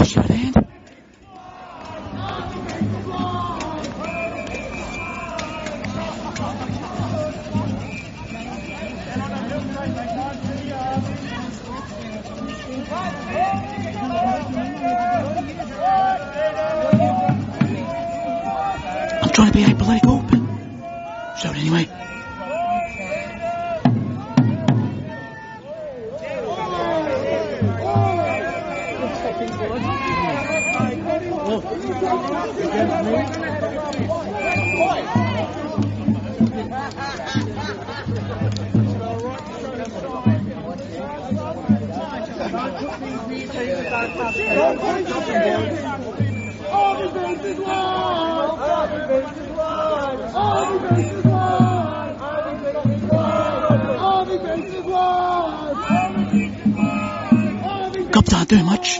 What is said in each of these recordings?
Watch your hand. I'm trying to be apolitical, but so anyway. Cops aren't doing much.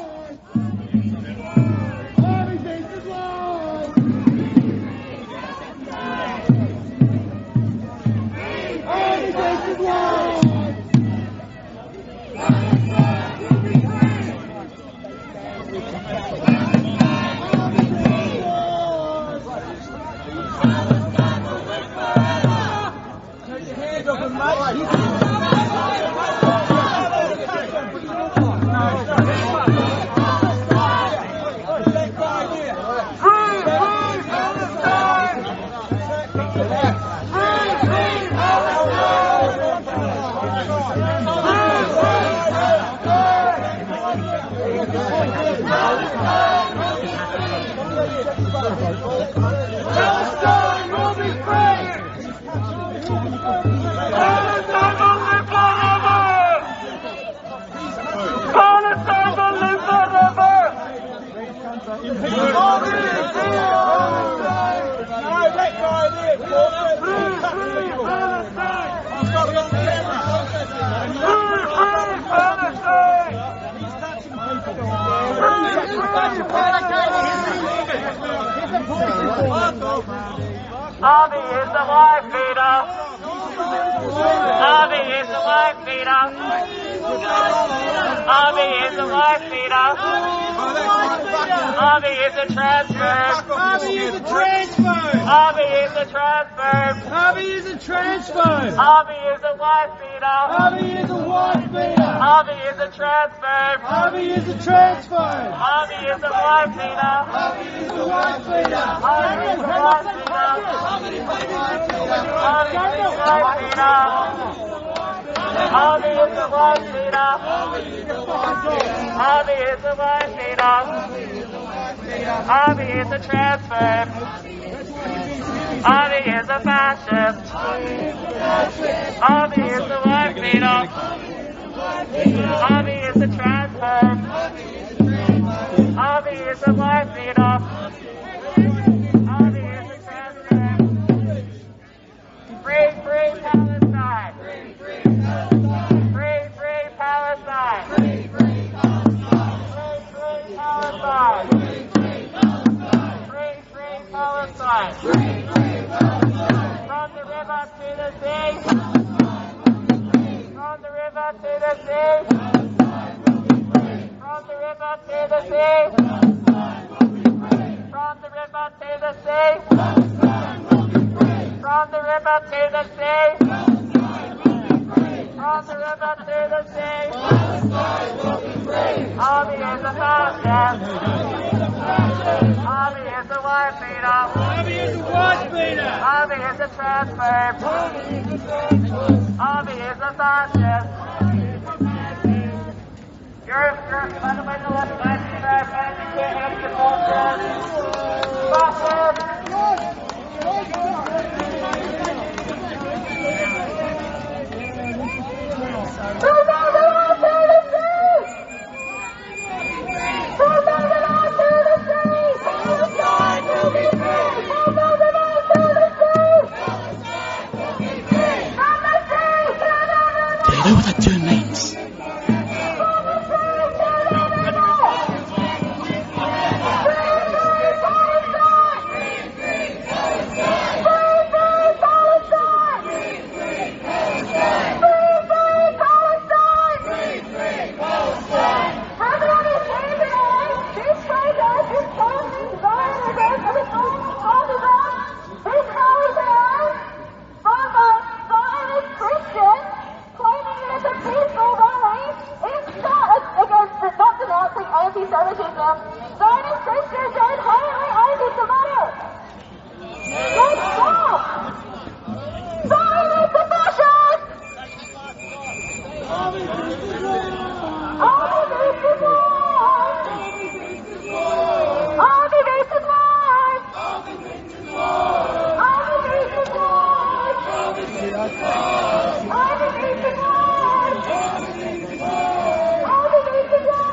Abby is the wife beater. Abby is the wife beater. Abby is the wife beater. Abby is a transfer. Abby is a transfer. Abby is a transfer. Abby is a transfer. Abby is a wife beater. Abby is a wife beater. Abby is a transfer. Abby is a transfer. Abby is a wife beater. Abby is a wife beater. Abby is a wife beater. Abby is a wife beater. Abby is a wife beater. Abby is a wife beater. Abby is a transfer. Abby is a fascist. Abby is a wife beater. Abby is a transfer. Abby is a wife beater. Abby is a transfer. Free, free Palestine. Free, free Palestine. Free, free Palestine. Free, free Palestine. Free, free Palestine. Free, free Palestine. Free, free Palestine. From the river to the sea. From the river to the sea. From the river to the sea. From the river to the sea. From the river to the sea. From the river to the sea. Abby is a fascist. Abby is a wife beater. Abby is a wife beater. Abby is a transfer. Abby is a fascist. You're fundamentalist, anti-trans, anti-queer, anti-abortion. Fascist! Do you know what that term means? Seine Schwester sind heilig eingesammelt. Jetzt stop! Silence the fascists! Army versus war! Army versus war! Army versus war! Army versus war! Army versus war! Army versus war! Army versus war!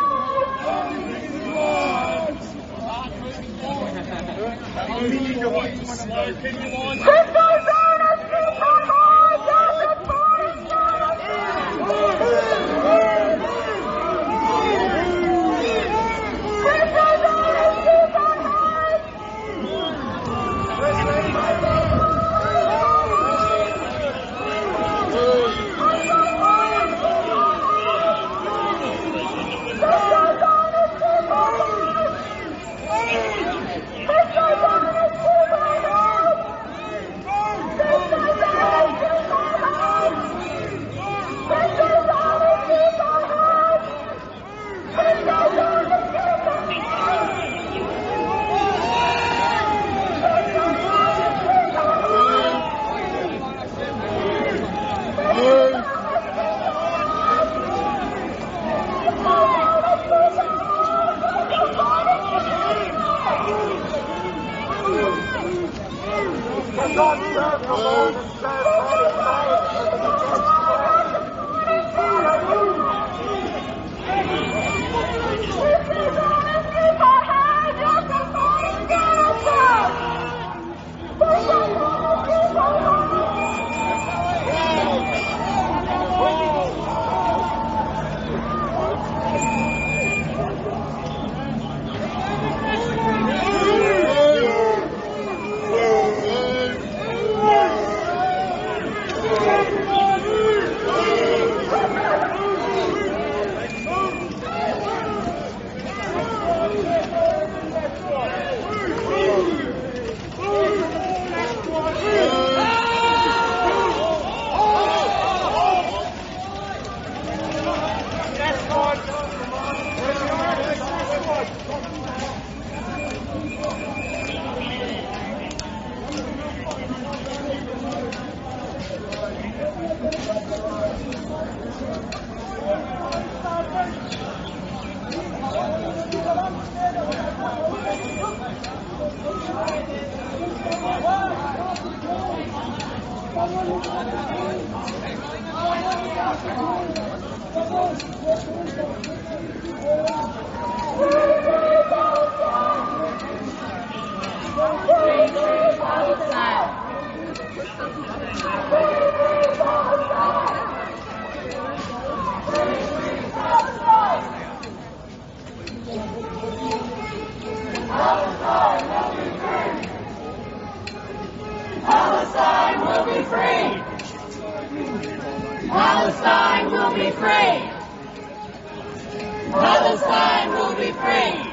Palestine will be free! Palestine will be free! Palestine will be free!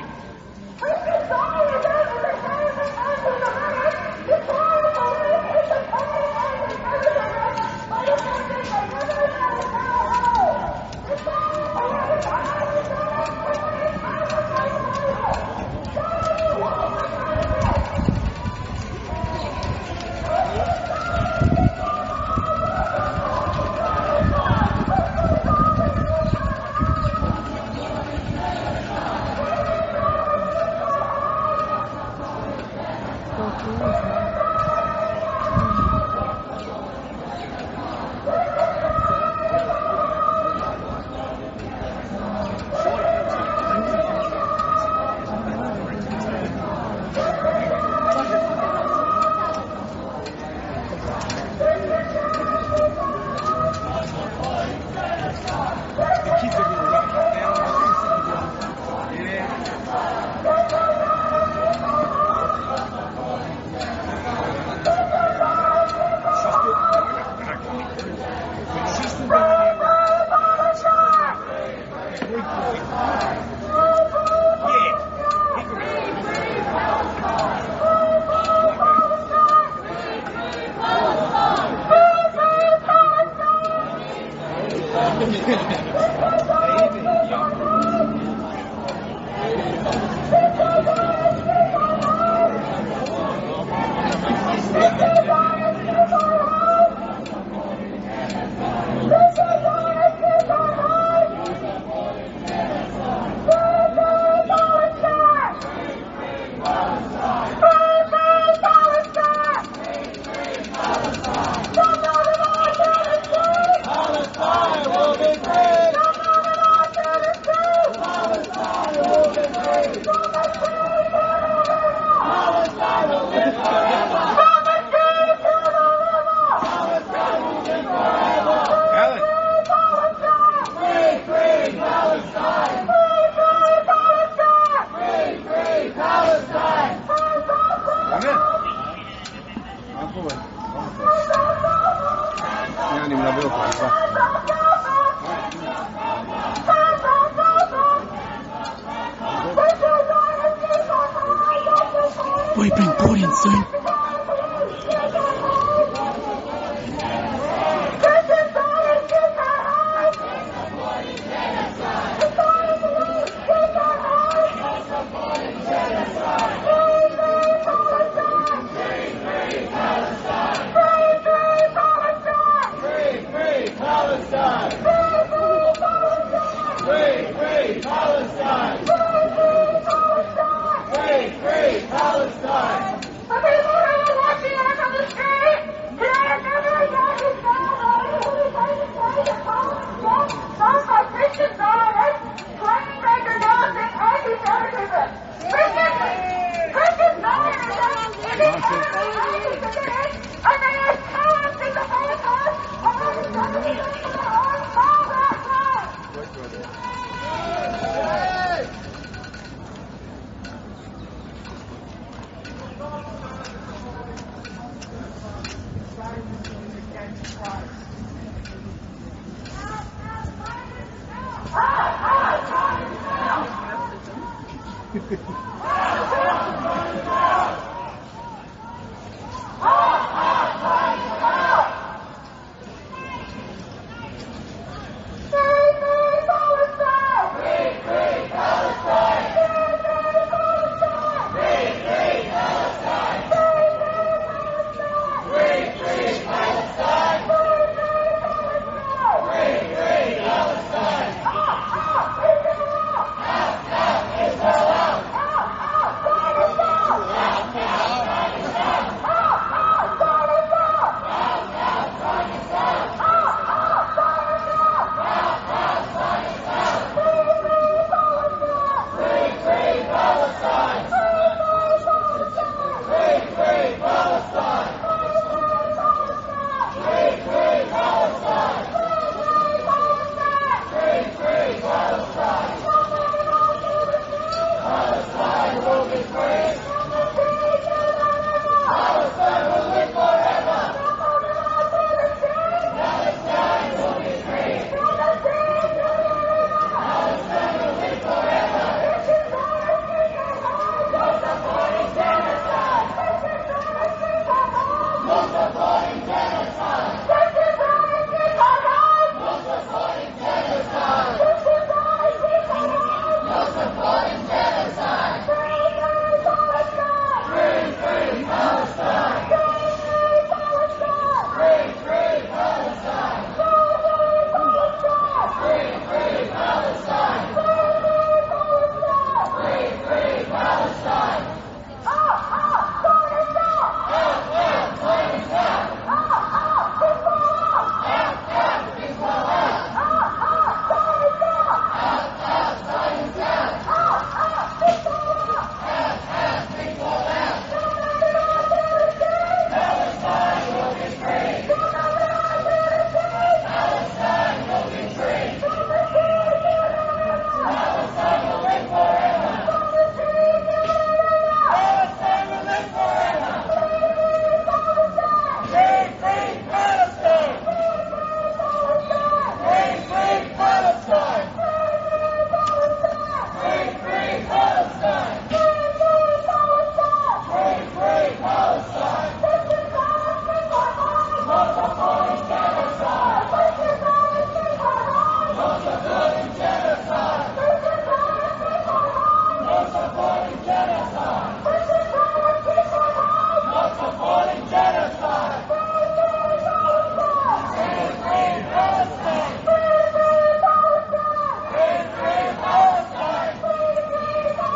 We bring Bourke in soon.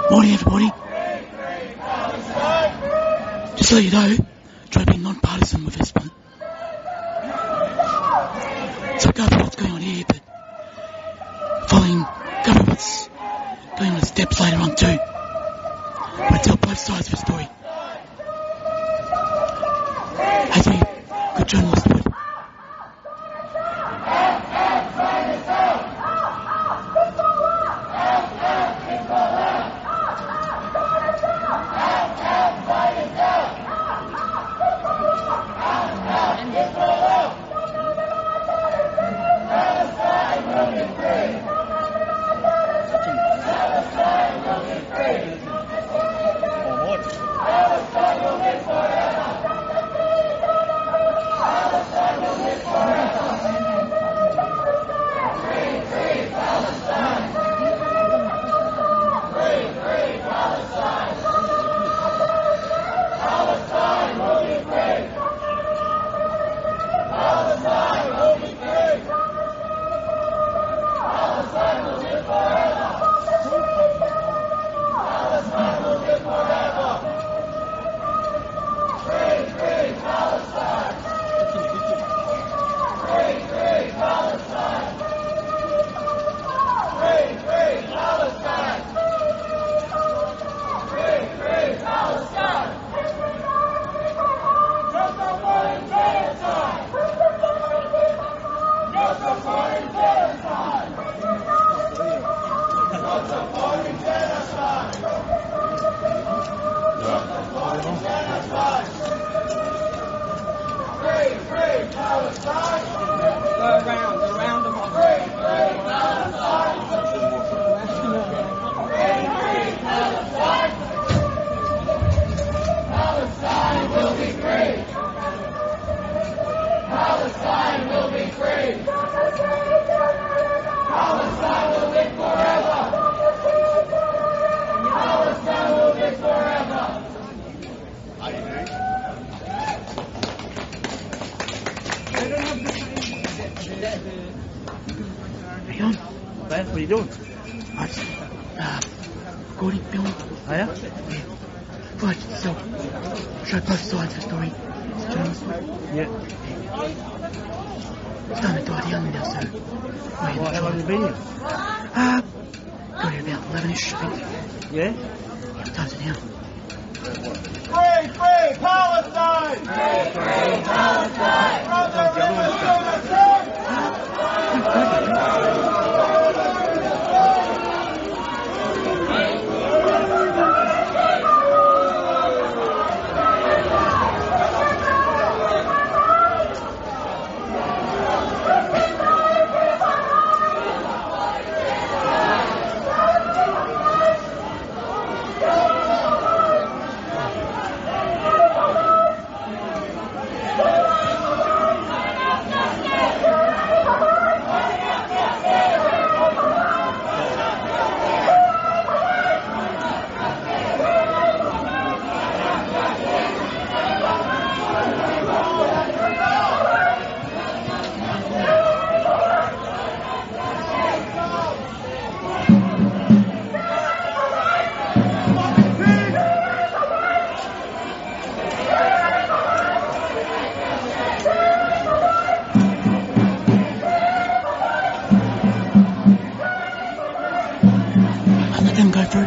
Morning, everybody. Just to let you know, try to be non-partisan with this one. So go for what's going on here, but go for what's going on the steps later on too. We'll tell both sides of the story. As we, good journalists would. Around them. Palestine will be free. Palestine will be free. Palestine will live forever. Palestine will live forever. Hang on. What are you doing? I'm just, recording, filming. Oh, yeah? Right, so, show both sides of the story. It's Jonas. Yeah. It's starting to die down now, so... How long have you been here? Got here about 11ish, I think. Yeah? What time's it now? Free Palestine! Free Palestine! From the rivers to the Them go through.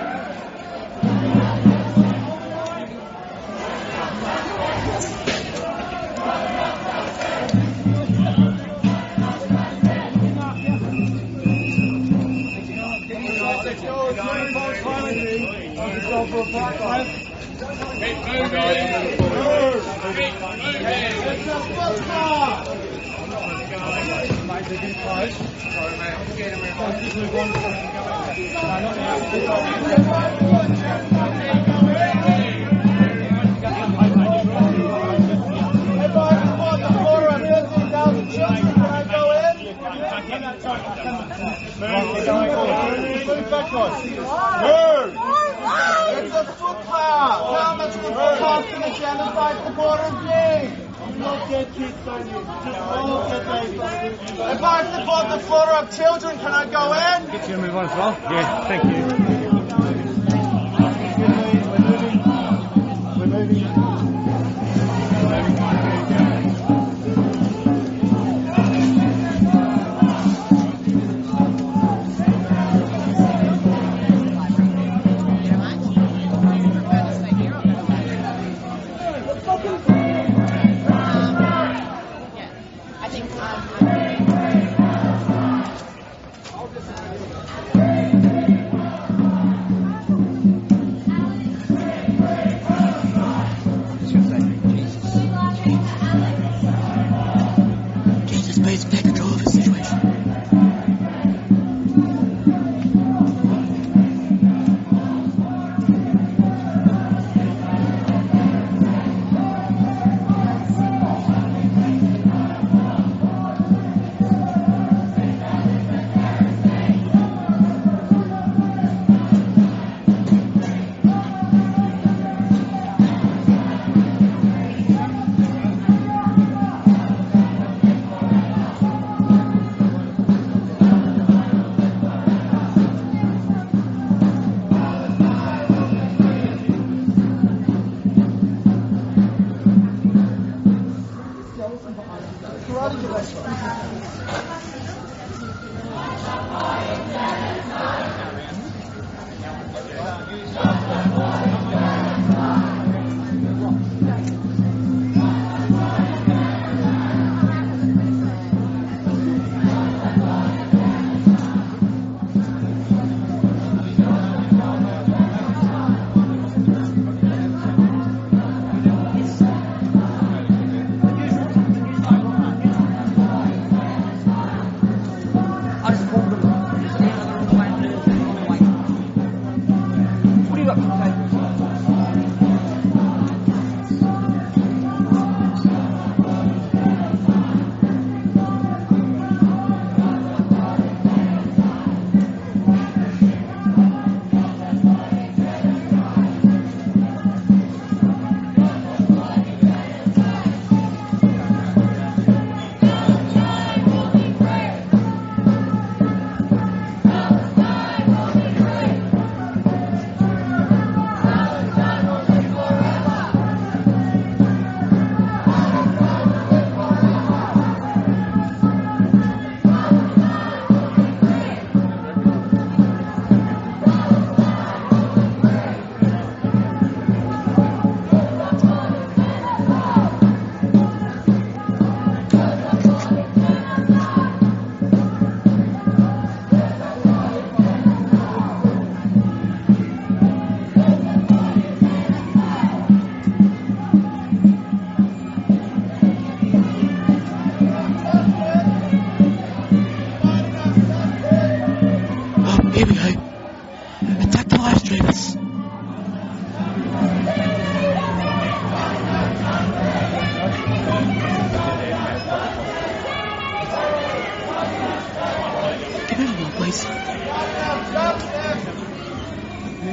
It's a footpath! How much would it cost in a genocide supporters need? If I support the slaughter of children, can I go in? Get you to move on as well? Yeah, thank you. We're moving.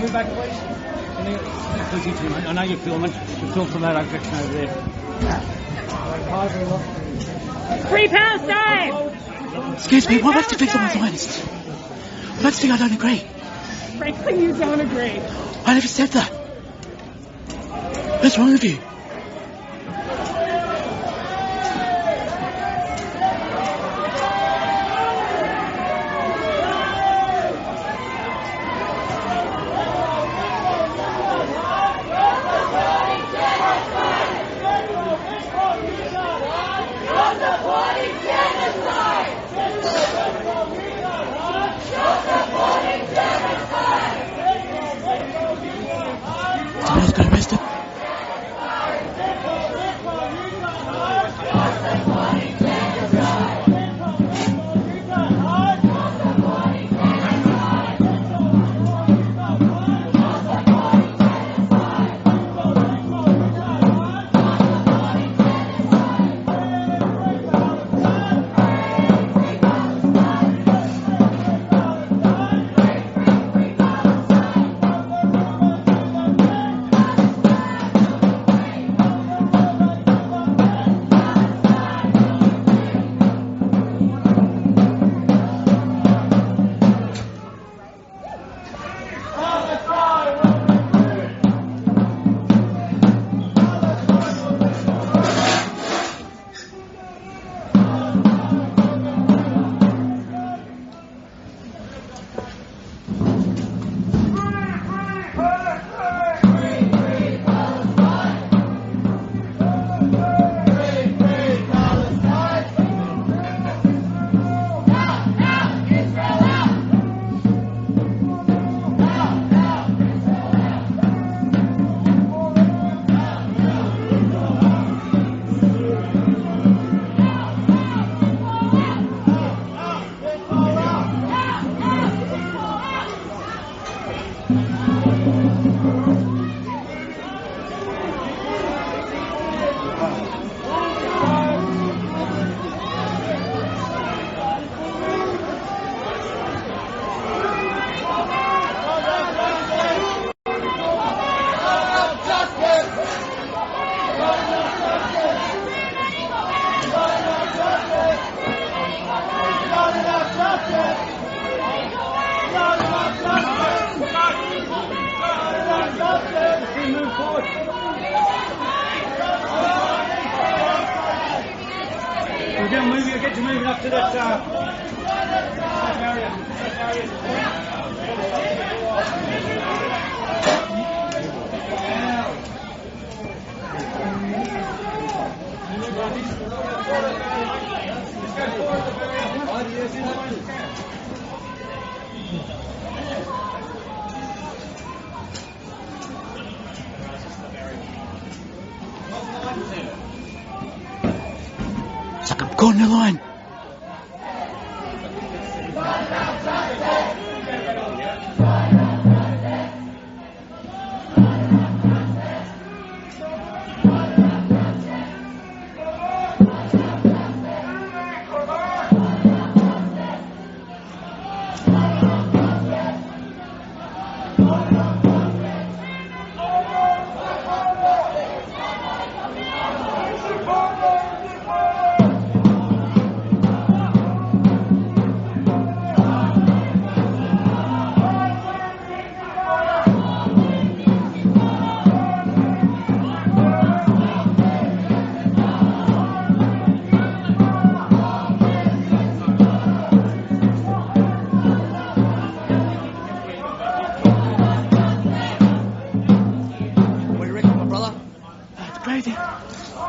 me back, please. I know you're filming. You film from that direction over there. Free Palestine! Excuse me, what makes you think I'm a Zionist? What makes you think I don't agree? Frankly, you don't agree. I never said that. What's wrong with you? Someone else got arrested. We'll get you moving up to that area. It's like I'm caught in the line.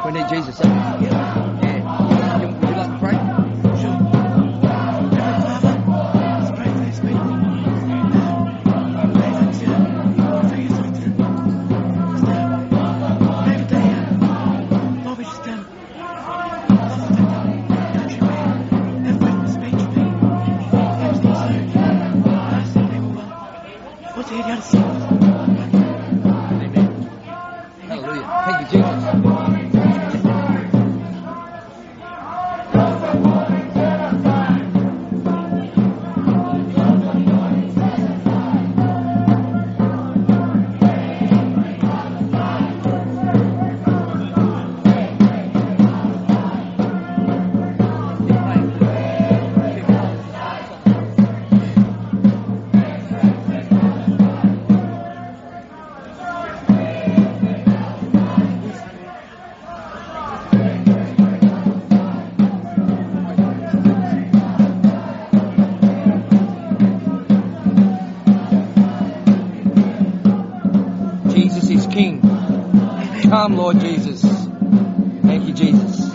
We need Jesus. Yeah. Would you like to pray? Sure. Heavenly Father, let's pray for these people. Pray that you take us through. Pray for the Lord, we just country where their freedom of speech be. Helps them so. Bless them, they will what's here the other side? Amen. Hallelujah. Thank you, Jesus. King. Come, Lord Jesus. Thank you, Jesus.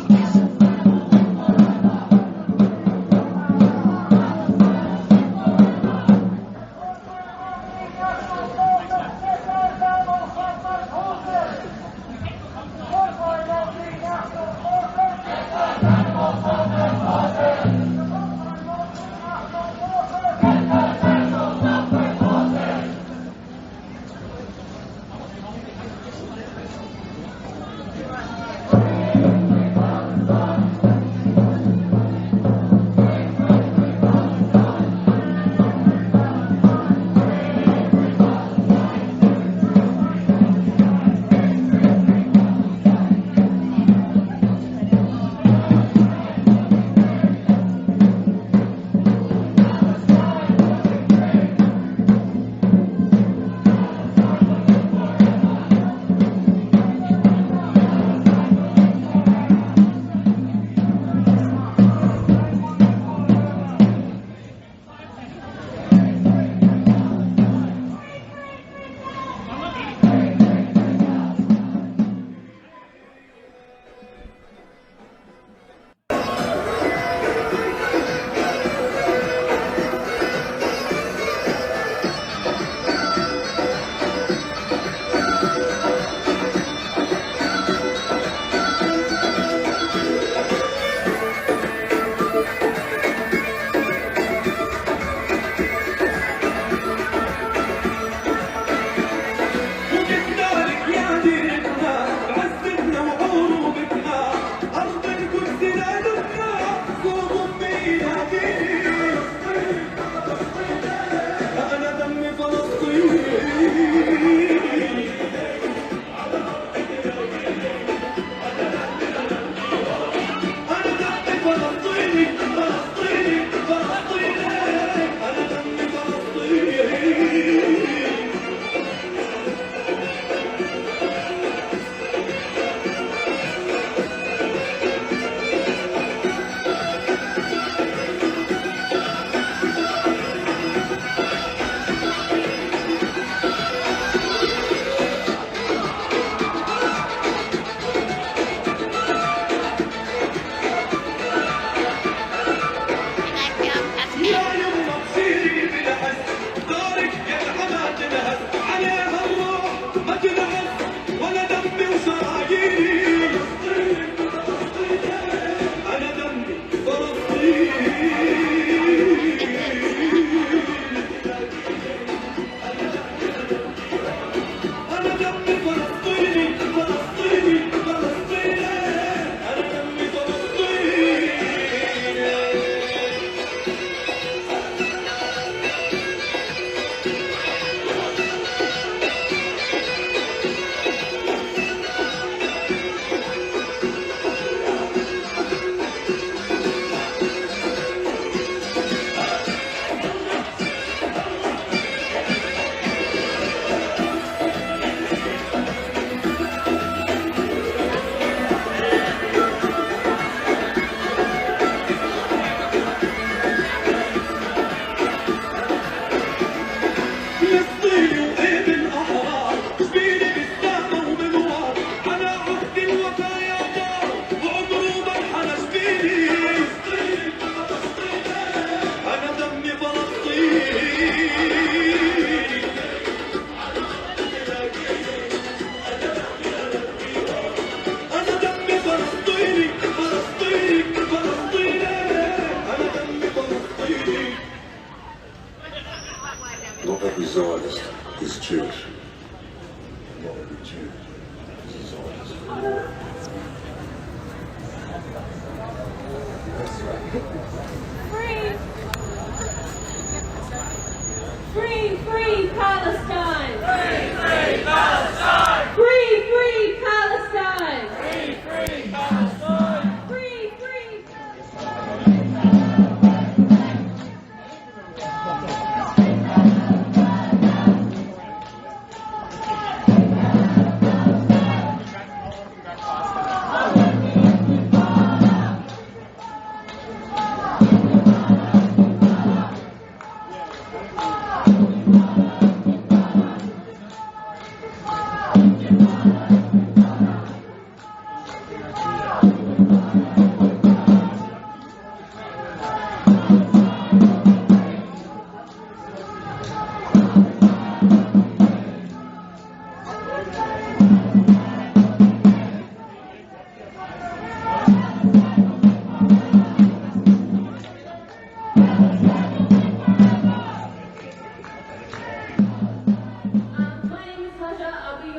Free Palestine! Free Palestine! Free Palestine! Free Palestine! Free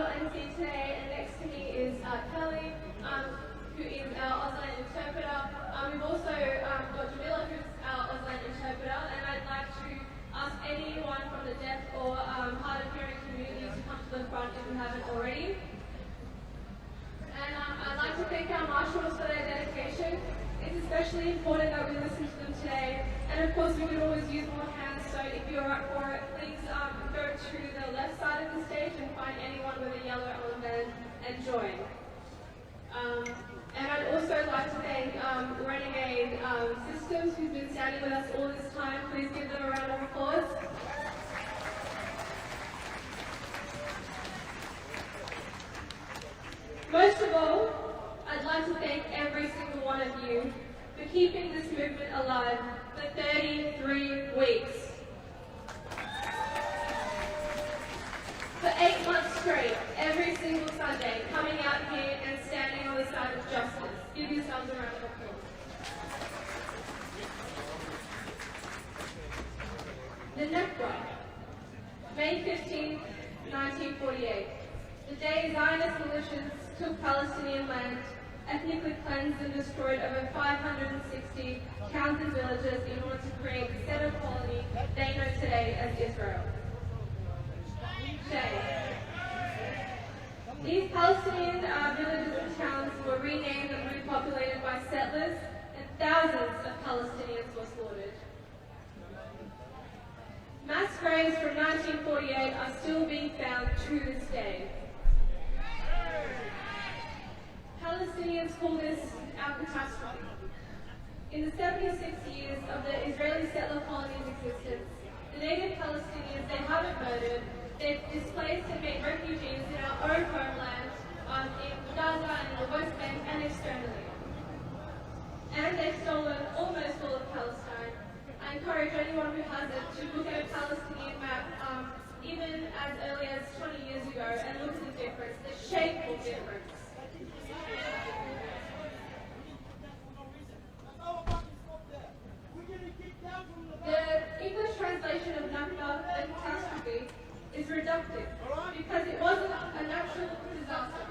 your MC today, and next to me is Kelly, who is our Auslan interpreter. We've also got Jamila, who's our Auslan interpreter, and I'd like to ask anyone from the deaf or hard of hearing community to come to the front if you haven't already. And I'd like to thank our marshals for their dedication. It's especially important that we listen to them today. And of course, we could always use more hands, so if you're up for it, please go to the left side of the stage and find anyone with a yellow armband and join. And I'd also like to thank Renegade Systems, who's been standing with us all this time. Please give them a round of applause. Most of all, I'd like to thank every single one of you for keeping this movement alive for 33 weeks. For 8 months straight, every single Sunday, coming out here and standing on the side of justice. Give yourselves a round of applause. The Nakba, May 15, 1948. The day Zionist militias took Palestinian land, ethnically cleansed and destroyed over 560 towns and villages in order to create the set of colony they know today as Israel. These Palestinian villages and towns were renamed and repopulated by settlers, and thousands of Palestinians were slaughtered. Mass graves from 1948 are still being found to this day. Palestinians call this our catastrophe. In the 76 years of the Israeli settler colony's existence, the native Palestinians they haven't murdered, they've displaced and made refugees in our own homeland, in Gaza and in the West Bank and externally. And they've stolen almost all of Palestine. I encourage anyone who hasn't to look at a Palestinian map, even as early as 20 years ago, and look at the difference, the shameful difference. The English translation of Nakba, the catastrophe, is reductive because it wasn't a natural disaster.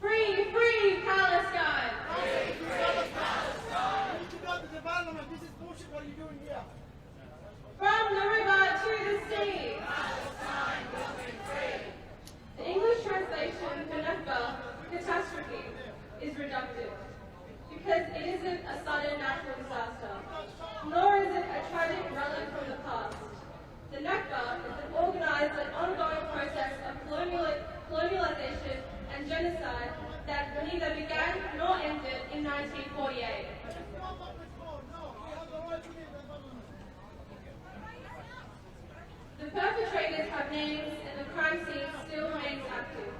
Free, free Palestine! Free, free Palestine! This is bullshit. What are you doing here? From the river to the sea! Palestine will be free. The English translation for Nakba, catastrophe, is reductive because it isn't a sudden natural disaster, nor is it a tragic relic from the past. The Nakba is an organized and ongoing process of colonialization and genocide that neither began nor ended in 1948. The perpetrators have names and the crime scene still remains active.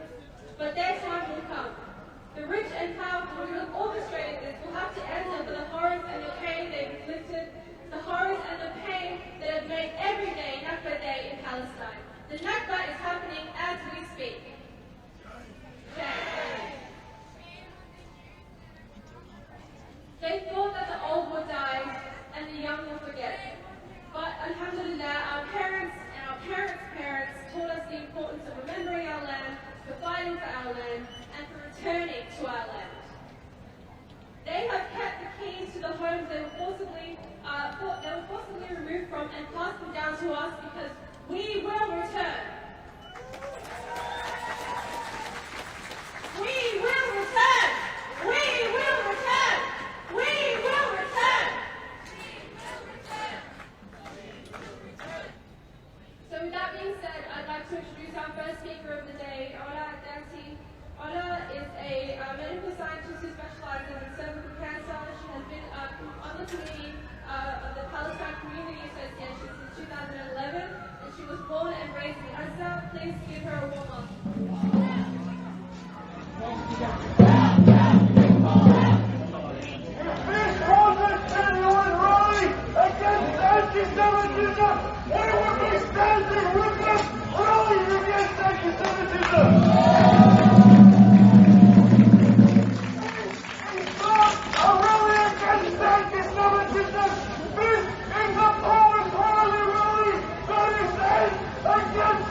But their time will come. The rich and powerful who have orchestrated this will have to answer for the horrors and the pain they've inflicted, the horrors and the pain that have made every day Nakba Day in Palestine. The Nakba is happening as we speak. They thought that the old would die and the young will forget. But alhamdulillah, our parents and our parents' parents taught us the importance of remembering our land, for fighting for our land, and for returning to our land. They have kept the keys to the homes they were forcibly removed from and passed them down to us because we will return. We will return! We will return! We will return! So with that being said, I'd like to introduce our first speaker of the day, Addassi. Is a medical scientist who specializes in cervical cancer. She has been on the committee of the Palestine Community Association since 2011, and she was born and raised in Gaza. Please give her a warm up. This Constitution rally against anti-Semitism, we will be standing with them, rallying against anti-Semitism. A rally against anti-Semitism. This is the Polish rally that is aimed against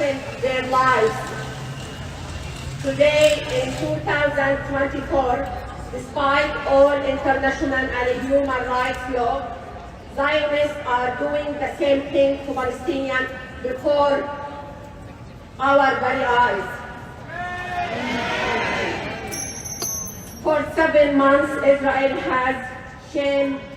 defend their lives. Today, in 2024, despite all international and human rights law, Zionists are doing the same thing to Palestinians before our very eyes. For 7 months, Israel has shamelessly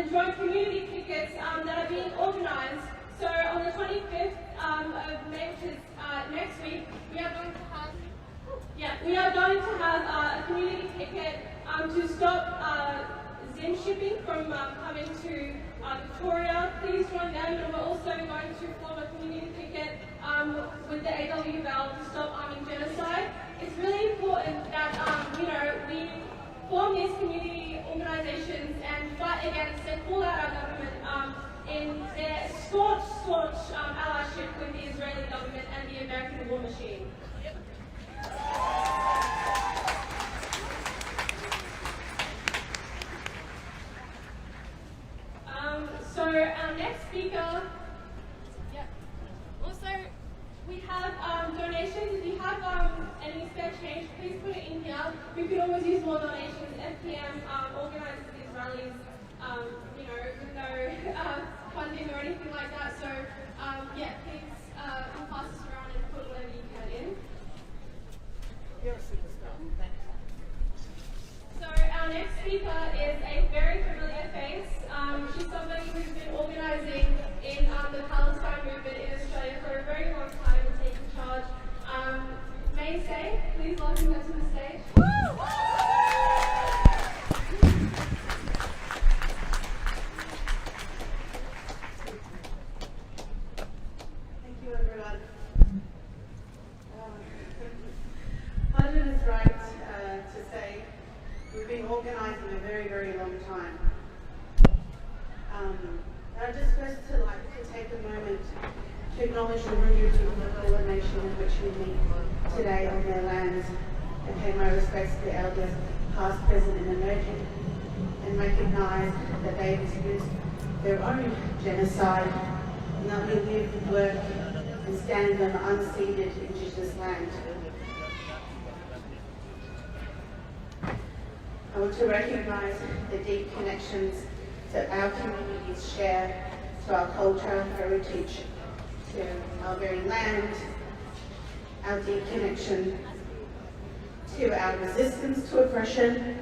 joint community pickets that are being organised. So on the 25th of May, which is next week, we are going to have a community picket to stop Zim shipping from coming to Victoria. Please join them, and we're also going to form a community picket with the AWVAL to stop arming genocide. It's really important that we form these community organisations and fight against and call out our government in their staunch allyship with the Israeli government and the American war machine. So our next speaker, also we have donations. If you have any spare change, please put it in here. We could always use more donations. FPM organises these rallies, with no funding or anything like that. So please we'll pass this around and put whatever you can in. You're a superstar. Thank you. So our next speaker is a very familiar face. She's somebody who's been organising in the Palestine movement in Australia for a very long time and taking charge. May Saif, please welcome her to the stage. Thank you, everyone. Hajar is right to say we've been organising a very, very long time. I'd just first like to take a moment to acknowledge the Hindu people of the nation in which we meet today on their lands, and pay my respects to the elders, past, present and emerging, and recognise that they experienced their own genocide, and that we live, work and stand on unceded Indigenous land. I want to recognise the deep connections that our communities share to our culture, heritage, to our very land, our deep connection to our resistance to oppression,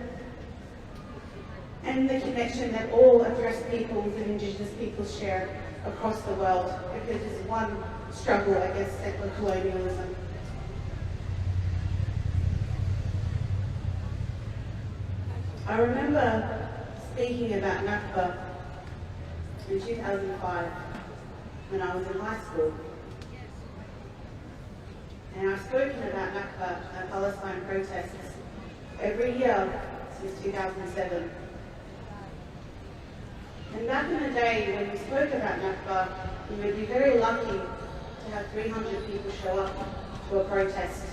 and the connection that all oppressed peoples and Indigenous peoples share across the world, because it is one struggle against settler colonialism. I remember speaking about Nakba in 2005 when I was in high school. And I've spoken about Nakba and Palestine protests every year since 2007. And back in the day when we spoke about Nakba, we would be very lucky to have 300 people show up to a protest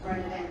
or an event.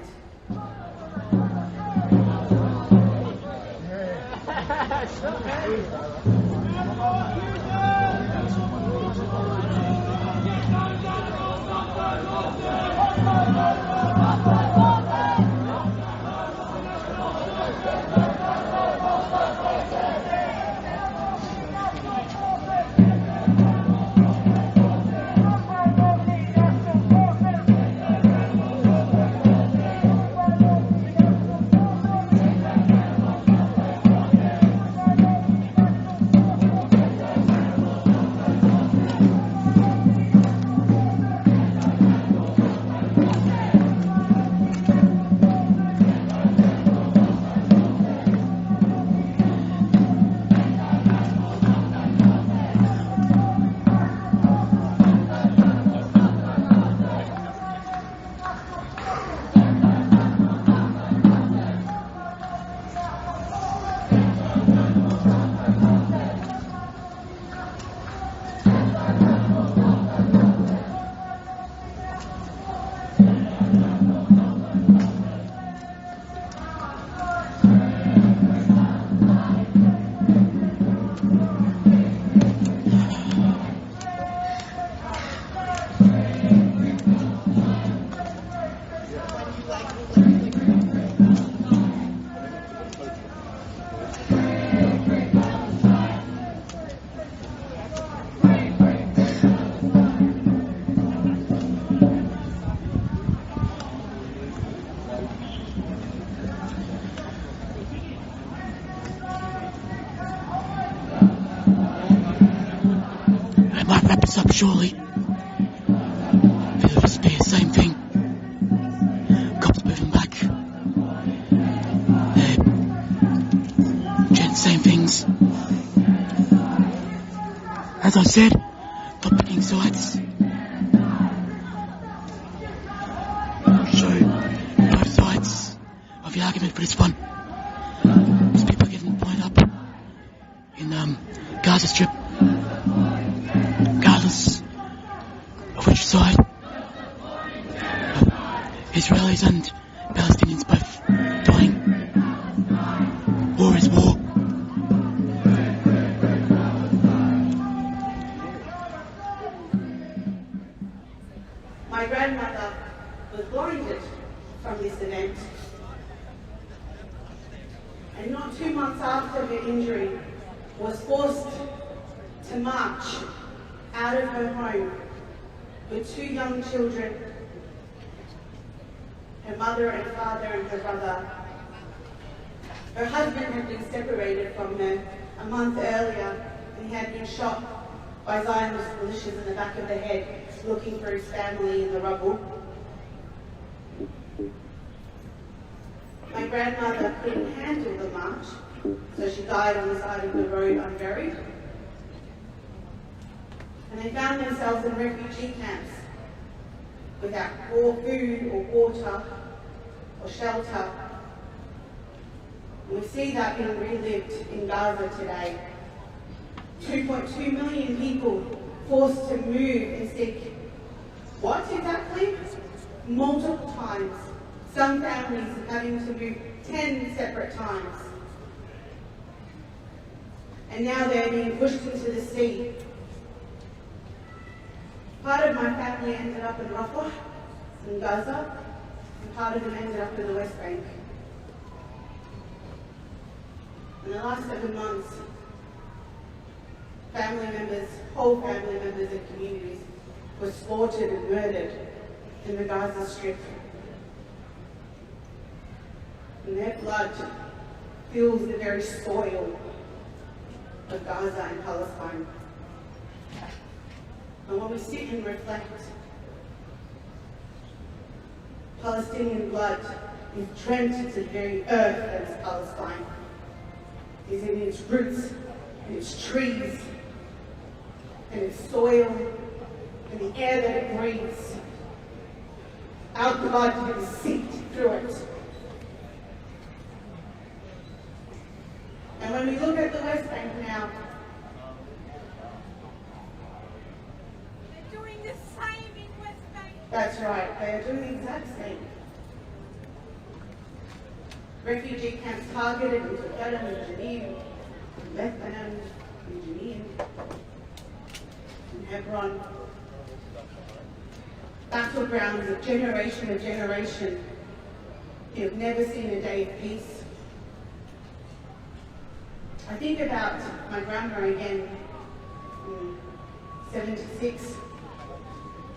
this up shortly. It'll just be the same thing. Cops moving back. They're doing the same things. As I said, stop picking sides. Show both sides of the argument for this one. There's people getting pointed up in Gaza Strip, regardless of which side. Israelis and Palestinians both dying. War is war. My grandmother was blinded from this event, and not 2 months after her injury was forced to march out of her home with 2 young children, her mother and father and her brother. Her husband had been separated from her a month earlier, and he had been shot by Zionist militias in the back of the head, looking for his family in the rubble. My grandmother couldn't handle the march, so she died on the side of the road unburied. And they found themselves in refugee camps without food or water or shelter. And we see that being relived in Gaza today. 2.2 million people forced to move and seek what exactly? Multiple times. Some families having to move 10 separate times. And now they're being pushed into the sea. Part of my family ended up in Rafah, in Gaza, and part of them ended up in the West Bank. In the last 7 months, family members, whole family members and communities were slaughtered and murdered in the Gaza Strip. And their blood fills the very soil of Gaza and Palestine. And when we sit and reflect, Palestinian blood is drenched into the very earth that is Palestine. Is in its roots, in its trees, in its soil, in the air that it breathes. Our blood has seeped through it. And when we look at the West Bank now, they're doing the same in West Bank. that's right, they are doing the exact same. Refugee camps targeted in Dutton and Jenin, Myvaganam and Jenin, and Hebron. Battlegrounds of generation, you have never seen a day of peace. I think about my grandma again in 76,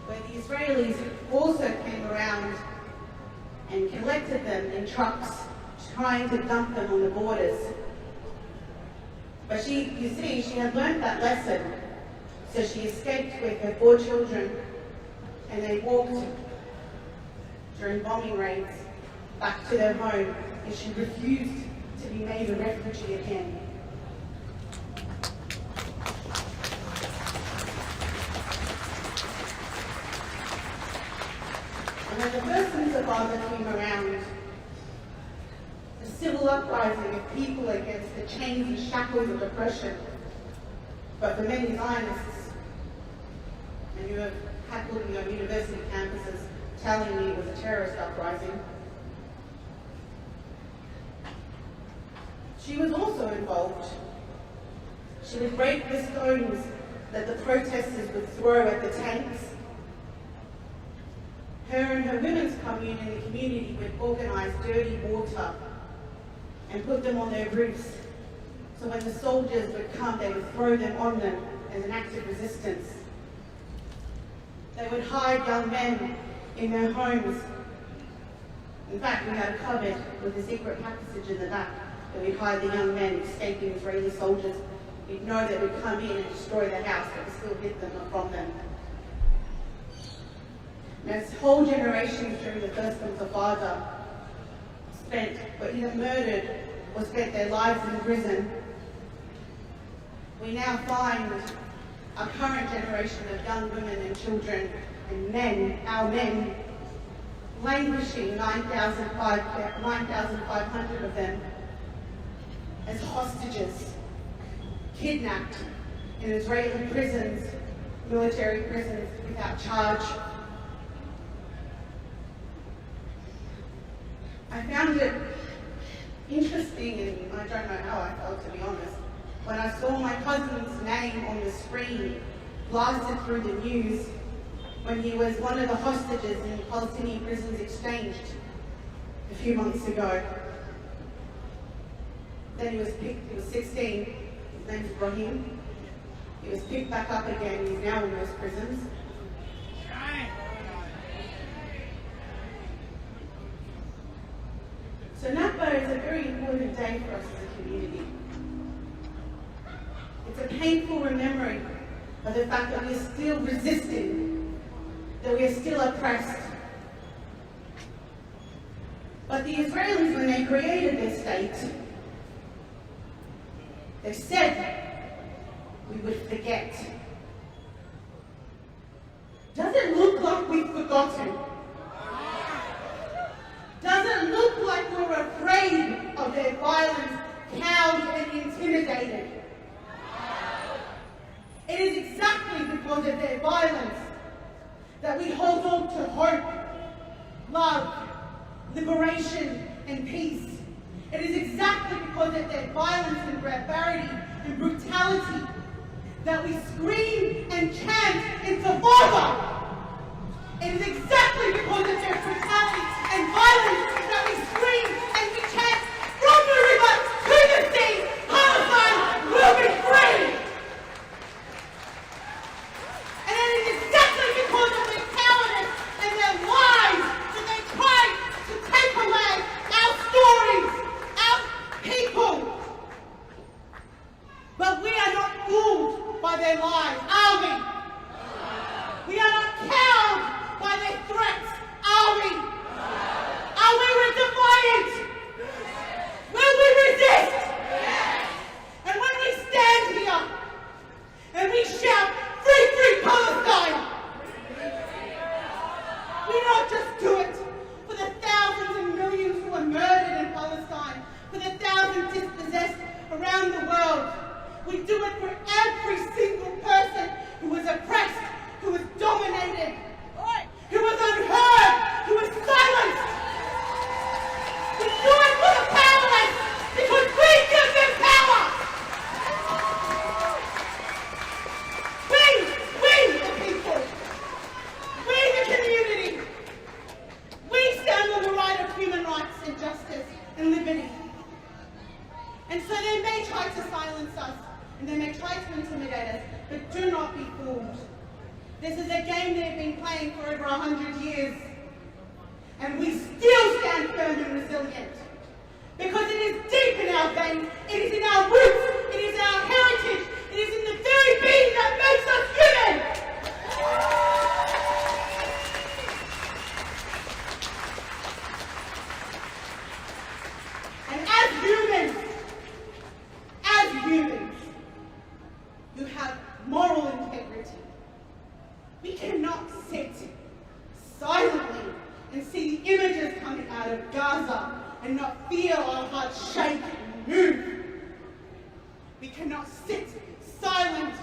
where the Israelis also came around and collected them in trucks, trying to dump them on the borders. But you see, she had learned that lesson, so she escaped with her 4 children, and they walked during bombing raids back to their home, and she refused to be made a refugee again. And when the persons of Gaza came around, a civil uprising of people against the chains and shackles of oppression, but for many Zionists, and you have heckled me on university campuses telling me it was a terrorist uprising, she was also involved. She would break the stones that the protesters would throw at the tanks. Her and her women's commune in the community would organise dirty water and put them on their roofs. So when the soldiers would come, they would throw them on them as an act of resistance. They would hide young men in their homes. In fact, we had a cupboard with a secret passage in the back that we'd hide the young men escaping Israeli soldiers We'd know that we'd come in and destroy the house, but we still hid them from them. And as whole generations during the First Intifada were either murdered or spent their lives in prison, we now find our current generation of young women and children and men, our men, languishing, 9,500 of them, as hostages, kidnapped in Israeli prisons, military prisons, without charge. I found it interesting, and I don't know how I felt, to be honest, when I saw my cousin's name on the screen, blasted through the news, when he was one of the hostages in Palestinian prisons exchanged a few months ago. Then he was picked, he was 16, his name's Ibrahim. He was picked back up again, he's now in those prisons. So Nakba is a very important day for us as a community. It's a painful remembering of the fact that we are still resisting, that we are still oppressed. But the Israelis, when they created their state, they said we would forget. Does it look like we've forgotten? Does it look like we're afraid of their violence, cowed and intimidated? It is exactly because of their violence that we hold on to hope, love, liberation and peace. It is exactly because of their violence and barbarity and brutality that we scream and chant Intifada. It is exactly because of their brutality and violence that we scream and we chant, from the river to the sea, Palestine will be free. And it is exactly because of their cowardice and their lies that they try to take away our stories, our people. But we are not fooled by their lies, are we? We are not cowed by their threats, are we? Are we defiant? Will we resist? And when we stand here and we shout, free, free Palestine, we don't just do it for the thousands and millions who are murdered in Palestine, for the thousands dispossessed around the world. We do it for every single person who was oppressed, who was dominated, who was unheard, who was silenced. We do it for the powerless because we give them power. We the people, we the community, we stand on the right of human rights and justice and liberty. And so they may try to silence us, and they may try to intimidate us, but do not be fooled. This is a game they've been playing for over 100 years. And we still stand firm and resilient. Because it is deep in our veins, it is in our roots, it is in our heritage, it is in the very being that makes us human. And as humans, you have moral integrity. We cannot sit silently and see the images coming out of Gaza and not feel our hearts shake and move. We cannot sit silent.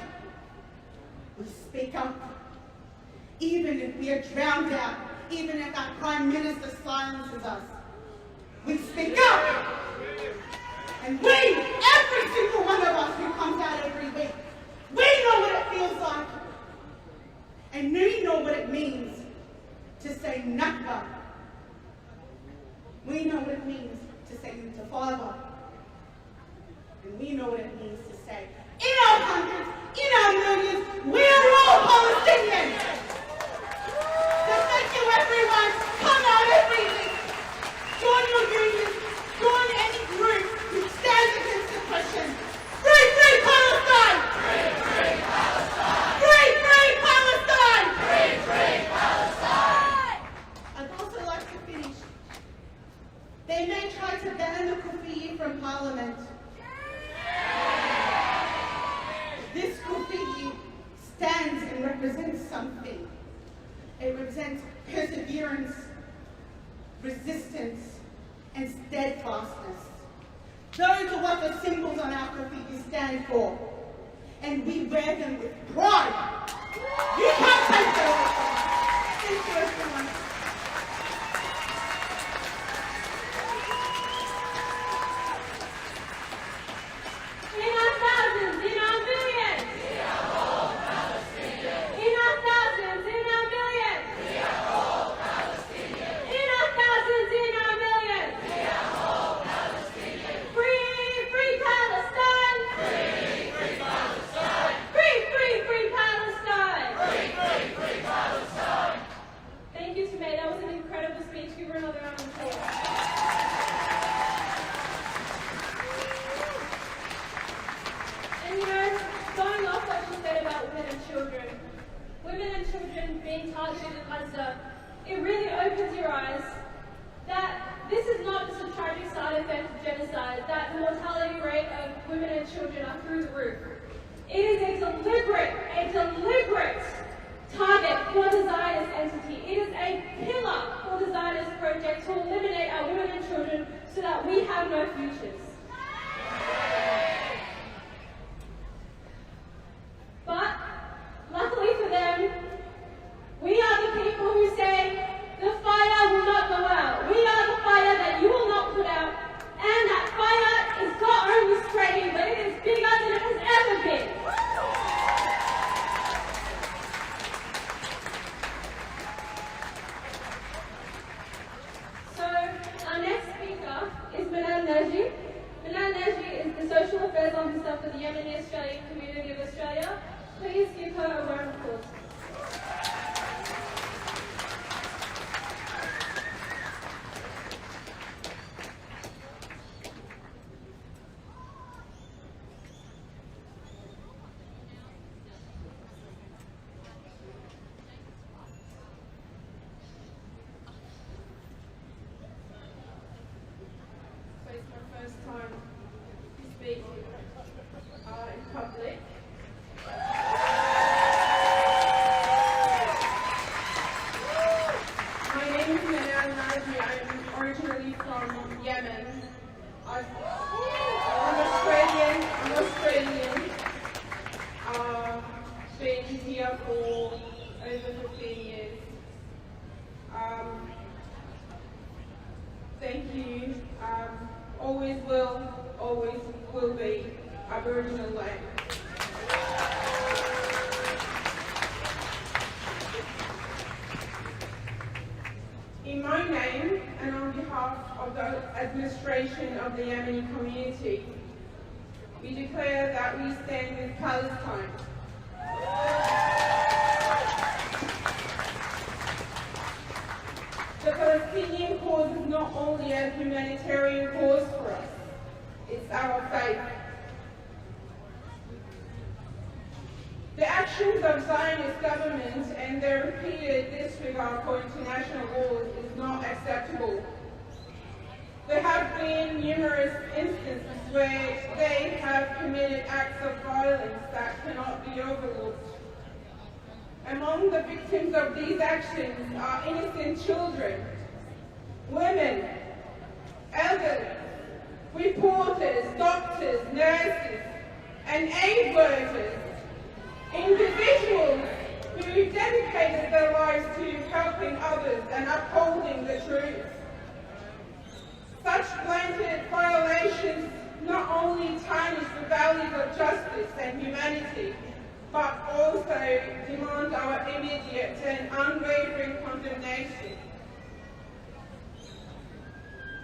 We speak up. Even if we are drowned out, even if our Prime Minister silences us, we speak up. And we, every single one of us who comes out every week, we know what it feels like. And we know what it means to say Nakba. We know what it means to say Intifada. And we know what it means to say, in our hundreds, in our millions, we are all Palestinians. So thank you everyone. Come out every week. Join your unions. Join any group who stands against oppression. Free, free Palestine! They may try to ban the kufi from Parliament. This kufi stands and represents something. It represents perseverance, resistance, and steadfastness. Those are what the symbols on our kufi stand for. And we wear them with pride. You can't take that away from us. Thank you, everyone. In our thousands, in our millions. We are all Palestinians. In our thousands, in our millions. We are all Palestinians. In our thousands, in our millions. We are all Palestinians. Free, free Palestine. Free, free Palestine. Free, free, free Palestine. Free, free, free Palestine. Thank you, Tomei. That was an incredible speech. Give her another round of applause. And you know, going off what you said about women and children being targeted in Gaza, it really opens your eyes that this is not just a tragic side effect of genocide, that the mortality rate of women and children are through the roof. It is a deliberate target for the Zionist entity. It is a pillar for the Zionist project to eliminate our women and children so that we have no futures. But, luckily for them, we are the people who say, the fire will not go out. We are the fire that you will not put out. And that fire is not only spreading, but it is bigger than it has ever been. So, our next speaker is Manal Naji. Manal Naji is the Social Affairs Officer for the Yemeni Australian Community of Australia. Please give her a round of applause. So it's my first time to speak in public. My name is Manal Naji. I'm originally from Yemen. I'm Australian. Been here for over 15 years. Thank you. Always will be Aboriginal land. In my name and on behalf of the administration of the Yemeni community, we declare that we stand with Palestine. The Palestinian cause is not only a humanitarian cause for us, it's our faith. The actions of Zionist governments and their repeated disregard for international laws is not acceptable. There have been numerous instances where they have committed acts of violence that cannot be overlooked. Among the victims of these actions are innocent children, women, elderly, reporters, doctors, nurses, and aid workers, individuals who dedicated their lives to helping others and upholding the truth. Such blanket violations not only tarnish the values of justice and humanity, but also demand our immediate and unwavering condemnation.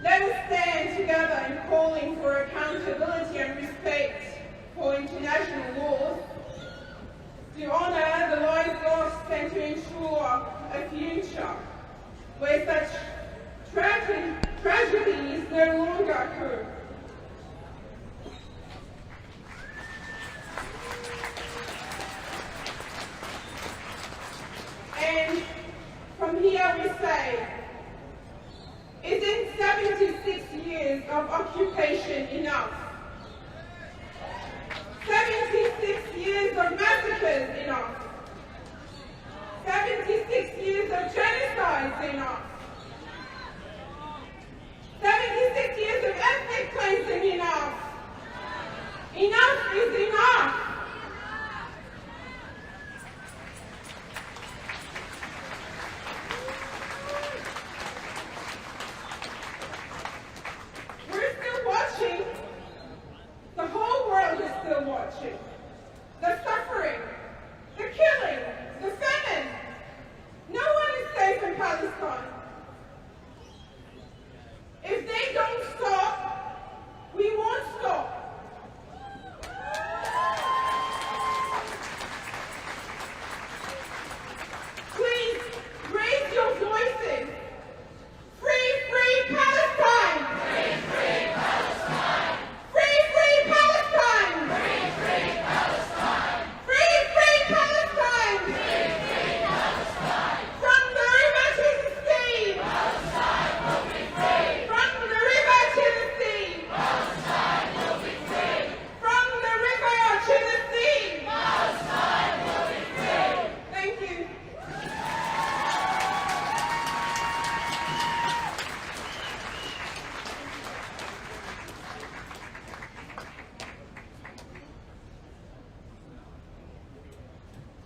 Let us stand together in calling for accountability and respect for international laws, to honour the lives lost and to ensure a future where such tragedies no longer occur. And from here we say, isn't 76 of occupation enough. 76 years of massacres enough. 76 years of genocides enough. 76 years of ethnic cleansing enough. Enough is enough. We're still watching. The whole world is still watching. The suffering, the killing, the famine. No one is safe in Palestine. If they don't stop, we won't stop. Please raise your voices. Free, free Palestine! Free, free Palestine! Free, free Palestine! Free, free Palestine! Free, free Palestine! Free, free Palestine! From the river to the sea! Palestine will be free! From the river to the sea! Palestine will be free! From the river to the sea! Palestine will be free! Thank you.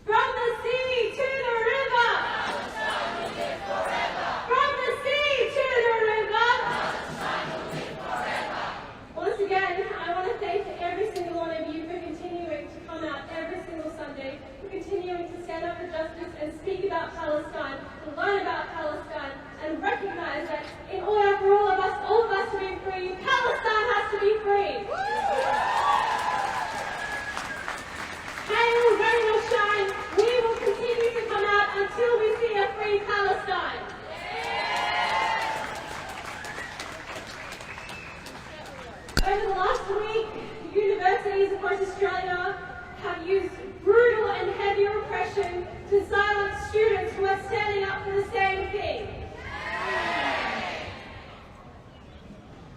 From the sea to the river. Palestine will live forever. From the sea to the river. Palestine will live forever. Once again, I want to thank every single one of you for continuing to come out every single Sunday, for continuing to stand up for justice and speak about Palestine, to learn about Palestine, and recognize that in order for all of us to be free, Palestine has to be free. Hail, rain or shine, we will continue to come out until we see a free Palestine. Over the last week, universities across Australia have used brutal and heavy repression to silence students who are standing up for the same thing.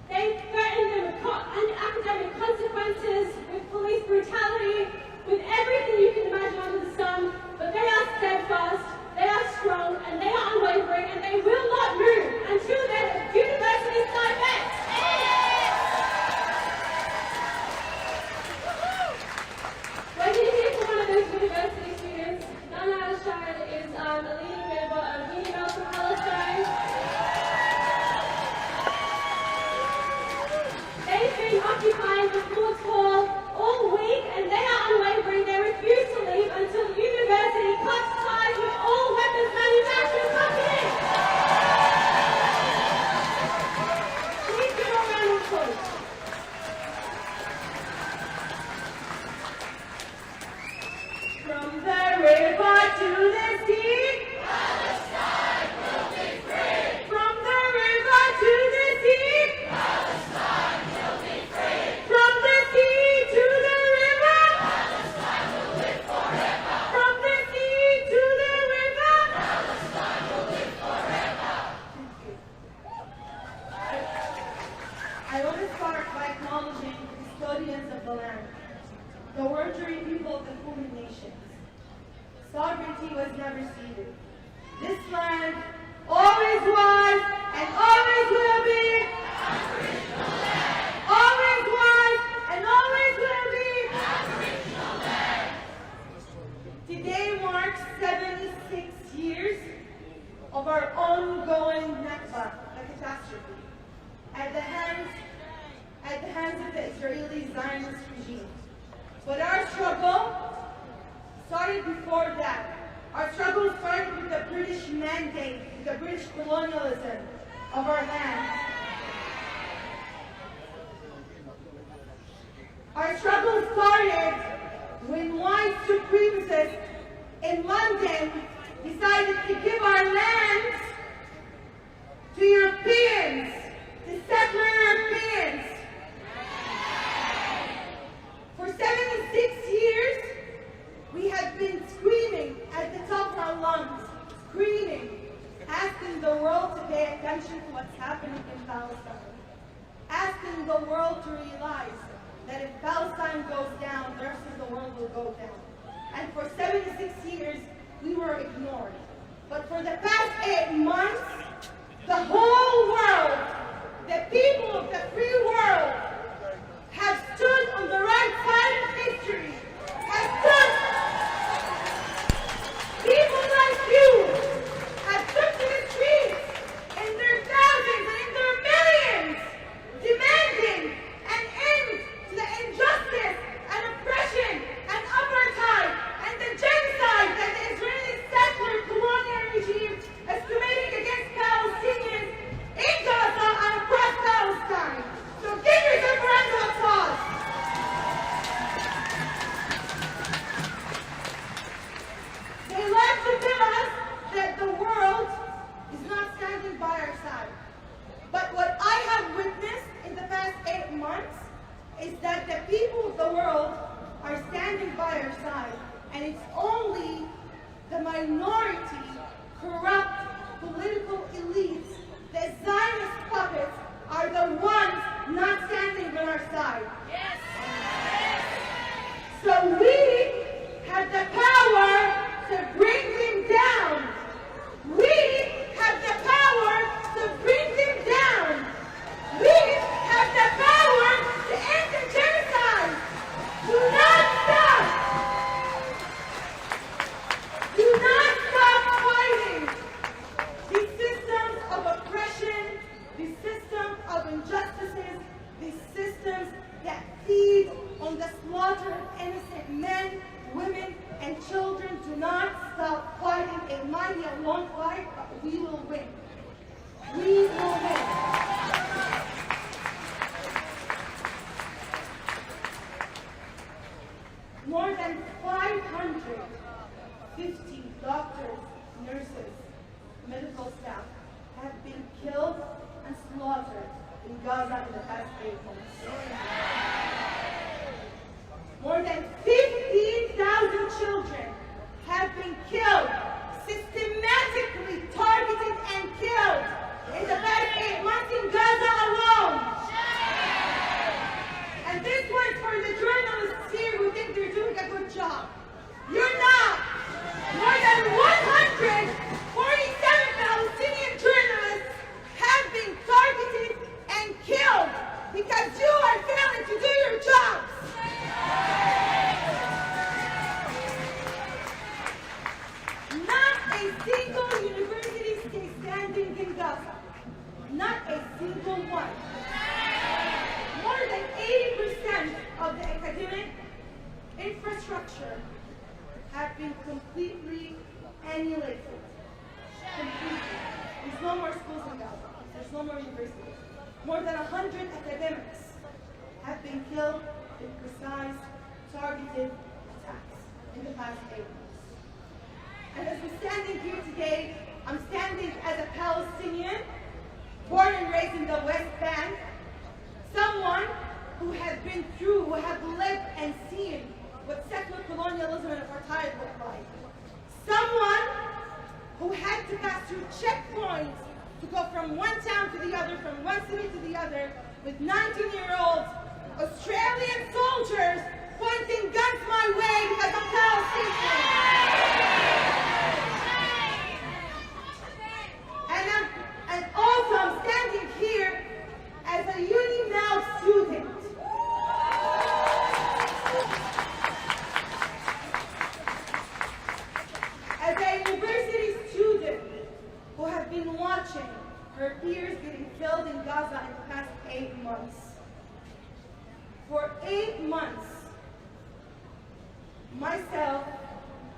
They threatened them with academic consequences, with police brutality, with everything you can imagine under the sun, but they are steadfast, they are strong, and they are unwavering, and they will not move until their universities divest. We're going to hear from one of those university students. AlShaer is a leading member of Unimel for Palestine. They've been occupying the Sports Hall all week, and they are unwavering. They refuse to leave until the university cuts ties with all weapons manufacturing companies. Please give a round of applause. From the river to the sea, Palestine will be free. From the river to the sea, Palestine will be free. From the sea to the river, Palestine will live forever. From the sea to the river, Palestine will live forever. I want to start by acknowledging the custodians of the land, the working people of the Human nations. Sovereignty was never ceded. This land always was and always will be Aboriginal land. Always was and always will be Aboriginal land. Today marks 76 years of our ongoing Nakba, a catastrophe, at the hands of the Israeli Zionist regime. But our struggle started before that. Our struggle started with the British mandate, with the British colonialism of our land. Our struggle started when white supremacists in London decided to give our lands to Europeans, to settler Europeans. For 76 years, we have been screaming at the top of our lungs, screaming, asking the world to pay attention to what's happening in Palestine. asking the world to realize that if Palestine goes down, the rest of the world will go down. And for 76 years, we were ignored. But for the past 8 months, the whole world, the people of the free world, have stood on the right side of history, have stood. People like you have stood to the streets in their thousands and in their millions, demanding an end to the injustice and oppression and apartheid and the genocide that the Israeli settler colonial regime is committing against Palestinians in Gaza and across Palestine. So give yourself a round of applause. They like to tell us that the world is not standing by our side. But what I have witnessed in the past 8 months is that the people of the world are standing by our side. And it's only the minority, corrupt political elites, the Zionist puppets, are the ones not standing on our side. Yes. So we have the power to bring them down. We have the power to bring them down. We have the power to end the genocide. Do not stop. Do not stop fighting these systems of oppression, these systems of injustices, these systems that feed on the slaughter of innocent men, women, and children. Do not stop fighting. It might be a long fight, but we will win. We will win. More than 550 doctors, nurses, medical staff have been killed and slaughtered in Gaza in the past 8 months. More than 15,000 children have been killed, systematically targeted and killed in the past 8 months in Gaza alone. And this one's for the journalists here who think they're doing a good job. You're not. More than 147 Palestinian journalists have been targeted and killed because you are failing to do your jobs. Not a single university stays standing in Gaza. Not a single one. More than 80% of the academic infrastructure have been completely annihilated. Completely. There's no more schools in Gaza. There's no more universities. More than 100 academics have been killed in precise, targeted attacks in the past 8 months. And as we're standing here today, I'm standing as a Palestinian, born and raised in the West Bank, someone who has been through, who has lived and seen what secular colonialism and apartheid look like. Someone who had to pass through checkpoints to go from one town to the other, from one city to the other, with 19-year-old Australian soldiers pointing guns my way because I'm Palestinian. And also I'm standing here as a UniMel student. As a university student who have been watching her peers getting killed in Gaza in the past 8 months. For 8 months, myself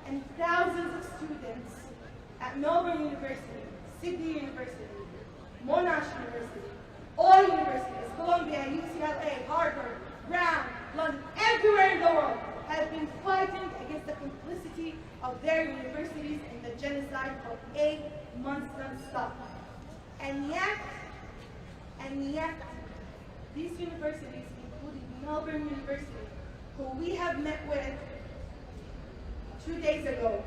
and thousands of students at Melbourne University, Sydney University, Monash University, all universities, Columbia, UCLA, Harvard, Brown, London, everywhere in the world have been fighting against the complicity of their universities in the genocide for 8 months non-stop. And yet, these universities, including Melbourne University, who we have met with 2 days ago,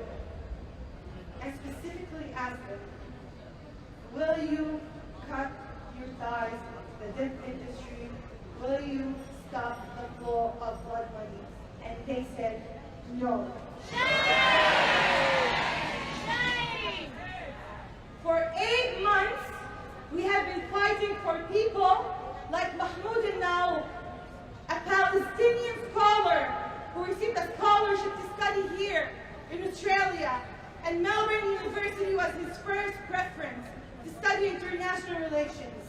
and specifically asked them, will you cut your ties with the death industry will you stop the flow of blood money? And they said, no. Shame! For 8 months, we have been fighting for people like Mahmoud al-Naoub, a Palestinian scholar who received a scholarship to study here in Australia, and Melbourne University was his first preference to study international relations.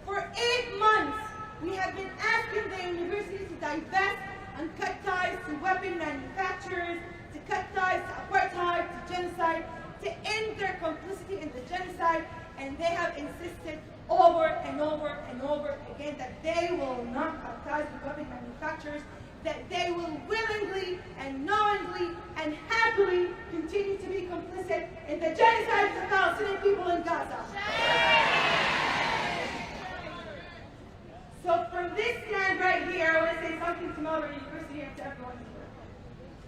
For 8 months, we have been asking the university to divest and cut ties to weapon manufacturers, to cut ties to apartheid, to genocide, to end their complicity in the genocide, and they have insisted over and over and over again that they will not cut ties with weapon manufacturers, that they will willingly and knowingly and happily continue to be complicit in the genocide of the Palestinian people in Gaza. So from this stand right here, I want to say something to Melbourne University and to everyone here.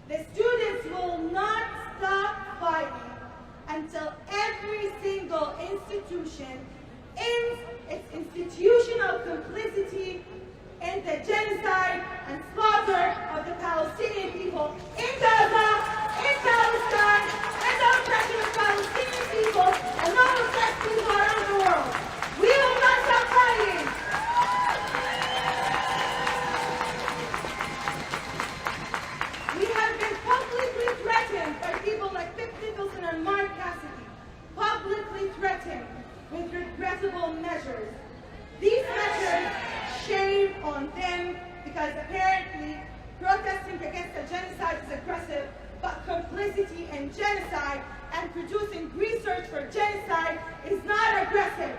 The students will not stop fighting until every single institution ends its institutional complicity in the genocide and slaughter of the Palestinian people in Gaza, in Palestine, and the oppression of Palestinian people and all oppressed people around the world. We will not stop fighting. We have been publicly threatened by people like Pip Nicholson and Mark Cassidy, publicly threatened with regrettable measures. These measures, shame on them, because apparently protesting against the genocide is aggressive, but complicity in genocide and producing research for genocide is not aggressive.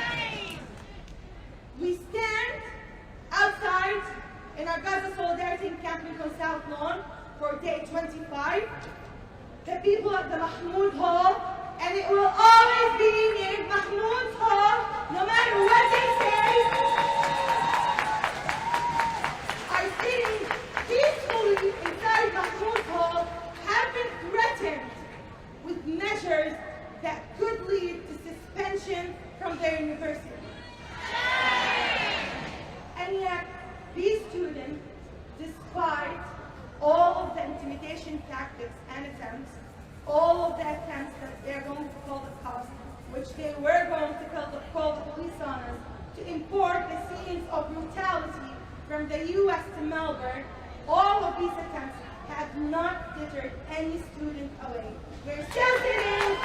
Shame! We stand outside in our Gaza Solidarity encampment on South Lawn for day 25. The people at the Mahmoud Hall, and it will always be named Mahmoud's Hall, no matter what they say, are sitting peacefully inside Mahmoud's Hall, have been threatened with measures that could lead to suspension from their university. And yet, these students, despite all of the intimidation tactics and attempts, all of the attempts that they're going to call the cops, which they were going to call the police on us, to import the scenes of brutality from the U.S. to Melbourne, all of these attempts have not deterred any student away. We're still sitting in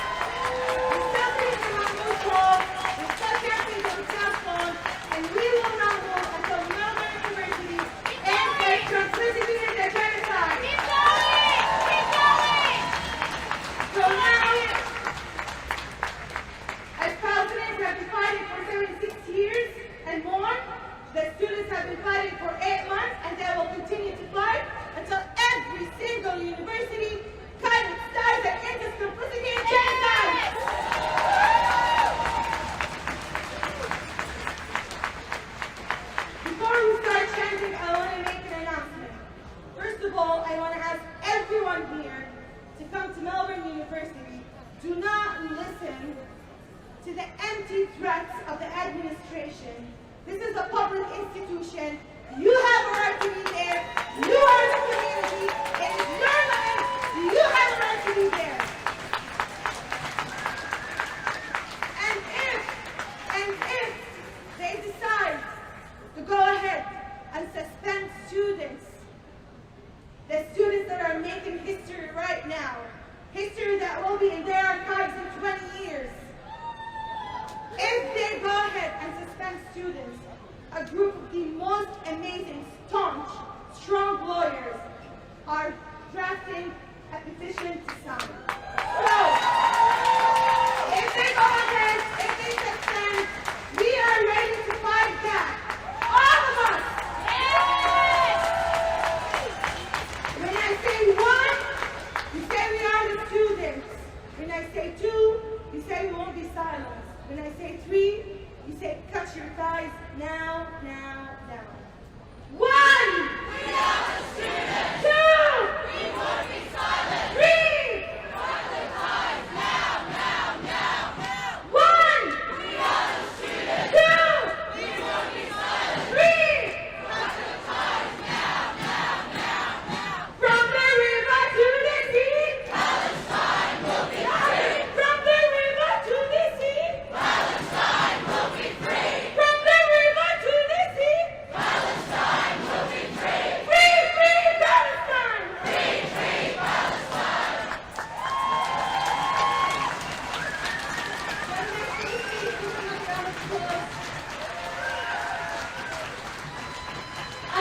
Mahmoud's Hall, we're still camping on South Lawn, and we will not move until Melbourne University ends their complicity in the genocide. Keep going! Keep going! So now, as Palestinians have been fighting for 76 years and more, the students have been fighting for 8 months, and they will continue to fight until every single university cut its ties and ends its complicity in genocide. Before we start chanting, I want to make an announcement. First of all, I want to ask everyone here to come to Melbourne University. Do not listen to the empty threats of the administration. This is a public institution. You have a right to be there. You are the community. It is your land. You have a right to be there. And if they decide to go ahead and suspend students, the students that are making history right now, history that will be in their archives in 20 years, if they go ahead and suspend students, a group of the most amazing, staunch, strong lawyers are drafting a petition to sign. So, if they go ahead, if they suspend, we are ready to fight back. All of us! Yes! When I say one, you say we are the students. When I say two, you say we won't be silenced. When I say three, you say cut your ties now, now, now. One! We are the students! Two! We won't be silent! Three! Cut the ties now, now, now, now! One! We are the students! Two! We won't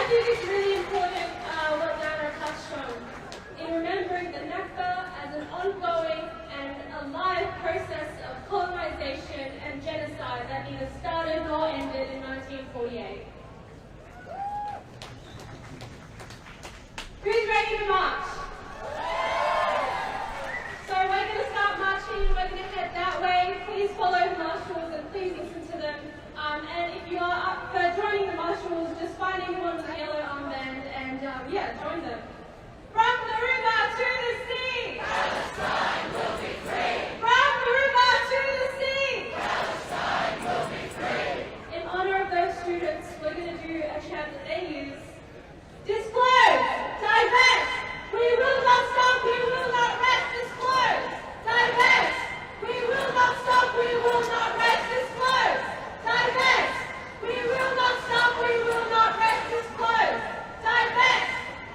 think it's really important what Zara touched on in remembering the Nakba as an ongoing and alive process of colonization and genocide that neither started nor ended in 1948. Who's ready to march? So we're going to start marching, we're going to head that way. Please follow the marshals and please listen to them. And if you are up for joining the marshals, just find anyone with a yellow armband and join them. From the river to the sea! Palestine will be free! From the river to the sea! Palestine will be free! In honor of those students, we're going to do a chant that they use. Disclose! Divest! We will not stop, we will not rest! Disclose! Divest! We will not stop, we will not rest! Disclose! Divest! We will not stop, we will not rest! Disclose! Divest!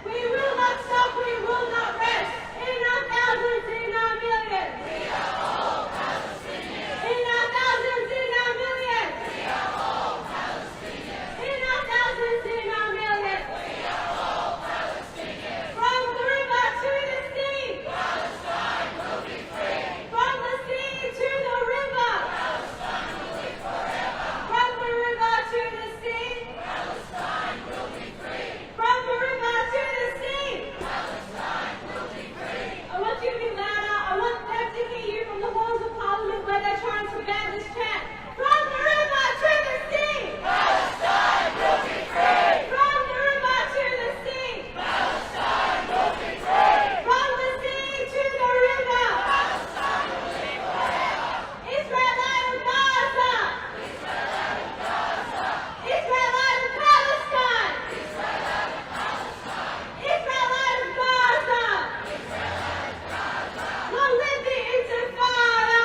We will not stop, we will not rest! In our thousands, in our millions! We are all Palestinians! In our thousands, in our millions! We are all Palestinians! In our thousands, in our millions! We are all Palestinians! From the river to the sea! Palestine will be free! From the sea to the river! Palestine will be forever! From the river to the sea! Palestine will be free! From the river to the sea! Palestine will be free! I want you to be louder. I want them to hear you from the halls of Parliament where they're trying to ban this chant. From the river to the sea! Palestine will be free! From the river to the sea! Palestine will be free! From the sea to the river! Palestine will be forever! Israel out of Gaza! Israel out of Gaza! Israel out of Palestine! Israel out of Palestine! Israel out of Gaza! Israel out of Gaza! Long live the Intifada! Long live the Intifada!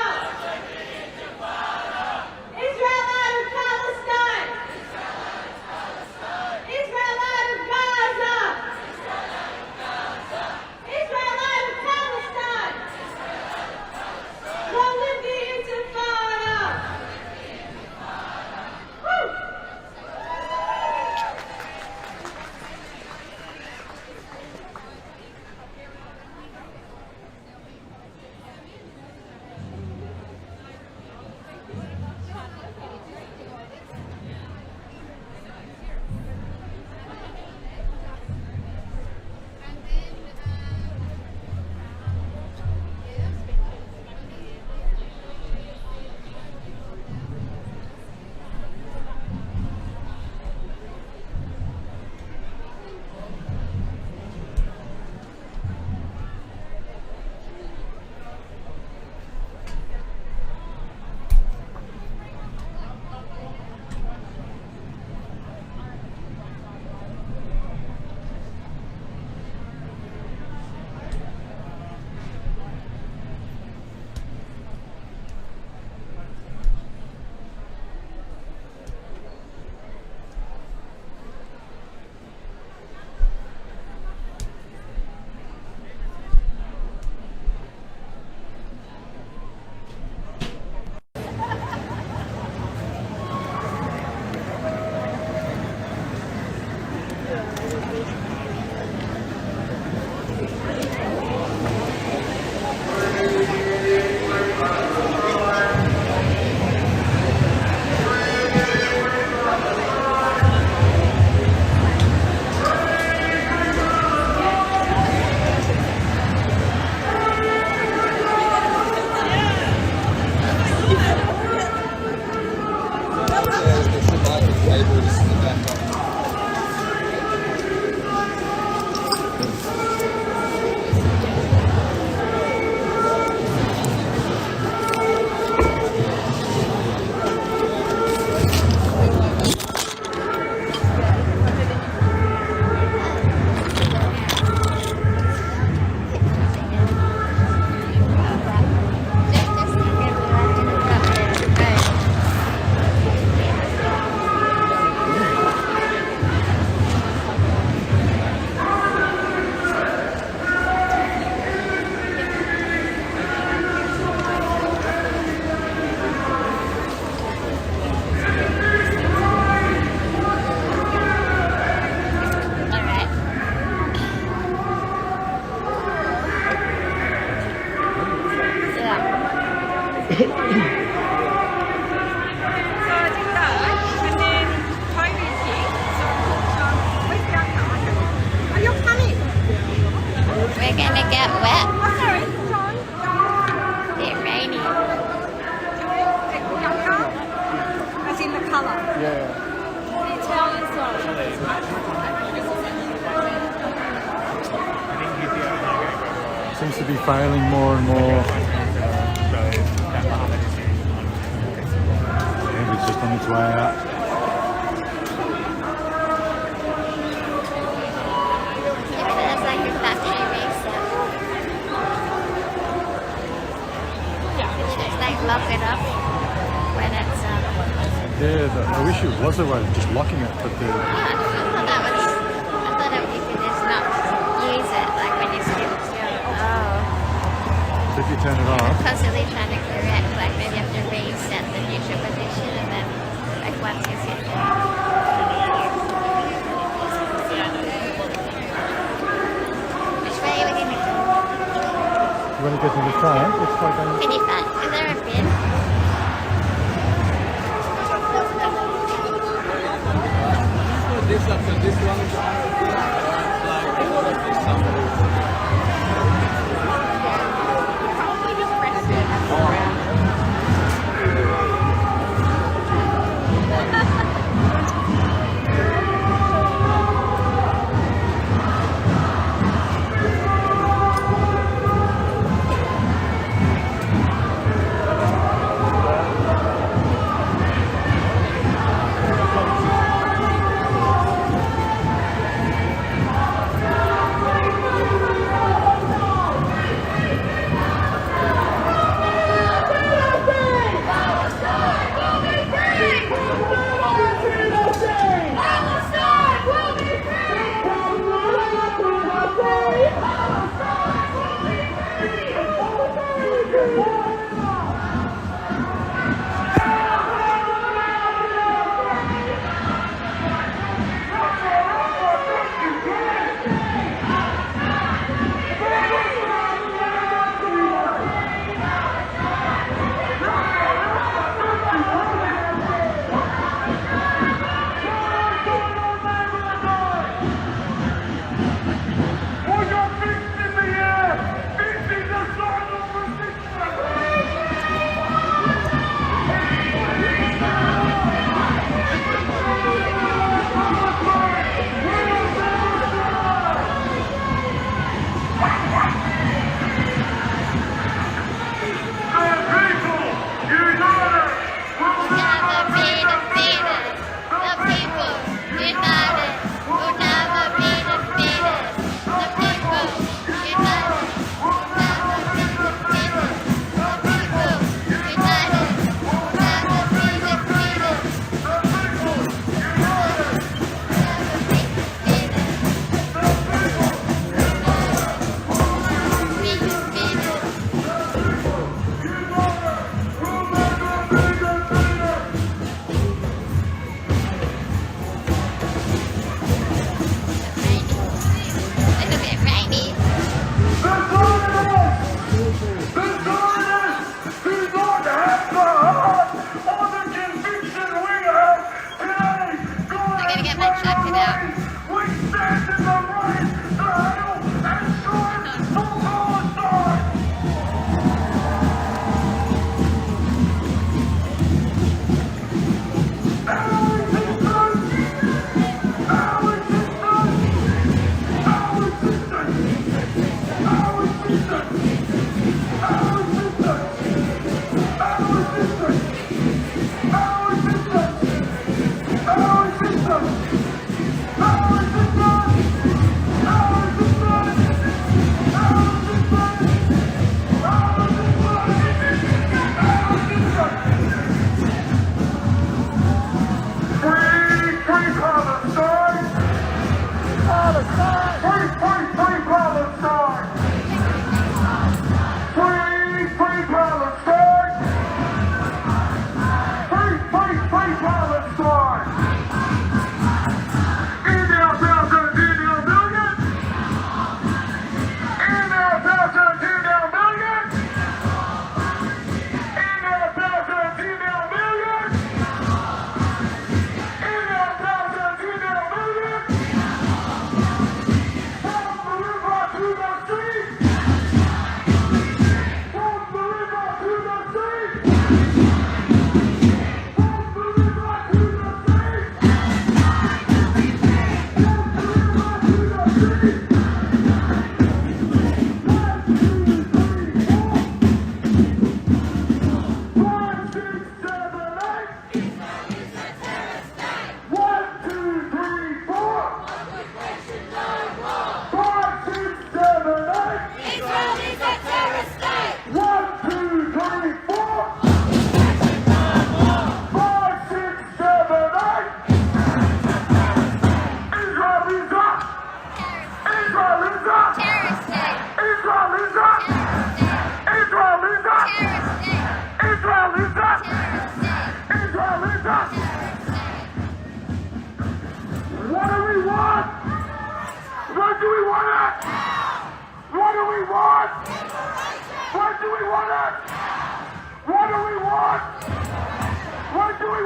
Israel out of Palestine! Israel out of Palestine! Israel out of Gaza! Israel out of Gaza! Israel out of Palestine! Israel out of Palestine! Long live the Intifada! Woo! Seems to be failing more and more. Yeah, it's just on its way out. It's like a factory reset. It's like lock it up when it's Yeah, I wish it was a way of just locking it, but the... I thought you could just not use it, like when you skip it. So if you turn it off... Constantly trying to correct, like maybe you have to reset the neutral position and then, like once you see it. Which way are we going to go? You want to go to the front? Let's try going... Can you find... Is there a bin? This after this one is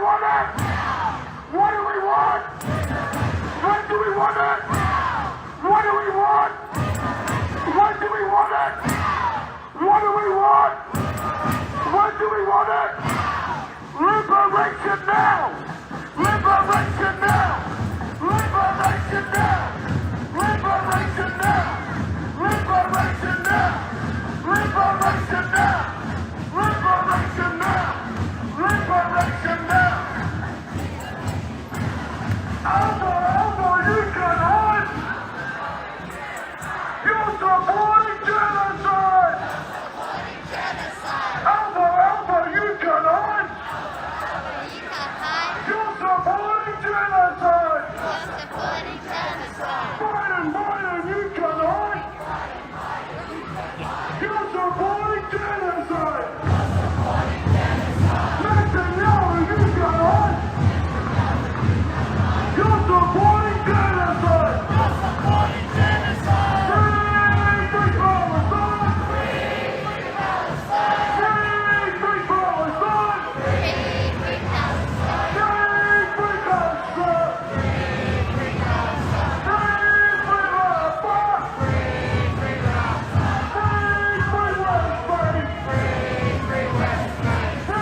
want it? What do we want? When do we want it? What do we want? When do we want it? What do we want? When do we want it? Liberation now! Liberation now! Liberation now! Liberation now! Liberation now! Liberation now! Liberation now! Liberation now! Elbow, you can hide! You're supporting genocide! Elbow, you can hide! You're supporting genocide! Biden, you can hide! You're supporting genocide! Netanyahu, you can hide! You're supporting genocide! You're supporting genocide! Free Palestine! Free Palestine! Free Palestine! Free Palestine! Free Palestine! Free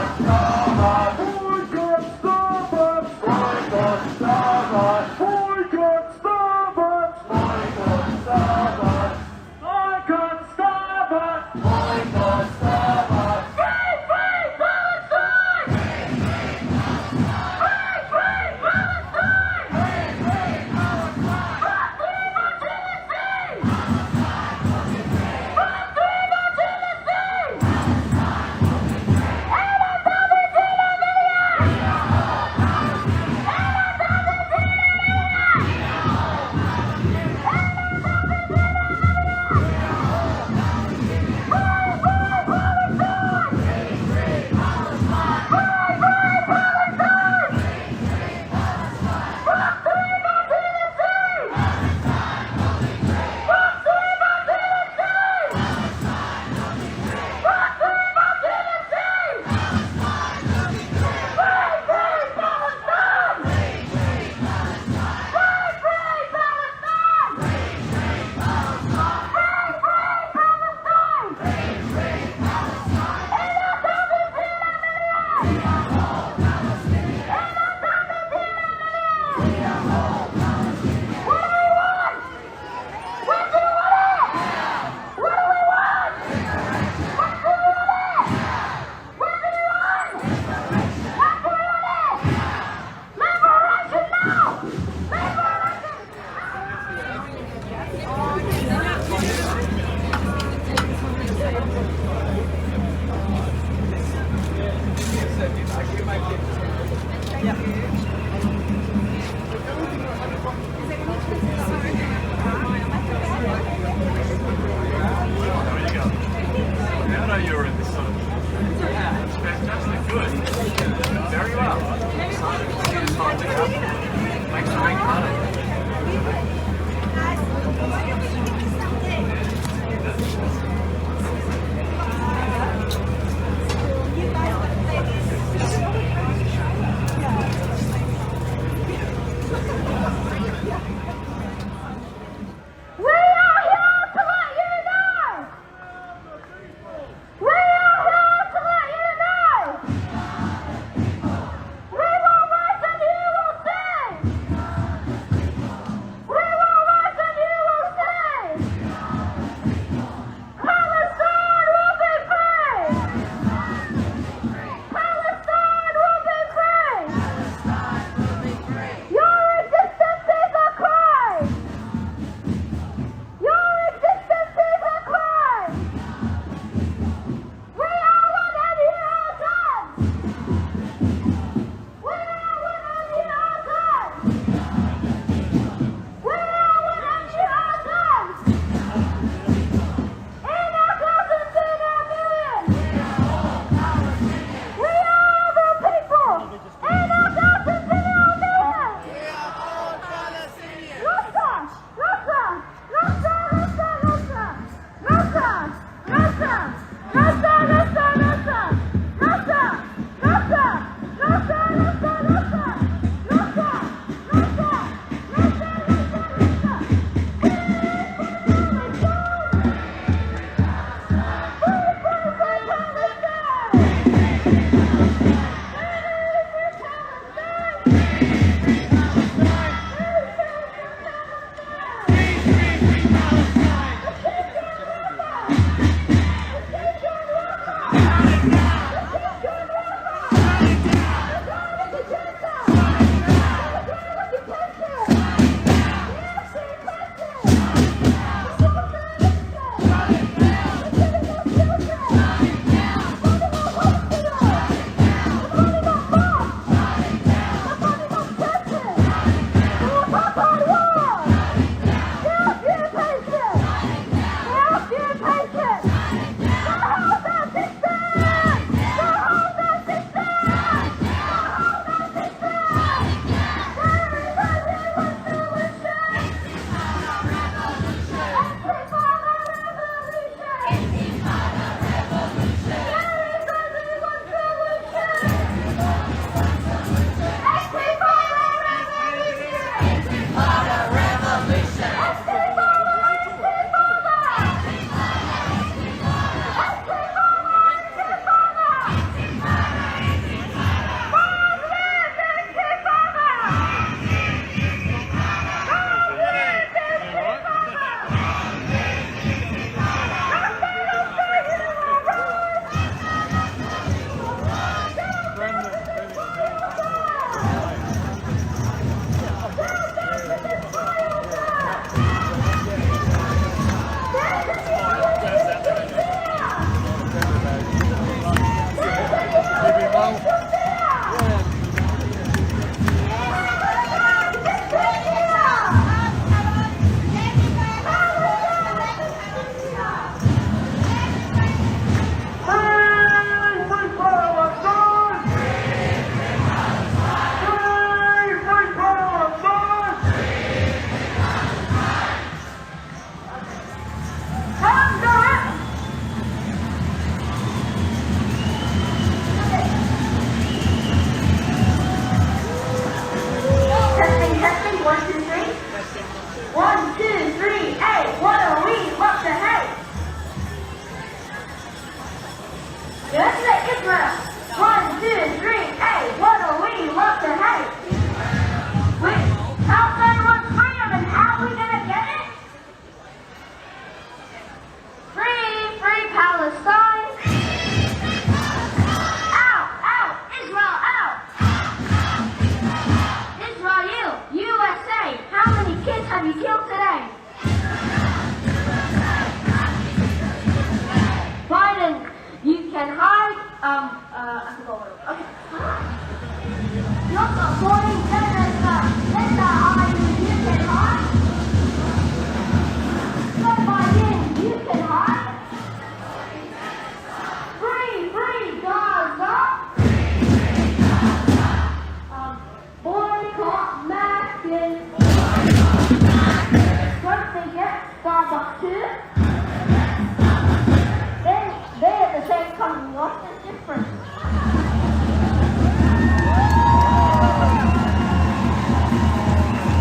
Starbucks!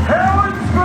Hell and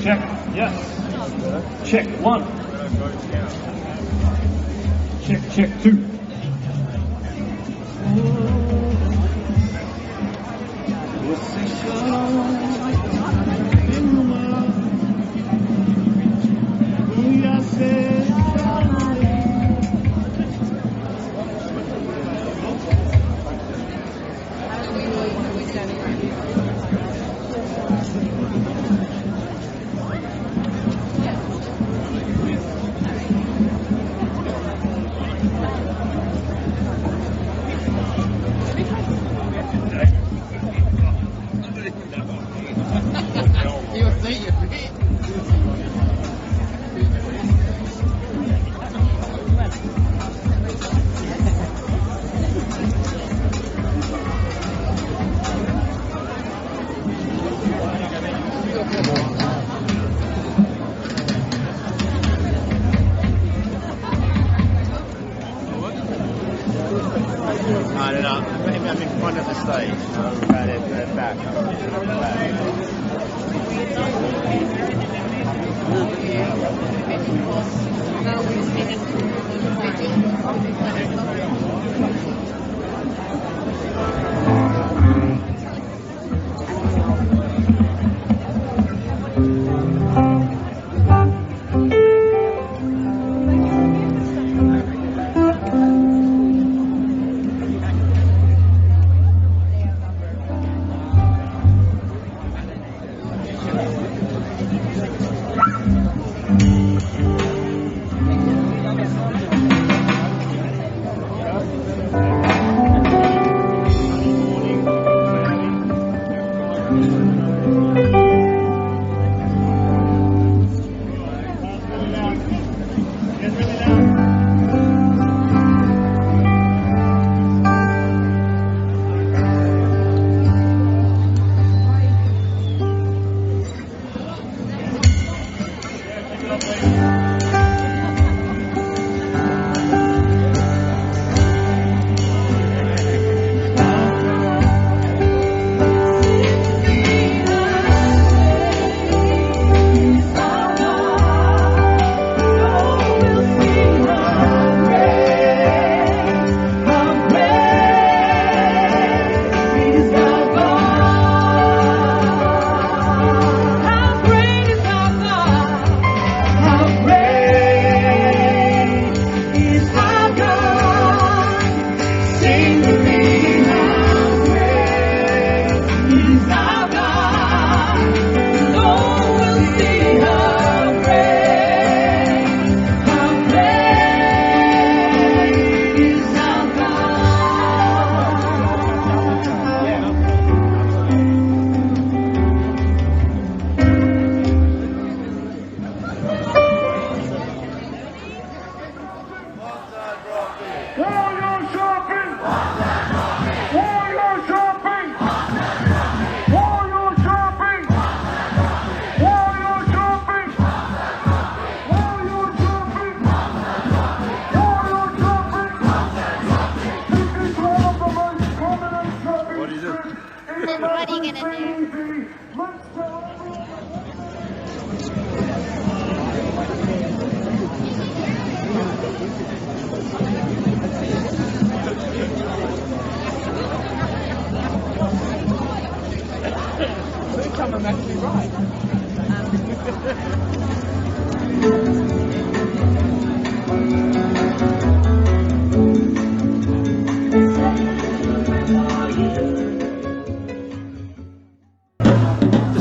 Check. Yes. Check. 1. Check 2. I'm in front of the stage, so back.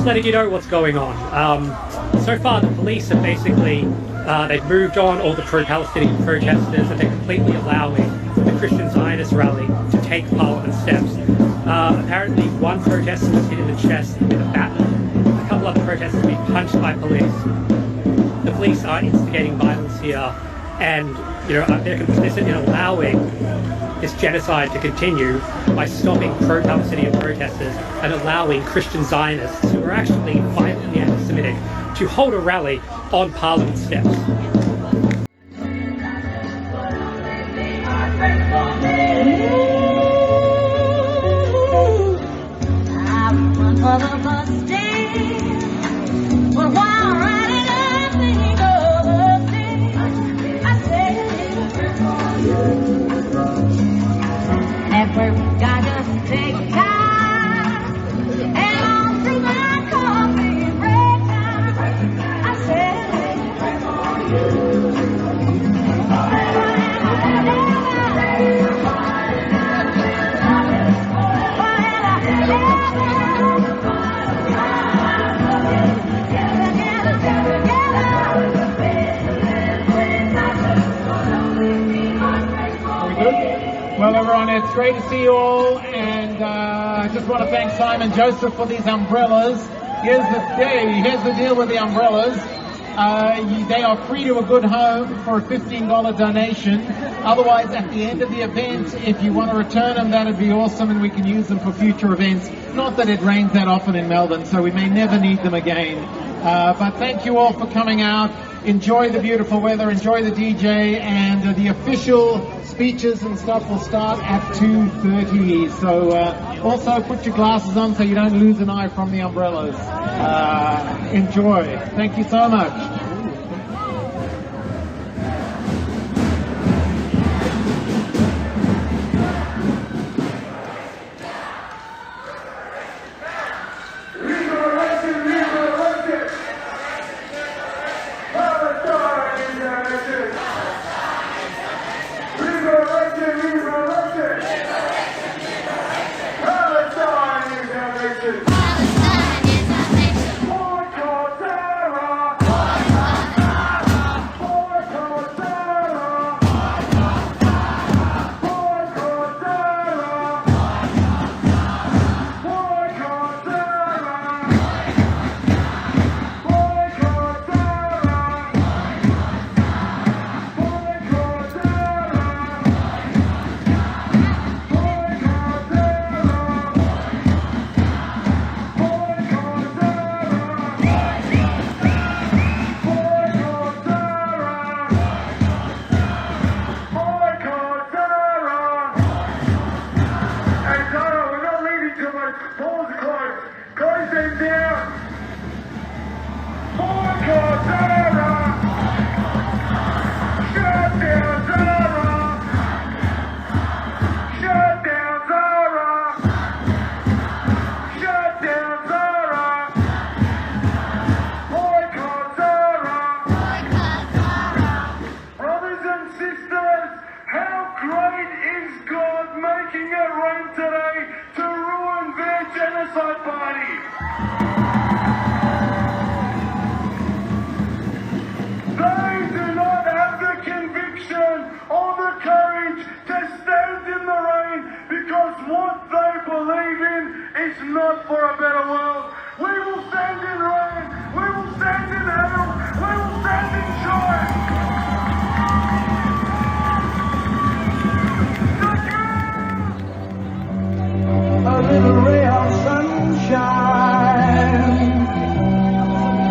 Letting you know what's going on. So far, the police have basically they've moved on all the pro-Palestinian protesters, and they're completely allowing the Christian Zionist rally to take Parliament steps. Apparently, one protester was hit in the chest with a bat. A couple other protesters have been punched by police. The police are instigating violence here, and they're complicit in allowing this genocide to continue by stopping pro-Palestinian protesters and allowing Christian Zionists, who are actually violently anti-Semitic, to hold a rally on Parliament steps. Good. Well, everyone, it's great to see you all, and I just want to thank Simon Joseph for these umbrellas. Here's the deal with the umbrellas. They are free to a good home for a $15 donation. Otherwise, at the end of the event, if you want to return them, that'd be awesome, and we can use them for future events. Not that it rains that often in Melbourne, so we may never need them again. But thank you all for coming out. Enjoy the beautiful weather, enjoy the DJ, and the official speeches and stuff will start at 2:30. So also put your glasses on so you don't lose an eye from the umbrellas. Enjoy. Thank you so much.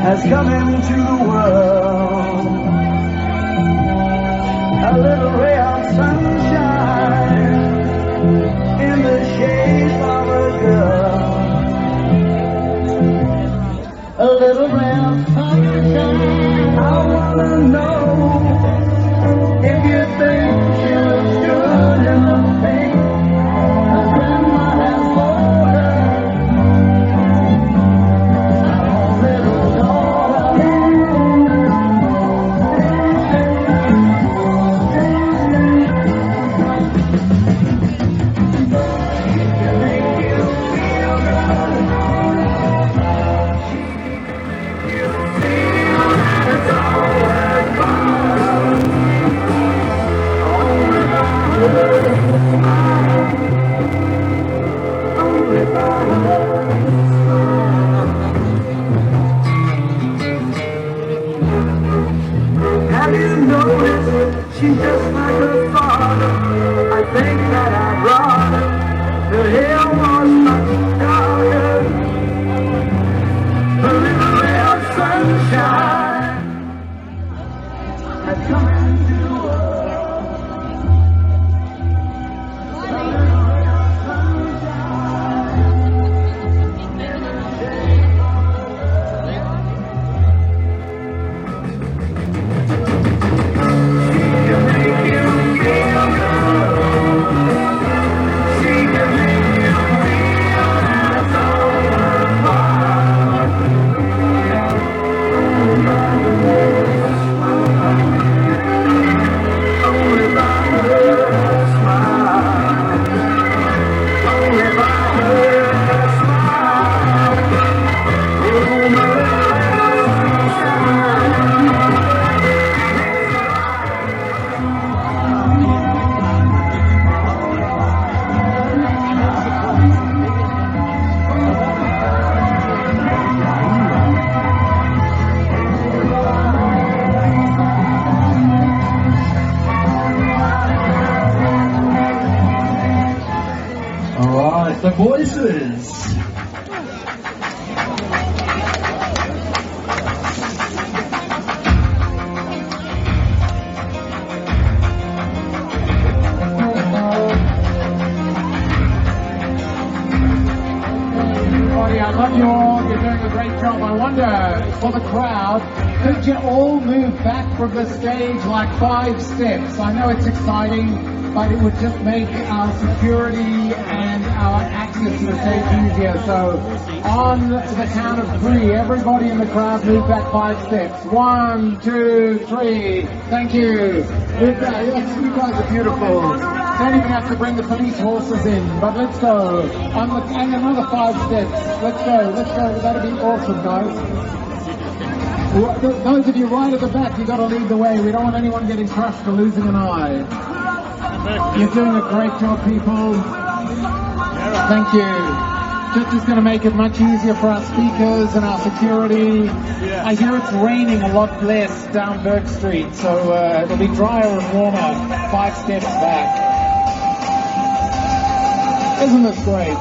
has come into the world. A little ray of sunshine in the shape of a girl. A little ray of sunshine. I wanna know if you think she looks good in the pink her grandma has bought her. Our little daughter. the voices. I love you all. You're doing a great job. I wonder, for the crowd, could you all move back from the stage like 5 steps? I know it's exciting, but it would just make our security and our access to the stage easier. So, on the count of 3, everybody in the crowd move back 5 steps. 1, 2, 3. Thank you. Move back. Yes, you guys are beautiful. Don't even have to bring the police horses in, but let's go. And another 5 steps. Let's go. That'll be awesome, guys. Those of you right at the back, you've got to lead the way. We don't want anyone getting crushed or losing an eye. You're doing a great job, people. Thank you. This is going to make it much easier for our speakers and our security. I hear it's raining a lot less down Bourke Street, so it'll be drier and warmer 5 steps back. Isn't this great?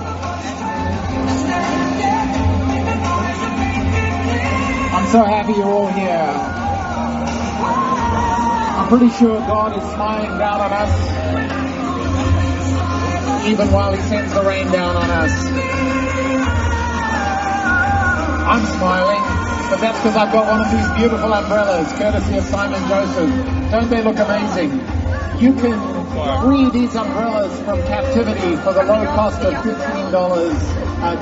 I'm so happy you're all here. I'm pretty sure God is smiling down on us, even while He sends the rain down on us. I'm smiling, but that's because I've got one of these beautiful umbrellas, courtesy of Simon Joseph. Don't they look amazing? You can free these umbrellas from captivity for the low cost of $15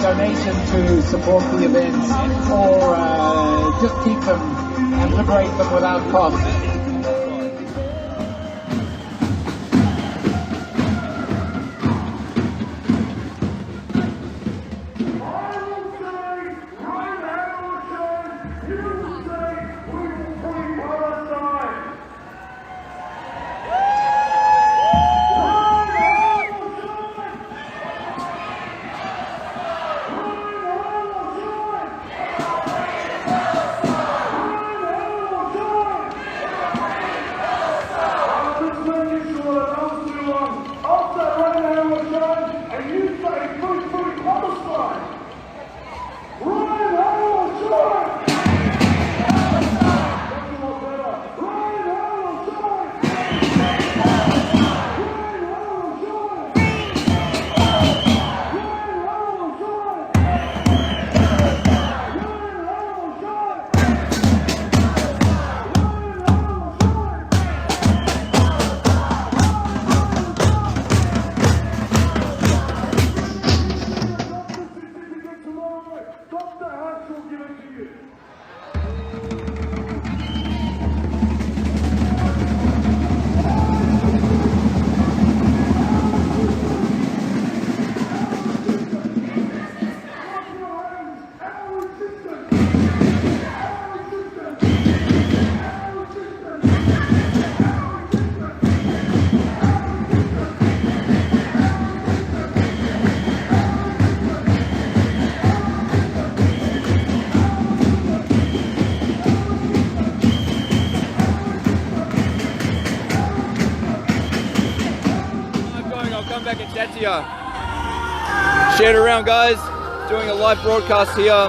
donation to support the events, or just keep them and liberate them without cost. Share it around, guys. Doing a live broadcast here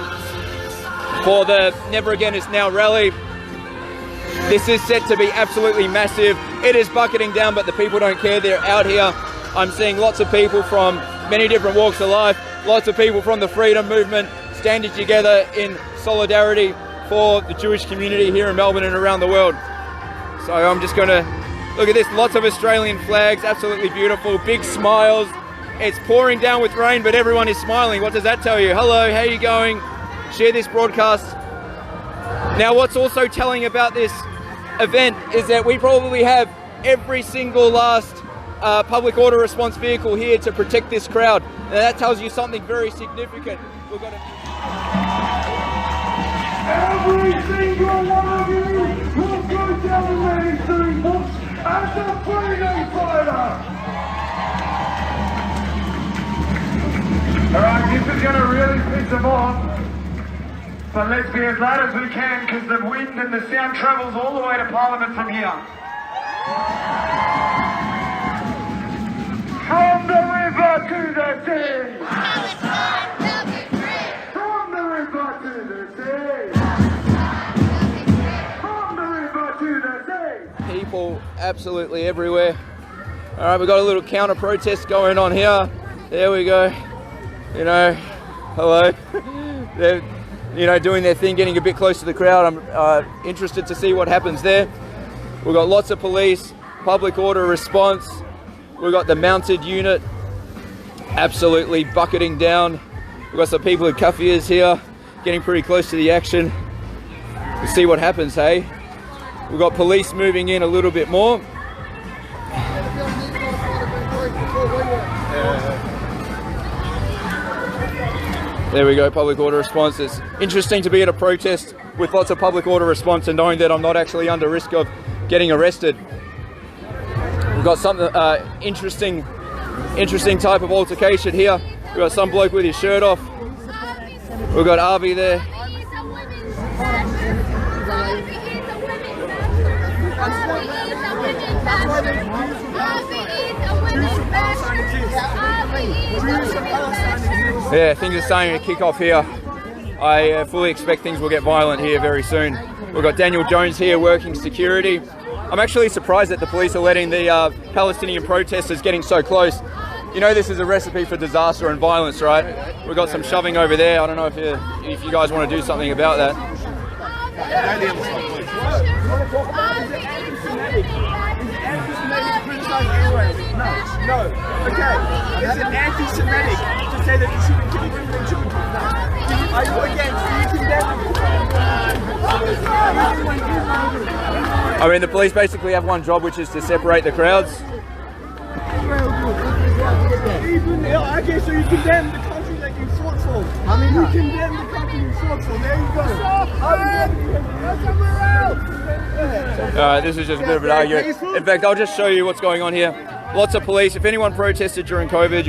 for the Never Again Is Now rally. This is set to be absolutely massive. It is bucketing down, but the people don't care. They're out here. I'm seeing lots of people from many different walks of life, lots of people from the freedom movement standing together in solidarity for the Jewish community here in Melbourne and around the world. So I'm just going to look at this. Lots of Australian flags, absolutely beautiful, big smiles. It's pouring down with rain, but everyone is smiling. What does that tell you? Hello, how are you going? Share this broadcast. Now, what's also telling about this event is that we probably have every single last public order response vehicle here to protect this crowd. Now, that tells you something very significant. We've got every single one of you will go down the history books as a freedom fighter. Alright, this is going to really piss them off, but let's be as loud as we can because the wind and the sound travels all the way to Parliament from here. From the river to the sea! absolutely everywhere. All right, we've got a little counter protest going on here. There we go. You know, hello. They're, you know, doing their thing, getting a bit close to the crowd. I'm interested to see what happens there. We've got lots of police, public order response. We've got the mounted unit absolutely bucketing down. We've got some people with kaffirs here, getting pretty close to the action. We'll see what happens, hey? We've got police moving in a little bit more. There we go, public order response. It's interesting to be at a protest with lots of public order response and knowing that I'm not actually under risk of getting arrested. We've got something interesting type of altercation here. We've got some bloke with his shirt off. We've got Arby there. Yeah, things are starting to kick off here. I fully expect things will get violent here very soon. We've got Daniel Jones here working security. I'm actually surprised that the police are letting the Palestinian protesters getting so close. You know this is a recipe for disaster and violence, right? We've got some shoving over there. I don't know if you guys want to do something about that. No. Okay. Is it anti-Semitic to say that you shouldn't kill women and children? Are you against? Do you condemn? I mean, the police basically have one job, which is to separate the crowds. Okay, so you condemn the country that you fought for. You condemn the country you fought for. There you go. This is just a bit of an argument. In fact, I'll just show you what's going on here. Lots of police. If anyone protested during COVID,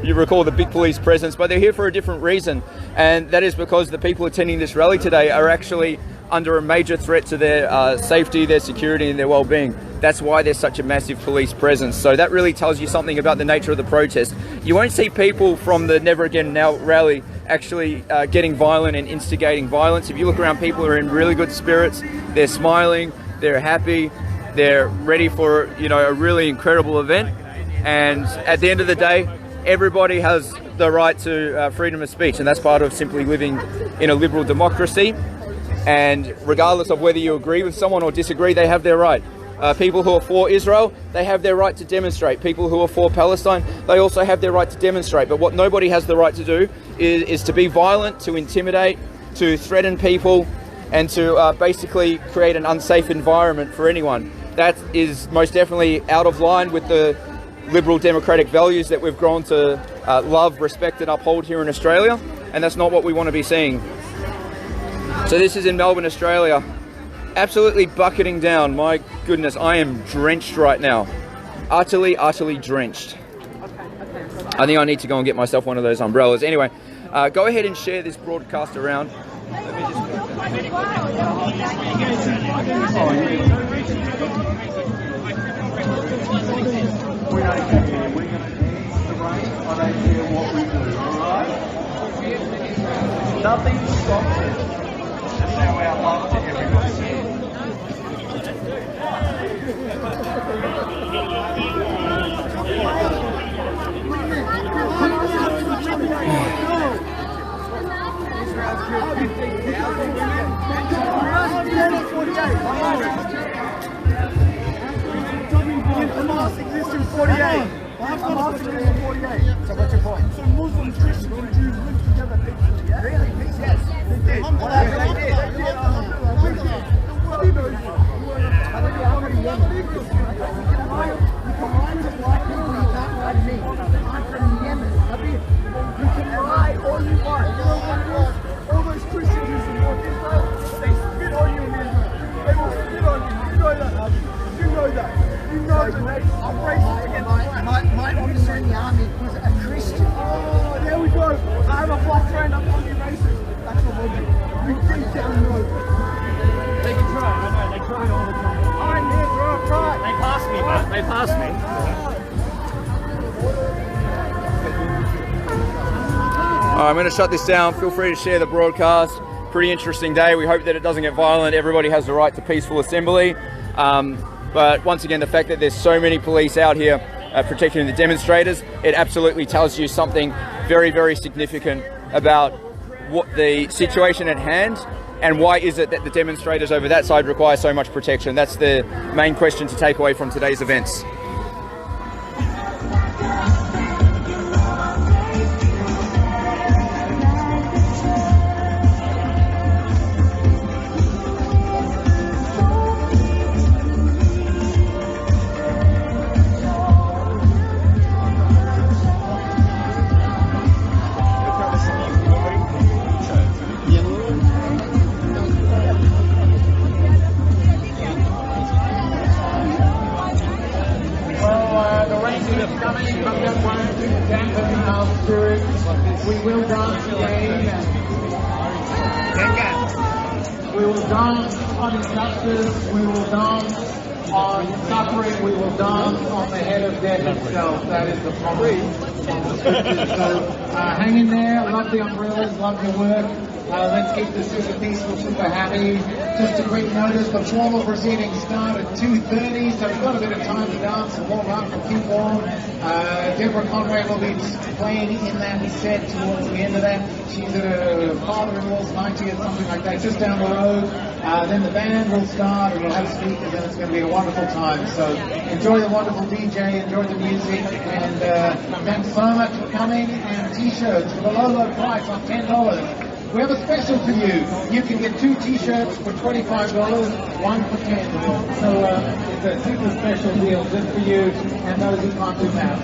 you recall the big police presence, but they're here for a different reason, and that is because the people attending this rally today are actually under a major threat to their safety, their security, and their well-being. That's why there's such a massive police presence. So that really tells you something about the nature of the protest. You won't see people from the Never Again Now rally actually getting violent and instigating violence. If you look around, people are in really good spirits. They're smiling, they're happy, they're ready for, you know, a really incredible event. And at the end of the day, everybody has the right to freedom of speech, and that's part of simply living in a liberal democracy. And regardless of whether you agree with someone or disagree, they have their right. People who are for Israel, they have their right to demonstrate. People who are for Palestine, they also have their right to demonstrate. But what nobody has the right to do is to be violent, to intimidate, to threaten people, and to basically create an unsafe environment for anyone. That is most definitely out of line with the liberal democratic values that we've grown to love, respect and uphold here in Australia, and that's not what we want to be seeing. So this is in Melbourne, Australia. Absolutely bucketing down. My goodness, I am drenched right now. Utterly drenched. I think I need to go and get myself one of those umbrellas. Anyway, go ahead and share this broadcast around. Let me just... We don't care. We're going to dance the rain. I don't care what we do, alright? Nothing stops it. Just show our love to everybody. Exists in 48. A mosque exists in 48. So what's your point? So Muslims, Christians, and Jews live together peacefully, yeah? Really? Yes. They did. They did. What do you know? You can lie to black people, you can't lie to me. I'm from Yemen. You can lie all you want. You know what it is? All those Christians who support Israel, they spit on you in Israel. They will spit on you. You know that, Naji. You know that. You know that. I'm racist against my officer in the army was a Christian. Oh, there we go. I have a black friend. I'm going to be racist. That's what we'll do. We deep down know. They can try. I know. They try all the time. I'm here for a try. They pass me, but they pass me. I'm going to shut this down. Feel free to share the broadcast. Pretty interesting day. We hope that it doesn't get violent. Everybody has the right to peaceful assembly. But once again, the fact that there's so many police out here protecting the demonstrators, it absolutely tells you something very, very significant about what the situation at hand and why is it that the demonstrators over that side require so much protection. That's the main question to take away from today's events. We will dance on injustice, we will dance on suffering, we will dance on the head of death itself. That is the promise of the scriptures. So hang in there, love the umbrellas, love your work. Let's keep this super peaceful, super happy. Just a quick notice, the formal proceedings start at 2:30, so we've got a bit of time to dance and warm up and keep warm. Debra Conway will be playing in that set towards the end of that. She's at her father-in-law's 90th, something like that, just down the road. Then the band will start and we'll have speakers and it's going to be a wonderful time. So enjoy the wonderful DJ, enjoy the music, and thanks so much for coming. And t-shirts for the low price of $10. We have a special for you. You can get 2 t-shirts for $25, 1 for $10. So it's a super special deal just for you and those who can't do math.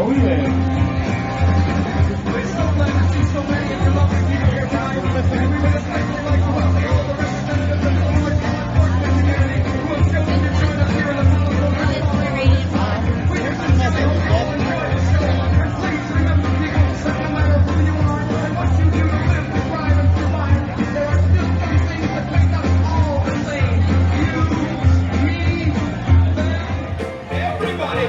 Oh yeah. We're so glad to see so many of your lovely people here tonight. And we want to thank you like all the representatives of the Lord community who have chosen to join us here in the Palestine Rally. We have to give you all enjoy the show. And please remember, people, that no matter who you are and what you do to live, to thrive, and survive, there are still some things that make us all the same. You, me, them, everybody.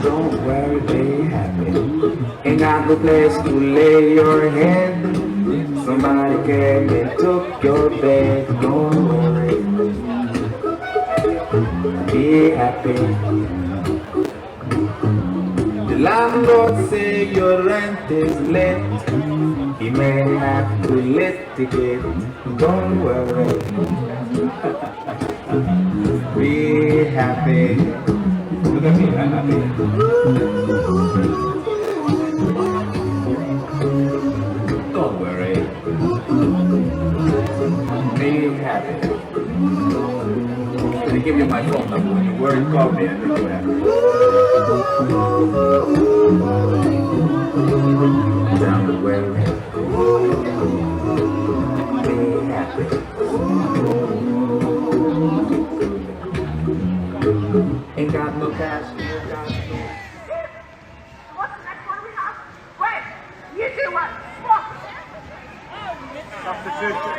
Don't worry, be happy. Ain't got no place to lay your head. Somebody came and took your bed. Don't worry, be happy. The landlord say your rent is late. He may have to litigate. Don't worry, be happy. Look at me, I'm happy. Don't worry. Be happy. Let me give you my phone number. When you worry, call me and make you happy. Don't worry. Be happy. Ain't got no cash, ain't got no... What's the next one we have? Wait, you do what? What? Substitution.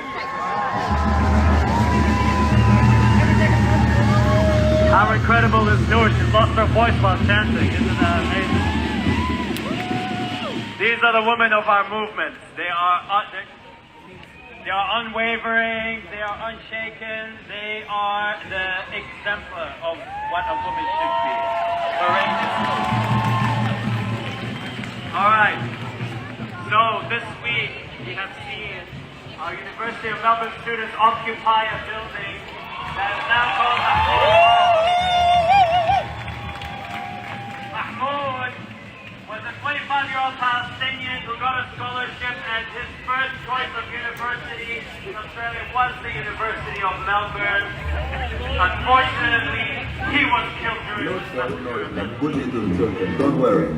How incredible is Noor? She's lost her voice while chanting. Isn't that amazing? These are the women of our movement. They are unwavering, they are unshaken, they are the exemplar of what a woman should be. Courageous. Alright, so this week we have seen our University of Melbourne students occupy a building that is now called Mahmoud was a 25-year-old Palestinian who got a scholarship, and his first choice of university in Australia was the University of Melbourne. Unfortunately, he was killed during the Don't worry.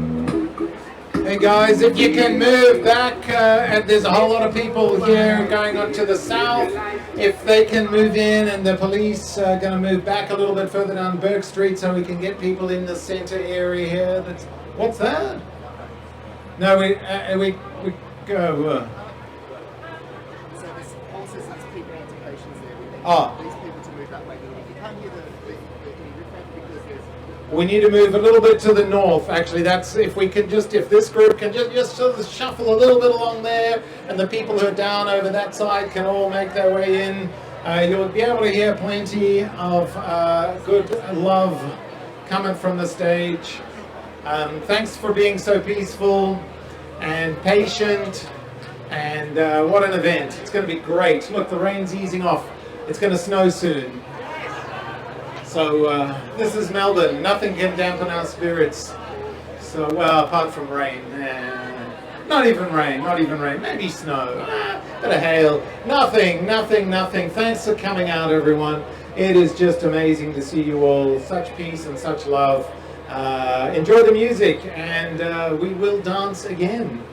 Hey guys, if you can move back, and there's a whole lot of people here going on to the south. If they can move in, and the police are going to move back a little bit further down Bourke Street so we can get people in the centre area here. What's that? No, we go. So there's also some people altercations there. These people to move that way. You can't hear the because there's... We need to move a little bit to the north. Actually, that's if this group can just sort of shuffle a little bit along there, and the people who are down over that side can all make their way in. You'll be able to hear plenty of good love coming from the stage. Thanks for being so peaceful and patient, and what an event. It's going to be great. Look, the rain's easing off. It's going to snow soon. So this is Melbourne. Nothing can dampen our spirits. So, well, apart from rain. Not even rain. Maybe snow. Bit of hail. Nothing. Thanks for coming out, everyone. It is just amazing to see you all. Such peace and such love. Enjoy the music, and we will dance again.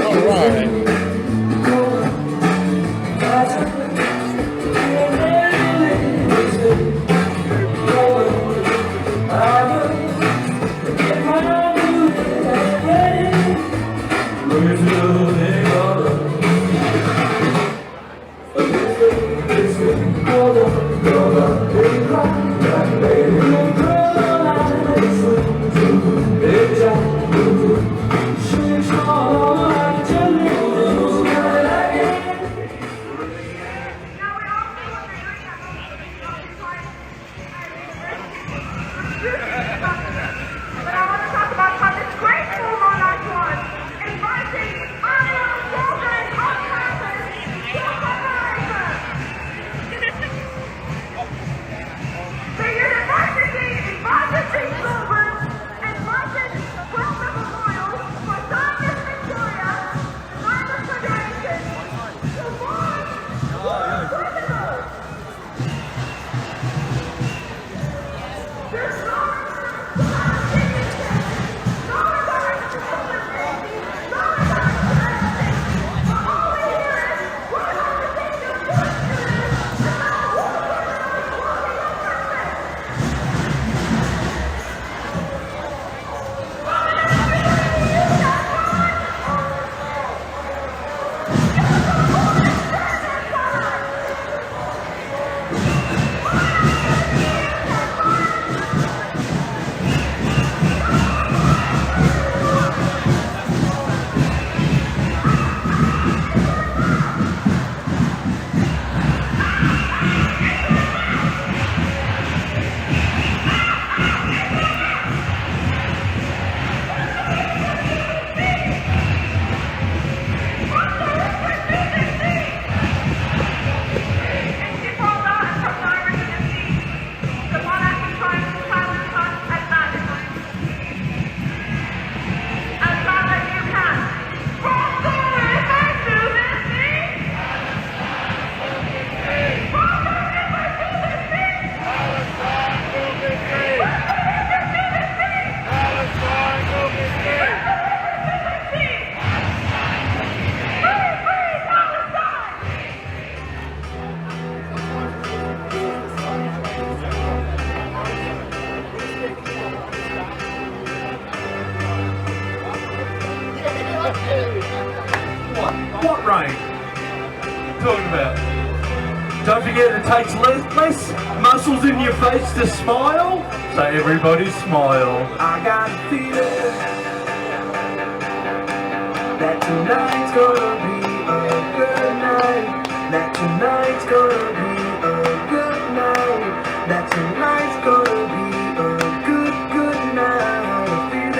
All right. Go, What rain? Talking about. Don't forget it takes less muscles in your face to smile. So everybody smile. I got a feeling that tonight's gonna be a good night. That tonight's gonna be a good night. That tonight's gonna be a good night. I feel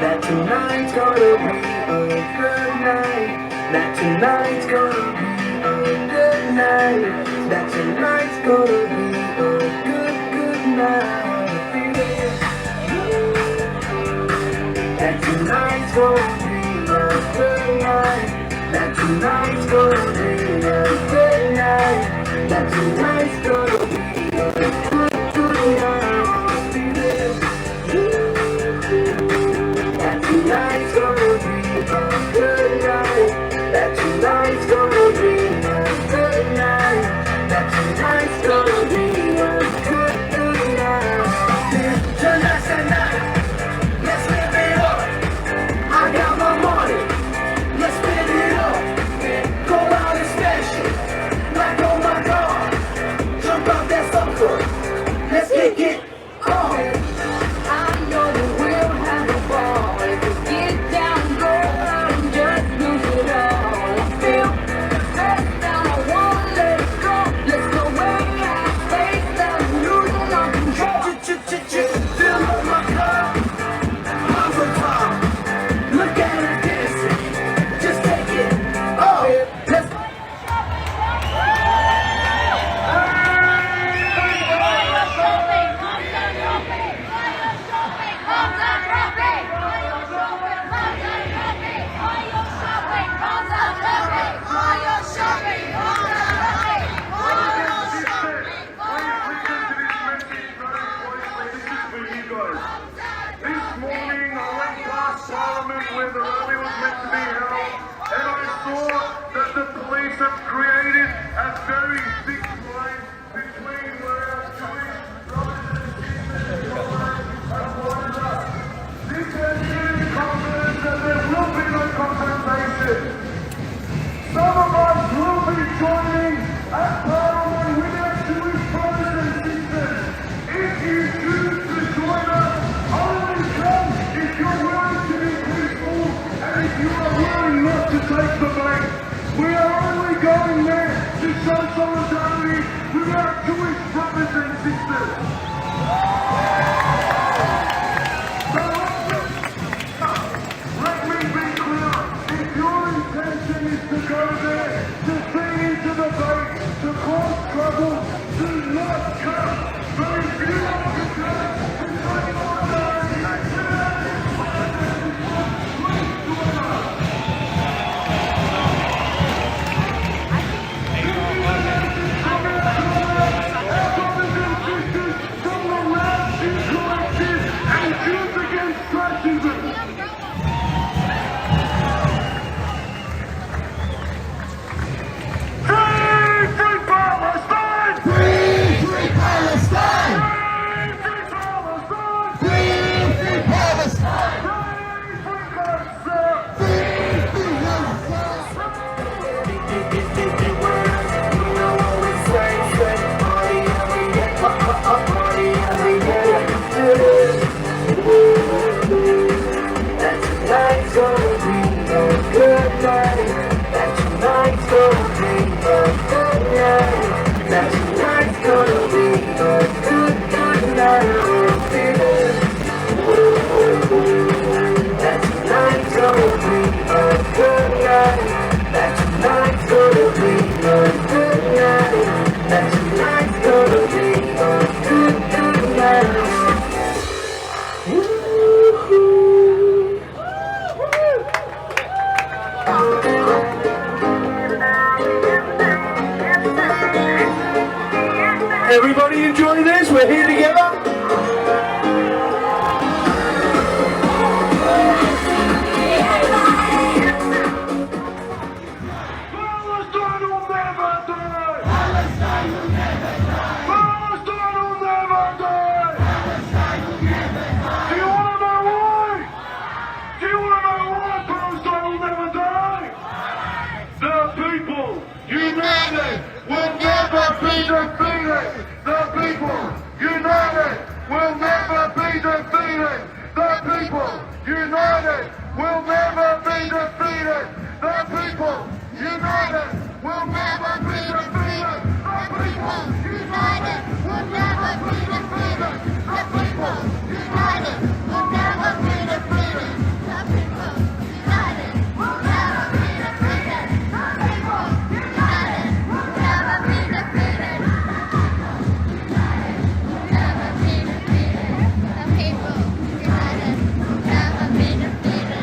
that tonight's gonna be a good night. That tonight's gonna be a good night. That tonight's gonna be a good night. I feel that tonight's gonna be a good night. That tonight's gonna be a good night. That tonight's gonna be a good night. That tonight's gonna be a good night. That tonight's gonna be a good night. That tonight's gonna be a good night. Tonight's the night. Let's live it up. I got my money. Let's spin it up. Go out and smash it. Like oh my God. Jump out that sucker. Let's kick it on. I know that we'll have a ball. If we get down, go out and just lose it all. I feel best now. I won't let it go. Let's go way out. Face down, losing all control. Fill up my cup. I'm on top. Look at her dancing. Just take it. Oh, let's go. This morning I went past Parliament where the rally was meant to be held, and I saw that the police have created a very thick line between where our Jewish brothers and sisters have wanted us. This has given confidence that there will be no confrontation. Some of us will be joining at Parliament with our Jewish brothers and sisters. If you choose to join us, only come if you're willing to be peaceful and if you are willing not to take the blame. We are only going there to show solidarity with our Jewish brothers and sisters. So let me be clear. If your intention is to go there, to feed into the debate, to cause trouble, do not come. But if you want to come, Everybody enjoy this? We're here together. Do you want to know why? united, will never be defeated. The people, united, will never be defeated. The people, united, will never be defeated. The people, united, will never be defeated. The people, united, will never be defeated. The people, united, will never be defeated. The people, united, will never be defeated. The people, united, will never be defeated. Never be defeated. The people, united, will never be defeated.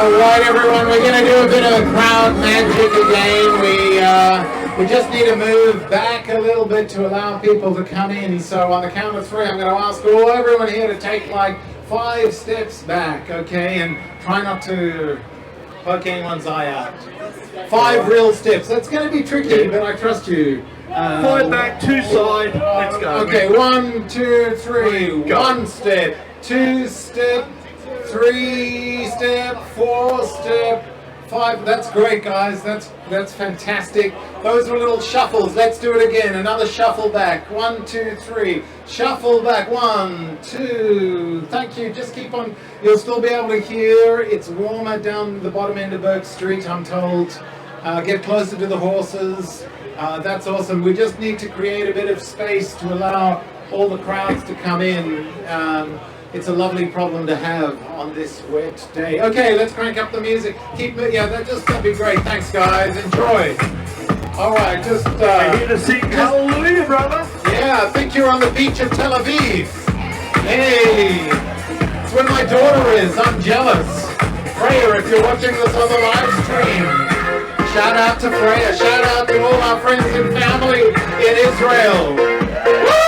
Alright everyone, we're going to do a bit of crowd magic again. We just need to move back a little bit to allow people to come in. So on the count of 3, I'm going to ask everyone here to take like 5 steps back, okay? And try not to poke anyone's eye out. 5 real steps. That's going to be tricky, but I trust you. 5 back, 2 side, let's go. Okay, 1, 2, 3. Go. 1 step, 2 step, 3 step, 4 step, 5. That's great, guys. That's fantastic. Those were little shuffles. Let's do it again. Another shuffle back. 1, 2, 3. Shuffle back. 1, 2. Thank you. Just keep on. You'll still be able to hear. It's warmer down the bottom end of Bourke Street, I'm told. Get closer to the horses. That's awesome. We just need to create a bit of space to allow all the crowds to come in. It's a lovely problem to have on this wet day. Okay, let's crank up the music. Keep it. Yeah, that'd be great. Thanks, guys. Enjoy. All right, just. We're here to sing Hallelujah, brother. Yeah, I think you're on the beach of Tel Aviv. Hey, it's where my daughter is. I'm jealous. Freya, if you're watching this on the live stream, shout out to Freya. Shout out to all our friends and family in Israel. Woo! Woo!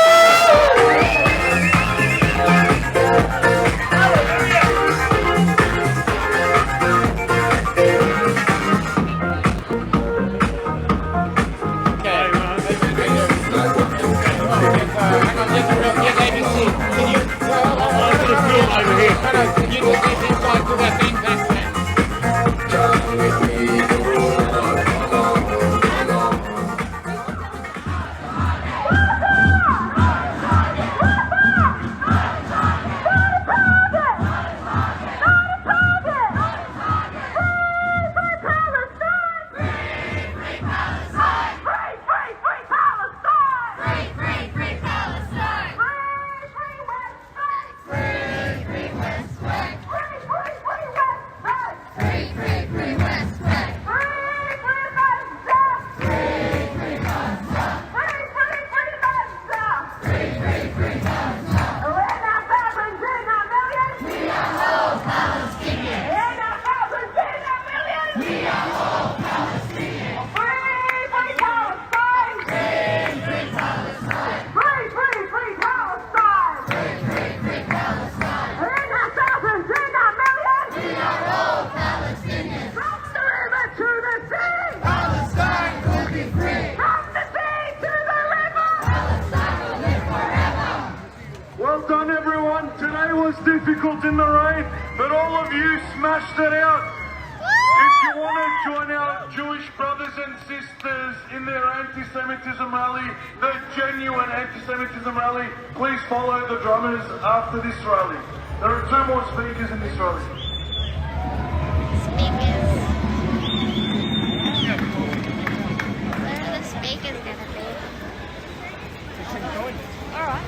difficult in the rain, but all of you smashed it out. If you want to join our Jewish brothers and sisters in their anti-Semitism rally, the genuine anti-Semitism rally, please follow the drummers after this rally. There are 2 more speakers in this rally. Where are the speakers gonna be? Alright.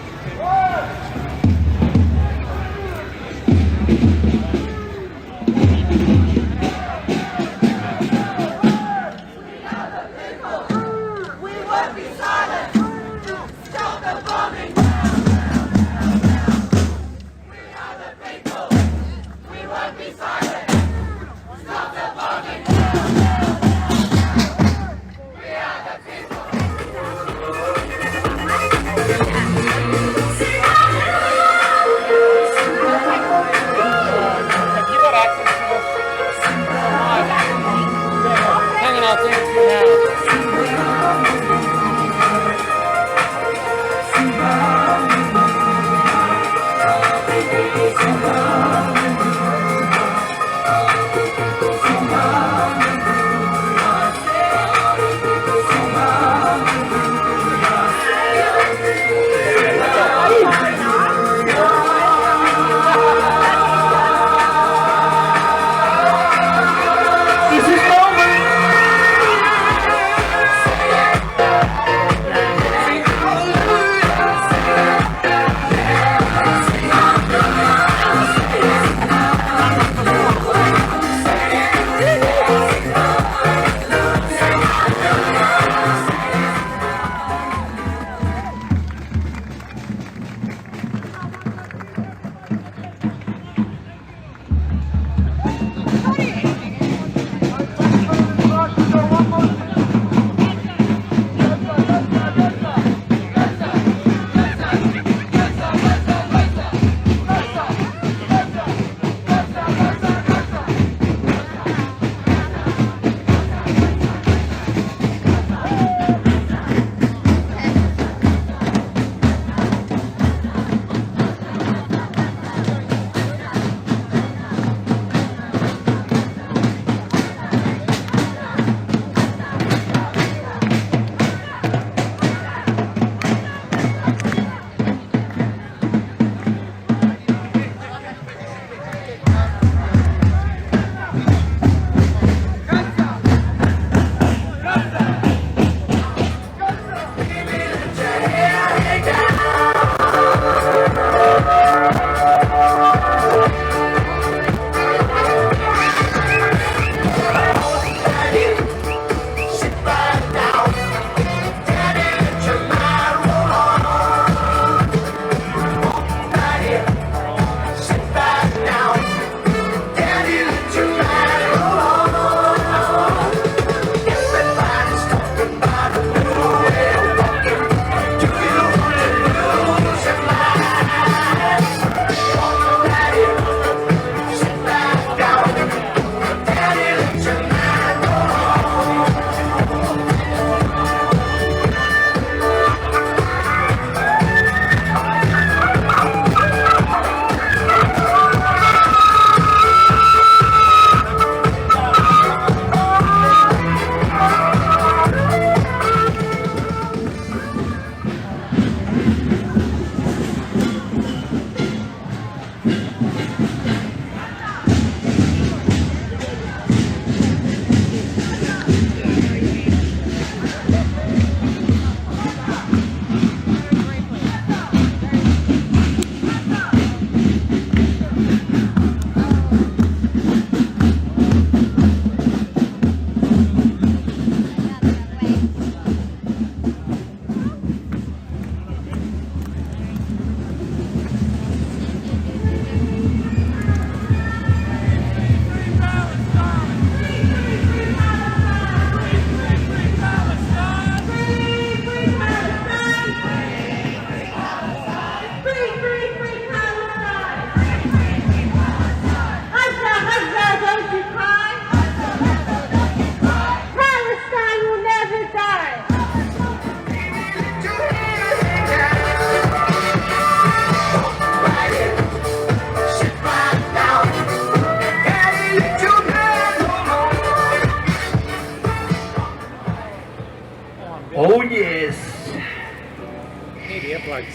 Oh yes! I need earplugs.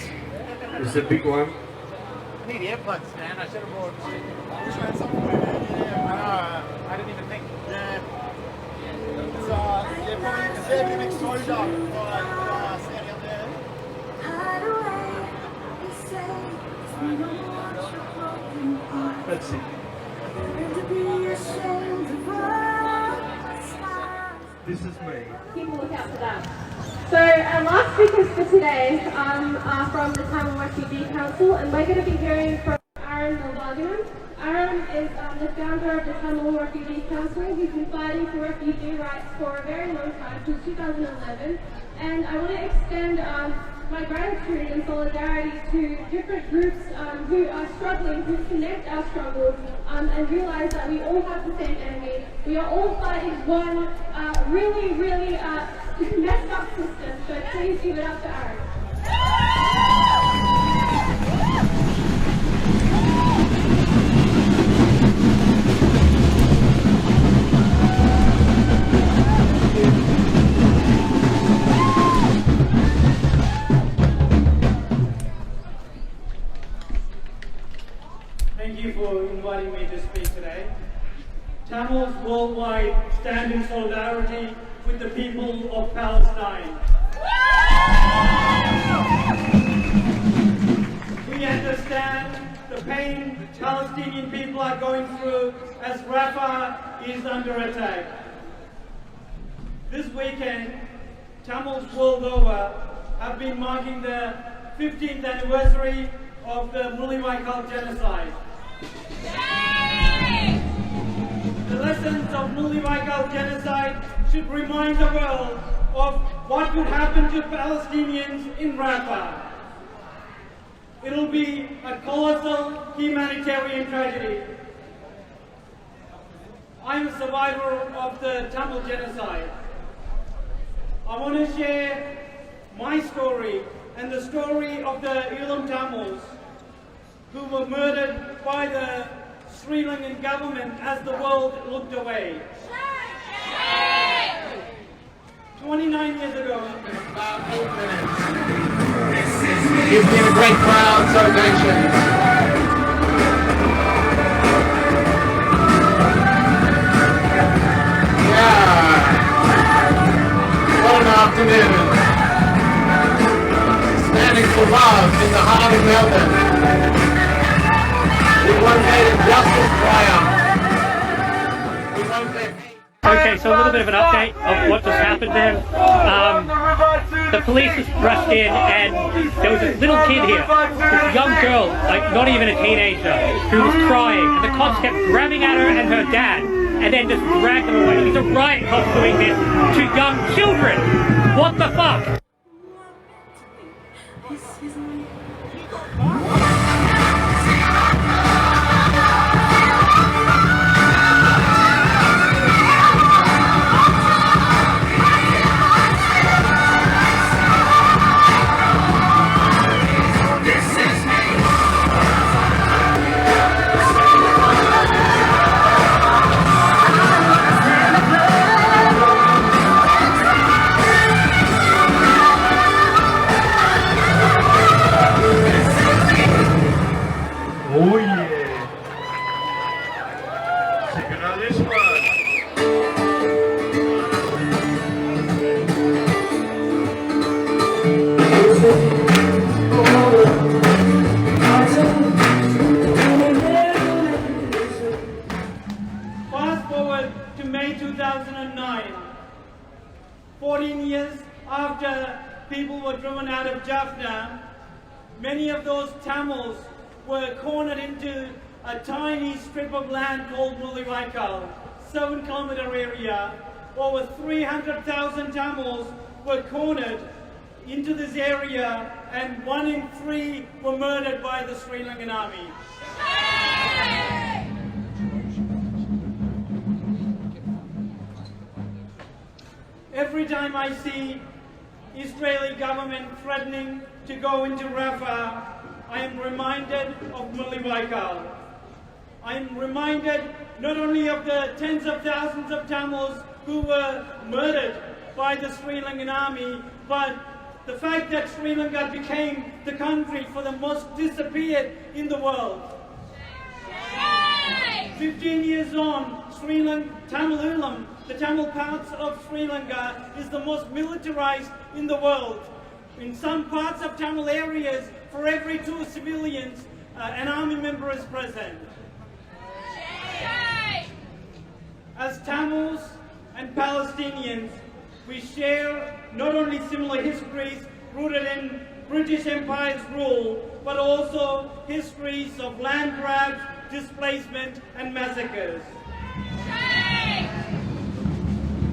This is a big one. I need earplugs, man. I should have brought. I didn't even think. Yeah. It's probably conservative exposure standing up there. Let's see. This is me. Keep a lookout for that. So our last speakers for today are from the Tamil Refugee Council, and we're going to be hearing from Aran Myvaganam. Aran is the founder of the Tamil Refugee Council. He's been fighting for refugee rights for a very long time, since 2011. And I want to extend my gratitude and solidarity to different groups who are struggling, who connect our struggles and realize that we all have the same enemy. We are all fighting one really, really messed up system. So please give it up to Aran. Thank you for inviting me to speak today. Tamils worldwide stand in solidarity with the people of Palestine. We understand the pain Palestinian people are going through as Rafah is under attack. This weekend, Tamils world over have been marking the 15th anniversary of the Mullawaikal genocide. The lessons of Mullawaikal genocide should remind the world of what could happen to Palestinians in Rafah. It'll be a colossal humanitarian tragedy. I'm a survivor of the Tamil genocide. I want to share my story and the story of the Elam Tamils who were murdered by the Sri Lankan government as the world looked away. 29 years ago. It's been a great crowd, so patient. Yeah. What an afternoon. Standing for love in the heart of Melbourne. We won't let injustice triumph. We won't let hate. Okay, so a little bit of an update of what just happened there. The police just rushed in and there was this little kid here, this young girl, like not even a teenager, who was crying, and the cops kept grabbing at her and her dad and then just dragged them away. These are riot cops doing this to young children. What the fuck? Fast forward to May 2009. 14 years after people were driven out of Jaffna, many of those Tamils were cornered into a tiny strip of land called Mullawaikal, 7-kilometre area. Over 300,000 Tamils were cornered into this area, and 1 in 3 were murdered by the Sri Lankan army. Every time I see Israeli government threatening to go into Rafah, I am reminded of Mullawaikal. I am reminded not only of the tens of thousands of Tamils who were murdered by the Sri Lankan army, but the fact that Sri Lanka became the country for the most disappeared in the world. 15 years on, Sri Lanka, Tamilulam, the Tamil parts of Sri Lanka, is the most militarized in the world. In some parts of Tamil areas, for every 2 civilians, an army member is present. As Tamils and Palestinians, we share not only similar histories rooted in British Empire's rule, but also histories of land grabs, displacement, and massacres.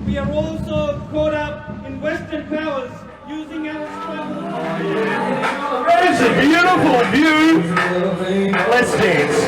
We are also caught up in Western powers using our struggle. There's a beautiful view. Let's dance.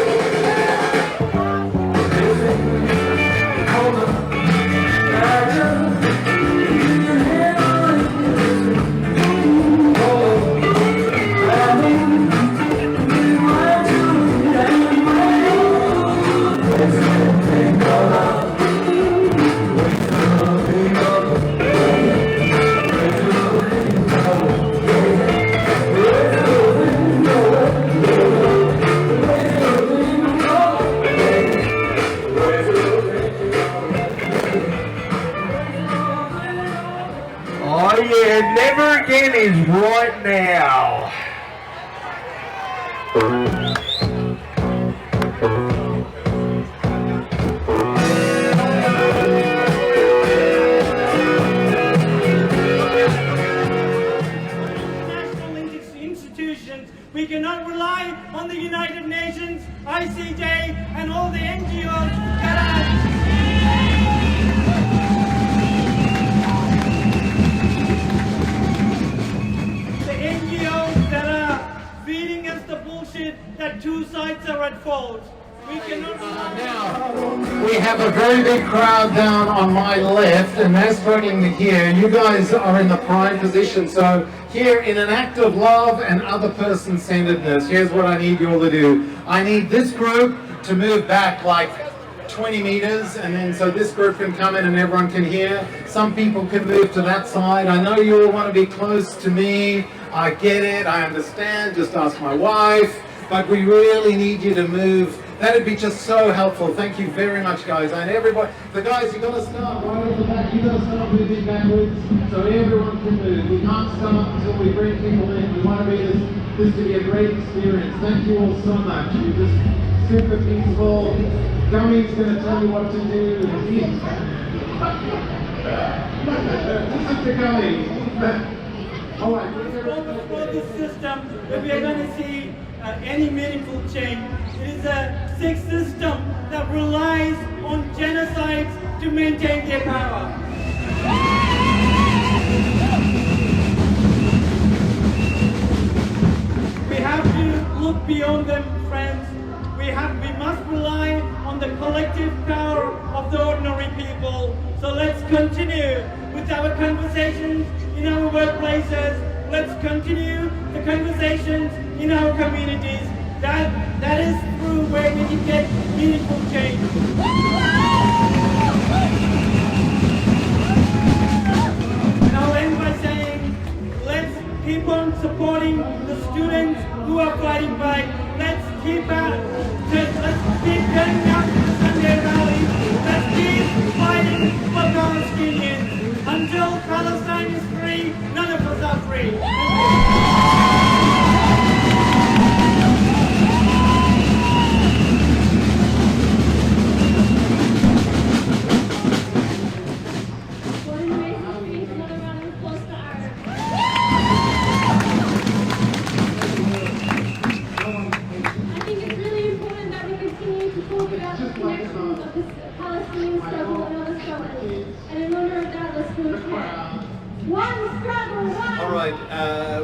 Never again is right now. International institutions, we cannot rely on the United Nations, ICJ, and all the NGOs that are feeding us the bullshit that 2 sides are at fault. We cannot now, we have a very big crowd down on my left, and they're struggling to hear. You guys are in the prime position, so here in an act of love and other person-centeredness, here's what I need you all to do. I need this group to move back like 20 meters, and then so this group can come in and everyone can hear. Some people can move to that side. I know you all want to be close to me. I get it, I understand, just ask my wife, but we really need you to move. That'd be just so helpful. Thank you very much, guys. And everybody, the guys, you got to start right at the back. You got to start moving backwards so everyone can move. We can't start until we bring people in. We want to be this to be a great experience. Thank you all so much. You're just super peaceful. Gummy's going to tell you what to do. Listen to Gummy. All right. For this system, if we are going to see any meaningful change, it is a sick system that relies on genocides to maintain their power. We have to look beyond them, friends. We must rely on the collective power of the ordinary people. So let's continue with our conversations in our workplaces. Let's continue the conversations in our communities. That is through where we can get meaningful change. And I'll end by saying, let's keep on supporting the students who are fighting back. Let's keep getting out to the Sunday rallies. Let's keep fighting for Palestinians. Until Palestine is free, none of us are free.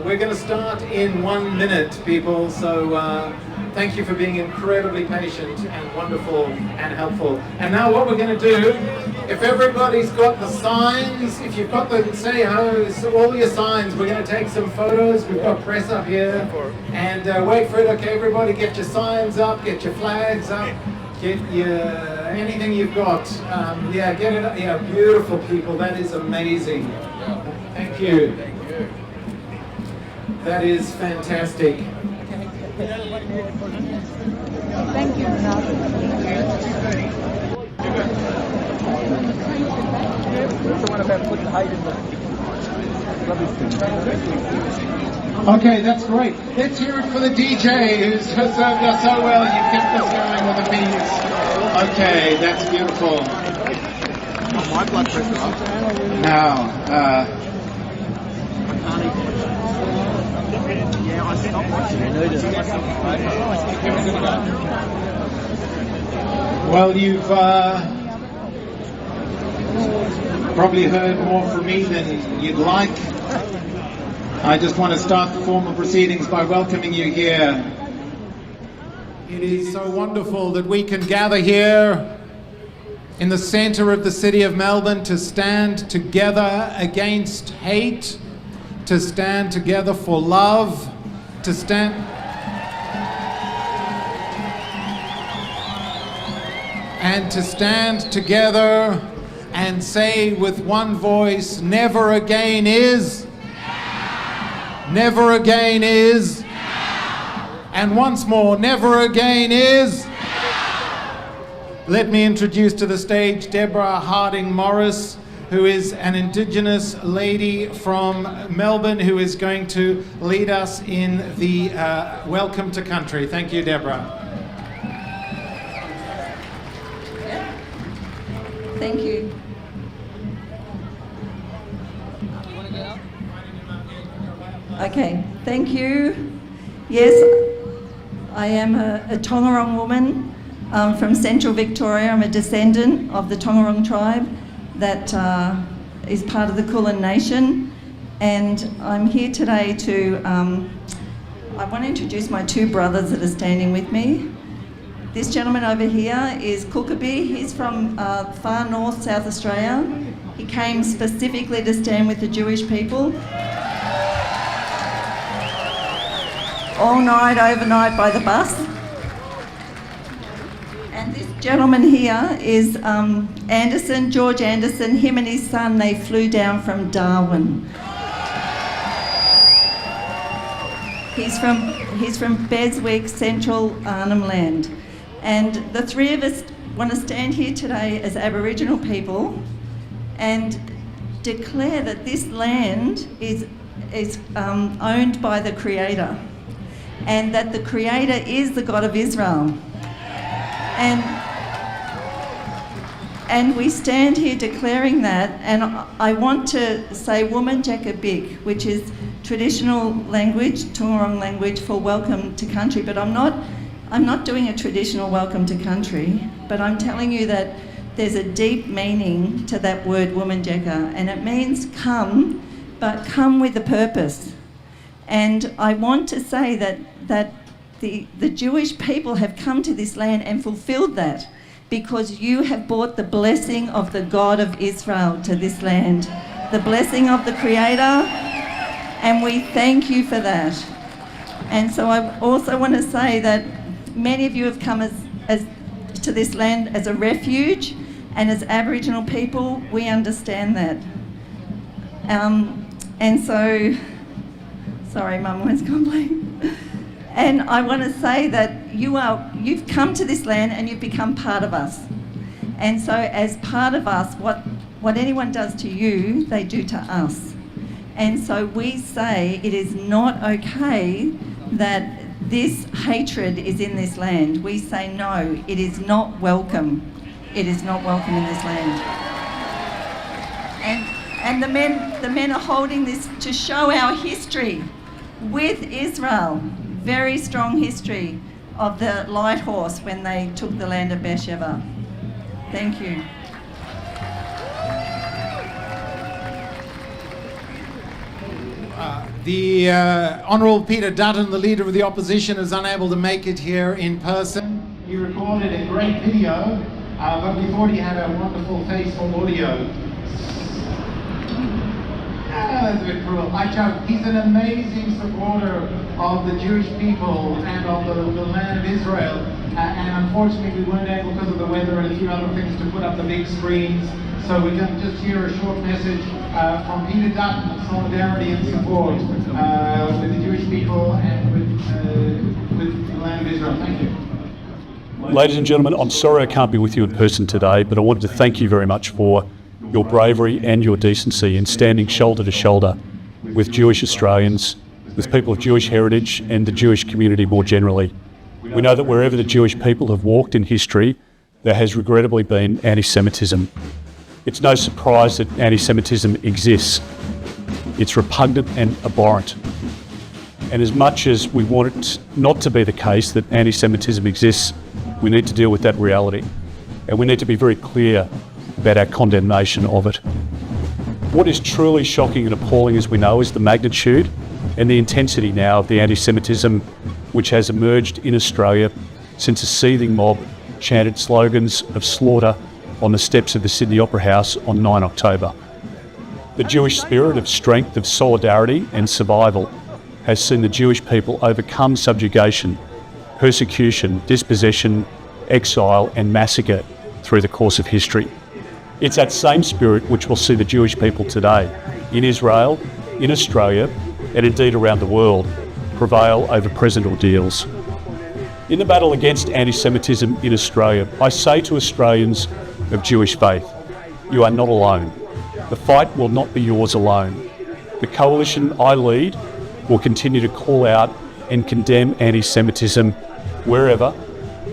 We're going to start in 1 minute, people, so thank you for being incredibly patient and wonderful and helpful. And now what we're going to do, if everybody's got the signs, if you've got the say ho, all your signs, we're going to take some photos. We've got press up here, and wait for it. Okay, everybody, get your signs up, get your flags up, Get anything you've got. Yeah, get it. Yeah, beautiful people. That is amazing. Thank you. That is fantastic. Thank you. Okay, that's great. Let's hear it for the DJ who's served us so well. You've kept us going with the beats. Okay, that's beautiful. My blood pressure up. Now, yeah, I stopped watching it. well, you've probably heard more from me than you'd like. I just want to start the formal proceedings by welcoming you here. It is so wonderful that we can gather here in the centre of the city of Melbourne to stand together against hate, to stand together for love, to stand... and to stand together and say with one voice, never again is... never again is... and once more, never again is... Let me introduce to the stage Debra Harding-Morris, who is an Indigenous lady from Melbourne who is going to lead us in the Welcome to Country. Thank you, Debra. Thank you. Okay, thank you. Yes, I am a Tongarong woman from Central Victoria. I'm a descendant of the Tongarong tribe that is part of the Kulin Nation, and I'm here today to, I want to introduce my two brothers that are standing with me. This gentleman over here is Kookaby. He's from far north South Australia. He came specifically to stand with the Jewish people. All night, overnight by the bus. And this gentleman here is Anderson, George Anderson. Him and his son, they flew down from Darwin. He's from Beswick, Central Arnhem Land. And the three of us want to stand here today as Aboriginal people and declare that this land is owned by the Creator, and that the Creator is the God of Israel. And we stand here declaring that, and I want to say Womanjakabik, which is traditional language, Tongarong language for welcome to country, but I'm not doing a traditional welcome to country, but I'm telling you that there's a deep meaning to that word Womanjaka, and it means come, but come with a purpose. And I want to say that the Jewish people have come to this land and fulfilled that, because you have brought the blessing of the God of Israel to this land, the blessing of the Creator, and we thank you for that. And so I also want to say that many of you have come as to this land as a refuge, and as Aboriginal people, we understand that. And so, sorry, Mum was complaining. And I want to say that you've come to this land and you've become part of us. And so as part of us, what anyone does to you, they do to us. And so we say it is not okay that this hatred is in this land. We say no, it is not welcome. It is not welcome in this land. And the men are holding this to show our history with Israel. Very strong history of the light horse when they took the land of Beersheba. Thank you. The Honourable Peter Dutton, the Leader of the Opposition, is unable to make it here in person. He recorded a great video, but we thought he had a wonderful face for audio. that's a bit cruel. I joke. He's an amazing supporter of the Jewish people and of the land of Israel. And unfortunately, we weren't able, because of the weather and a few other things, to put up the big screens. So we can just hear a short message from Peter Dutton of solidarity and support with the Jewish people and with the land of Israel. Thank you. Ladies and gentlemen, I'm sorry I can't be with you in person today, but I wanted to thank you very much for your bravery and your decency in standing shoulder to shoulder with Jewish Australians, with people of Jewish heritage and the Jewish community more generally. We know that wherever the Jewish people have walked in history, there has regrettably been anti-Semitism. It's no surprise that anti-Semitism exists. It's repugnant and abhorrent. And as much as we want it not to be the case that anti-Semitism exists, we need to deal with that reality. And we need to be very clear about our condemnation of it. What is truly shocking and appalling, as we know, is the magnitude and the intensity now of the anti-Semitism which has emerged in Australia since a seething mob chanted slogans of slaughter on the steps of the Sydney Opera House on 9 October. The Jewish spirit of strength, of solidarity and survival has seen the Jewish people overcome subjugation, persecution, dispossession, exile and massacre through the course of history. It's that same spirit which will see the Jewish people today, in Israel, in Australia, and indeed around the world, prevail over present ordeals. In the battle against anti-Semitism in Australia, I say to Australians of Jewish faith, you are not alone. The fight will not be yours alone. The coalition I lead will continue to call out and condemn anti-Semitism wherever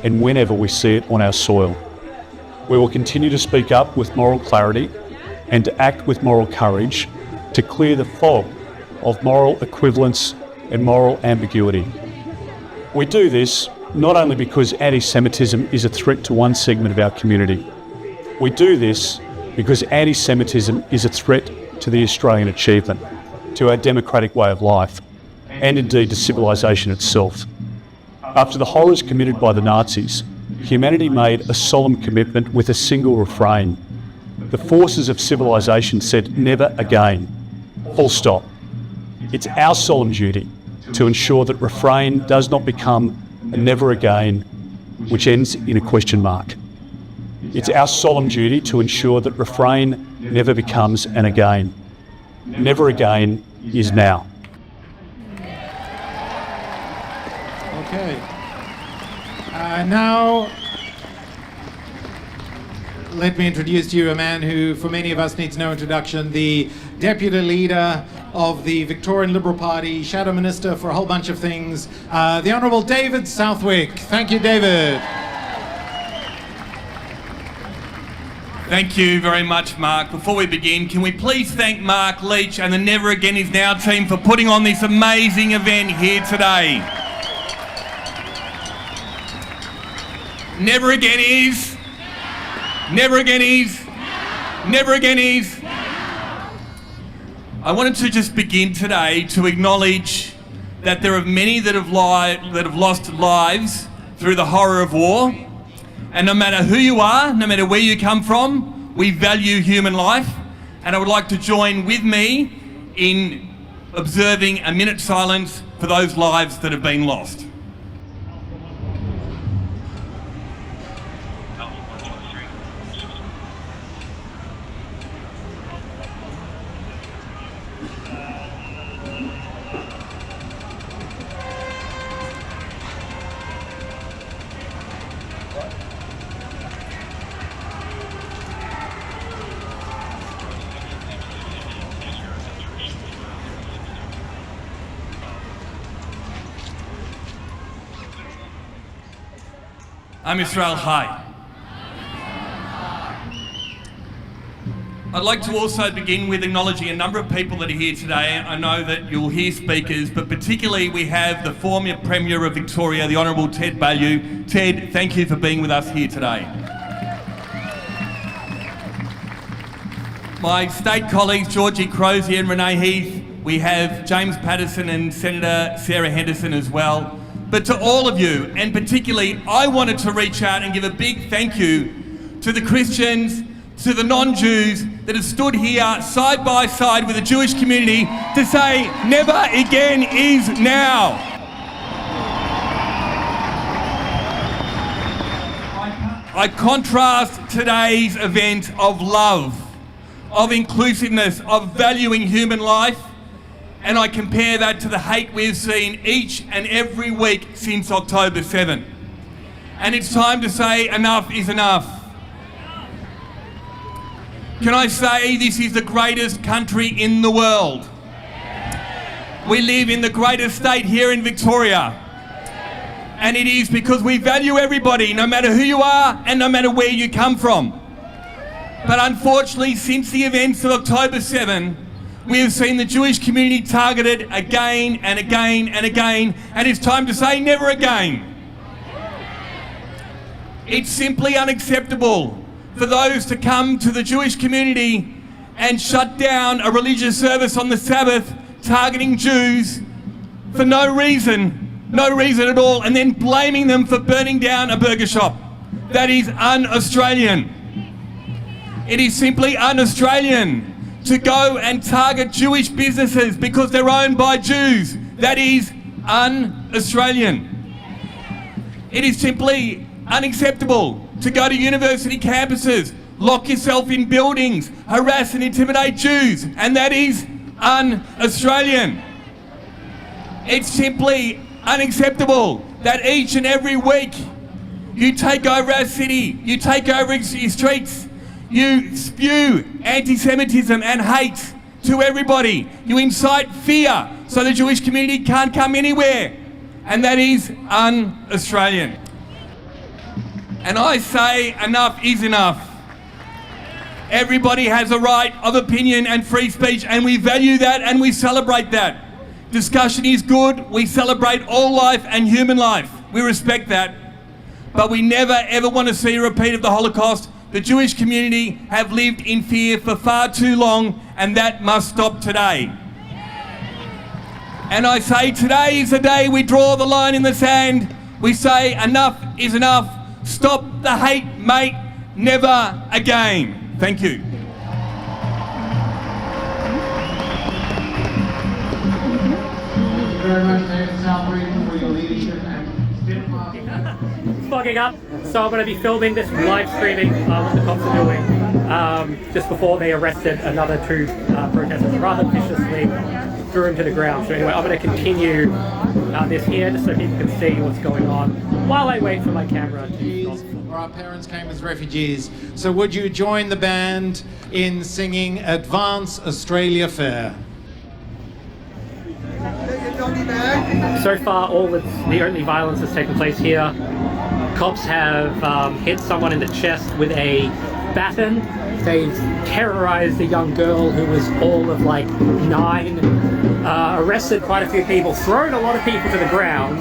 and whenever we see it on our soil. We will continue to speak up with moral clarity and to act with moral courage to clear the fog of moral equivalence and moral ambiguity. We do this not only because anti-Semitism is a threat to one segment of our community. We do this because anti-Semitism is a threat to the Australian achievement, to our democratic way of life, and indeed to civilisation itself. After the horrors committed by the Nazis, humanity made a solemn commitment with a single refrain. The forces of civilisation said never again. Full stop. It's our solemn duty to ensure that refrain does not become a never again, which ends in a question mark. It's our solemn duty to ensure that refrain never becomes an again. Never again is now. Okay. Now, let me introduce to you a man who, for many of us, needs no introduction, the Deputy Leader of the Victorian Liberal Party, Shadow Minister for a whole bunch of things, the Honourable David Southwick. Thank you, David. Thank you very much, Mark. Before we begin, can we please thank Mark Leach and the Never Again Is Now team for putting on this amazing event here today. Never again is. Never again is. Never again is. I wanted to just begin today to acknowledge that there are many that have lost lives through the horror of war. And no matter who you are, no matter where you come from, we value human life. And I would like to join with me in observing a minute's silence for those lives that have been lost. I'm Israel High. I'd like to also begin with acknowledging a number of people that are here today. I know that you'll hear speakers, but particularly we have the former Premier of Victoria, the Honourable Ted Baillieu. Ted, thank you for being with us here today. My state colleagues, Georgie Crozier and Renee Heath. We have James Paterson and Senator Sarah Henderson as well. But to all of you, and particularly, I wanted to reach out and give a big thank you to the Christians, to the non-Jews, that have stood here side by side with the Jewish community to say never again is now. I contrast today's event of love, of inclusiveness, of valuing human life, and I compare that to the hate we've seen each and every week since October 7. And it's time to say enough is enough. Can I say this is the greatest country in the world? We live in the greatest state here in Victoria. And it is because we value everybody, no matter who you are and no matter where you come from. But unfortunately, since the events of October 7, we have seen the Jewish community targeted again and again and again, and it's time to say never again. It's simply unacceptable for those to come to the Jewish community and shut down a religious service on the Sabbath, targeting Jews for no reason at all, and then blaming them for burning down a burger shop. That is un-Australian. It is simply un-Australian to go and target Jewish businesses because they're owned by Jews. That is un-Australian. It is simply unacceptable to go to university campuses, lock yourself in buildings, harass and intimidate Jews, and that is un-Australian. It's simply unacceptable that each and every week you take over our city, you take over your streets, you spew anti-Semitism and hate to everybody. You incite fear so the Jewish community can't come anywhere, and that is un-Australian. And I say enough is enough. Everybody has a right of opinion and free speech, and we value that and we celebrate that. Discussion is good. We celebrate all life and human life. We respect that. But we never ever want to see a repeat of the Holocaust. The Jewish community have lived in fear for far too long, and that must stop today. And I say today is the day we draw the line in the sand. We say enough is enough. Stop the hate, mate. Never again. Thank you. Very much, David Southwick, for your leadership and steadfast. Fogging up, so I'm going to be filming this live streaming what the cops are doing just before they arrested another two protesters rather viciously, threw him to the ground. So anyway, I'm going to continue this here just so people can see what's going on while I wait for my camera to stop. Our parents came as refugees, so would you join the band in singing Advance Australia Fair? So far, the only violence that's taken place here. Cops have hit someone in the chest with a baton. They've terrorized a young girl who was all of like 9, arrested quite a few people, thrown a lot of people to the ground.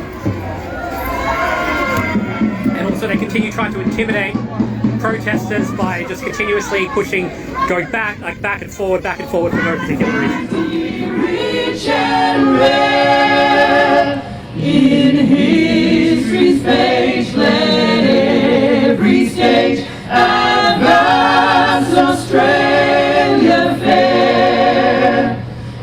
And also they continue trying to intimidate protesters by just continuously pushing, going back and forward for no particular reason. Rich and rare in history's page, let every stage advance Australia fair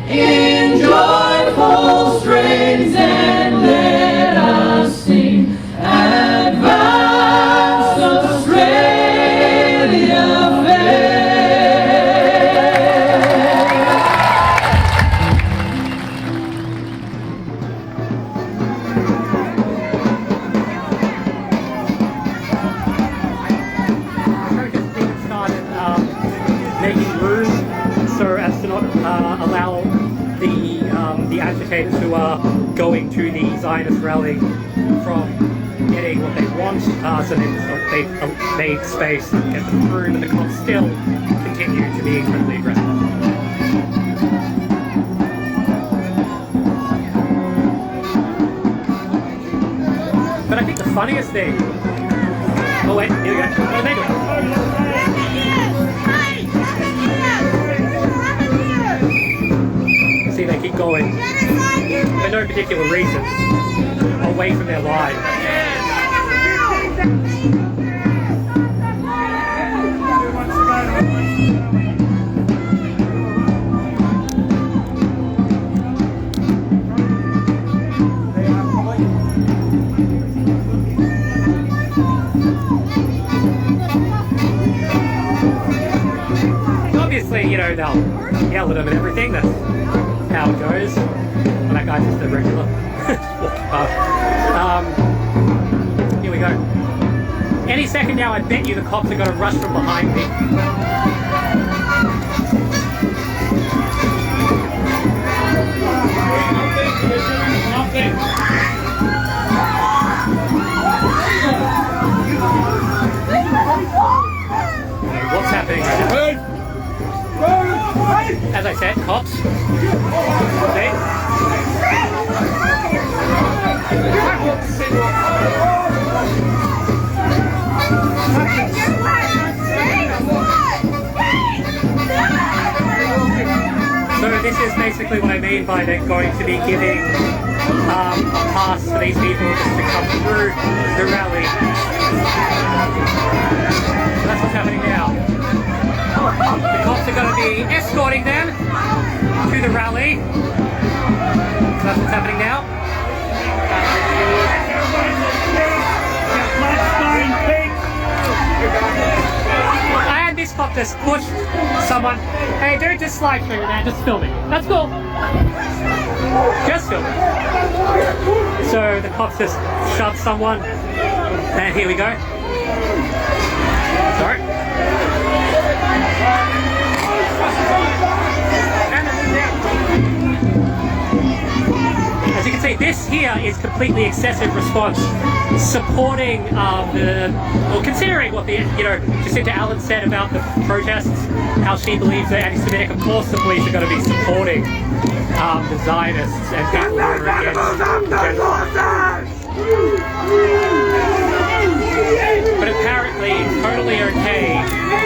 in joyful strains, and let us sing advance Australia fair. Allow the agitators who are going to the Zionist rally from getting what they want, so they've made space to get them through, but the cops still continue to be incredibly aggressive. But I think the funniest thing... Oh wait, here we go. Oh, there we go. See, they keep going for no particular reason away from their lives. obviously, you know, they'll yell at them and everything. That's how it goes. Well, that guy's just a regular. Walking past. Here we go. Any second now, I bet you the cops are going to rush from behind me. Nothing. What's happening right now? As I said, cops. So this is basically what I mean by they're going to be giving a pass for these people just to come through the rally. So that's what's happening now. The cops are going to be escorting them to the rally. So that's what's happening now. And this cop just pushed someone. Hey, don't just slide through that, just film it. That's cool. Just film it. So the cops just shoved someone. And here we go. Sorry. As you can see, this here is completely excessive response, supporting considering what the, you know, Jacinta Allen said about the protests, how she believes they're anti-Semitic. Of course the police are going to be supporting the Zionists and people who are against genocide. But apparently it's totally okay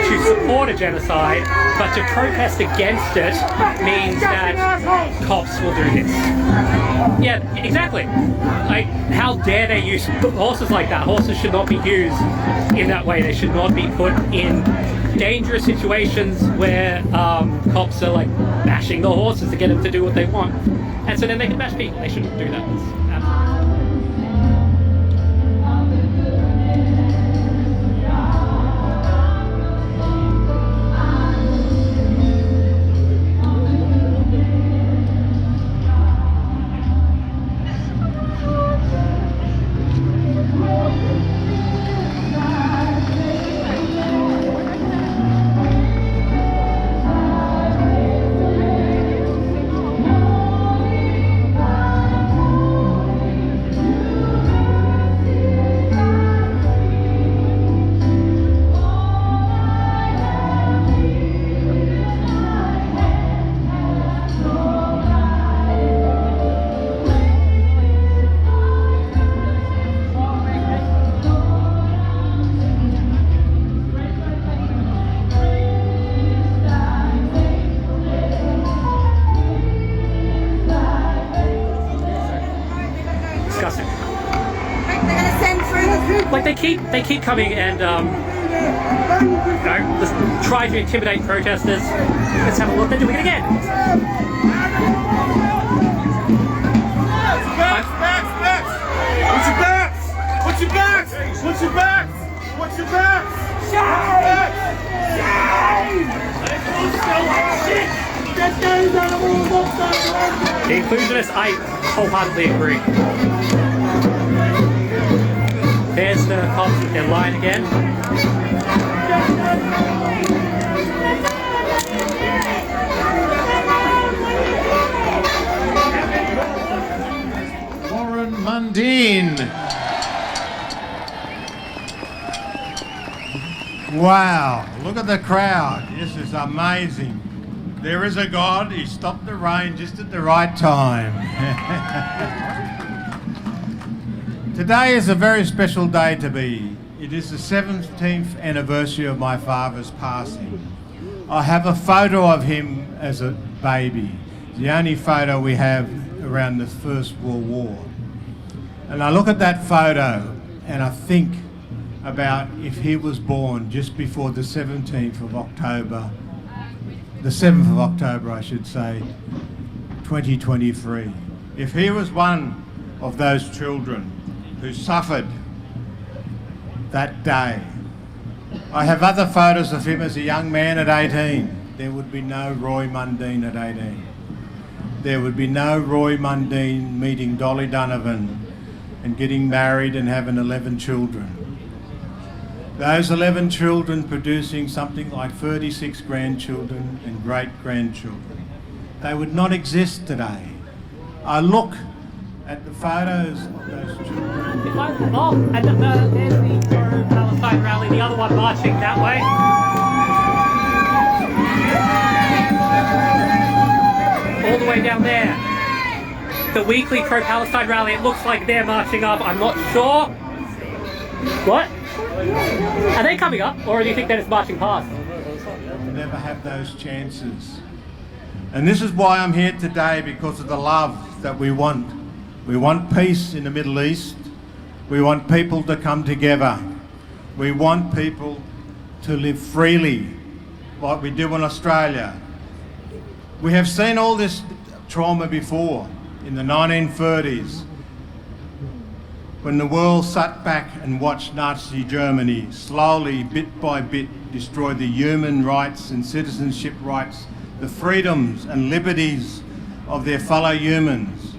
to support a genocide, but to protest against it means that cops will do this. Yeah, exactly. Like, how dare they use horses like that? Horses should not be used in that way. They should not be put in dangerous situations where cops are like bashing the horses to get them to do what they want. And so then they can bash people. They shouldn't do that. That's absolutely. They keep coming and just try to intimidate protesters. Let's have a look. They're doing it again. What's your backs? What's your backs? What's your backs? What's your backs? The inclusionists, I wholeheartedly agree. There's the cops with their line again. Warren Mundine. Wow, look at the crowd. This is amazing. There is a God. He stopped the rain just at the right time. Today is a very special day to me. It is the 17th anniversary of my father's passing. I have a photo of him as a baby, the only photo we have around the First World War. And I look at that photo and I think about if he was born just before the 17th of October, the 7th of October I should say, 2023. If he was one of those children who suffered that day. I have other photos of him as a young man at 18. there would be no Roy Mundine at 18. There would be no Roy Mundine meeting Dolly Donovan and getting married and having 11 children. Those 11 children producing something like 36 grandchildren and great-grandchildren. They would not exist today. I look at the photos of those children. There's the Palestine Rally, the other one marching that way. All the way down there. The weekly pro-Palestine Rally, it looks like they're marching up, I'm not sure. What? Are they coming up, or do you think they're just marching past? We'll never have those chances. And this is why I'm here today, because of the love that we want. We want peace in the Middle East. We want people to come together. We want people to live freely, like we do in Australia. We have seen all this trauma before, in the 1930s, when the world sat back and watched Nazi Germany slowly, bit by bit, destroy the human rights and citizenship rights, the freedoms and liberties of their fellow humans.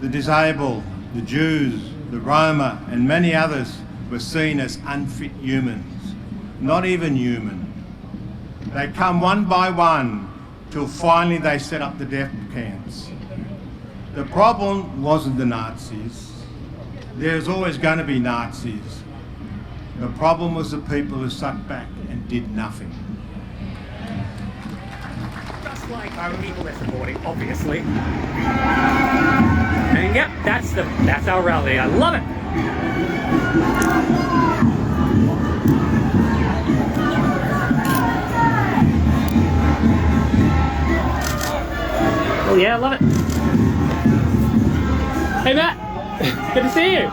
The disabled, the Jews, the Roma, and many others were seen as unfit humans, not even human. They come one by one till finally they set up the death camps. The problem wasn't the Nazis. There's always going to be Nazis. The problem was the people who sat back and did nothing. Just like our people they're supporting, obviously. And yep, that's our rally. I love it. Oh yeah, I love it. Hey Matt, good to see you.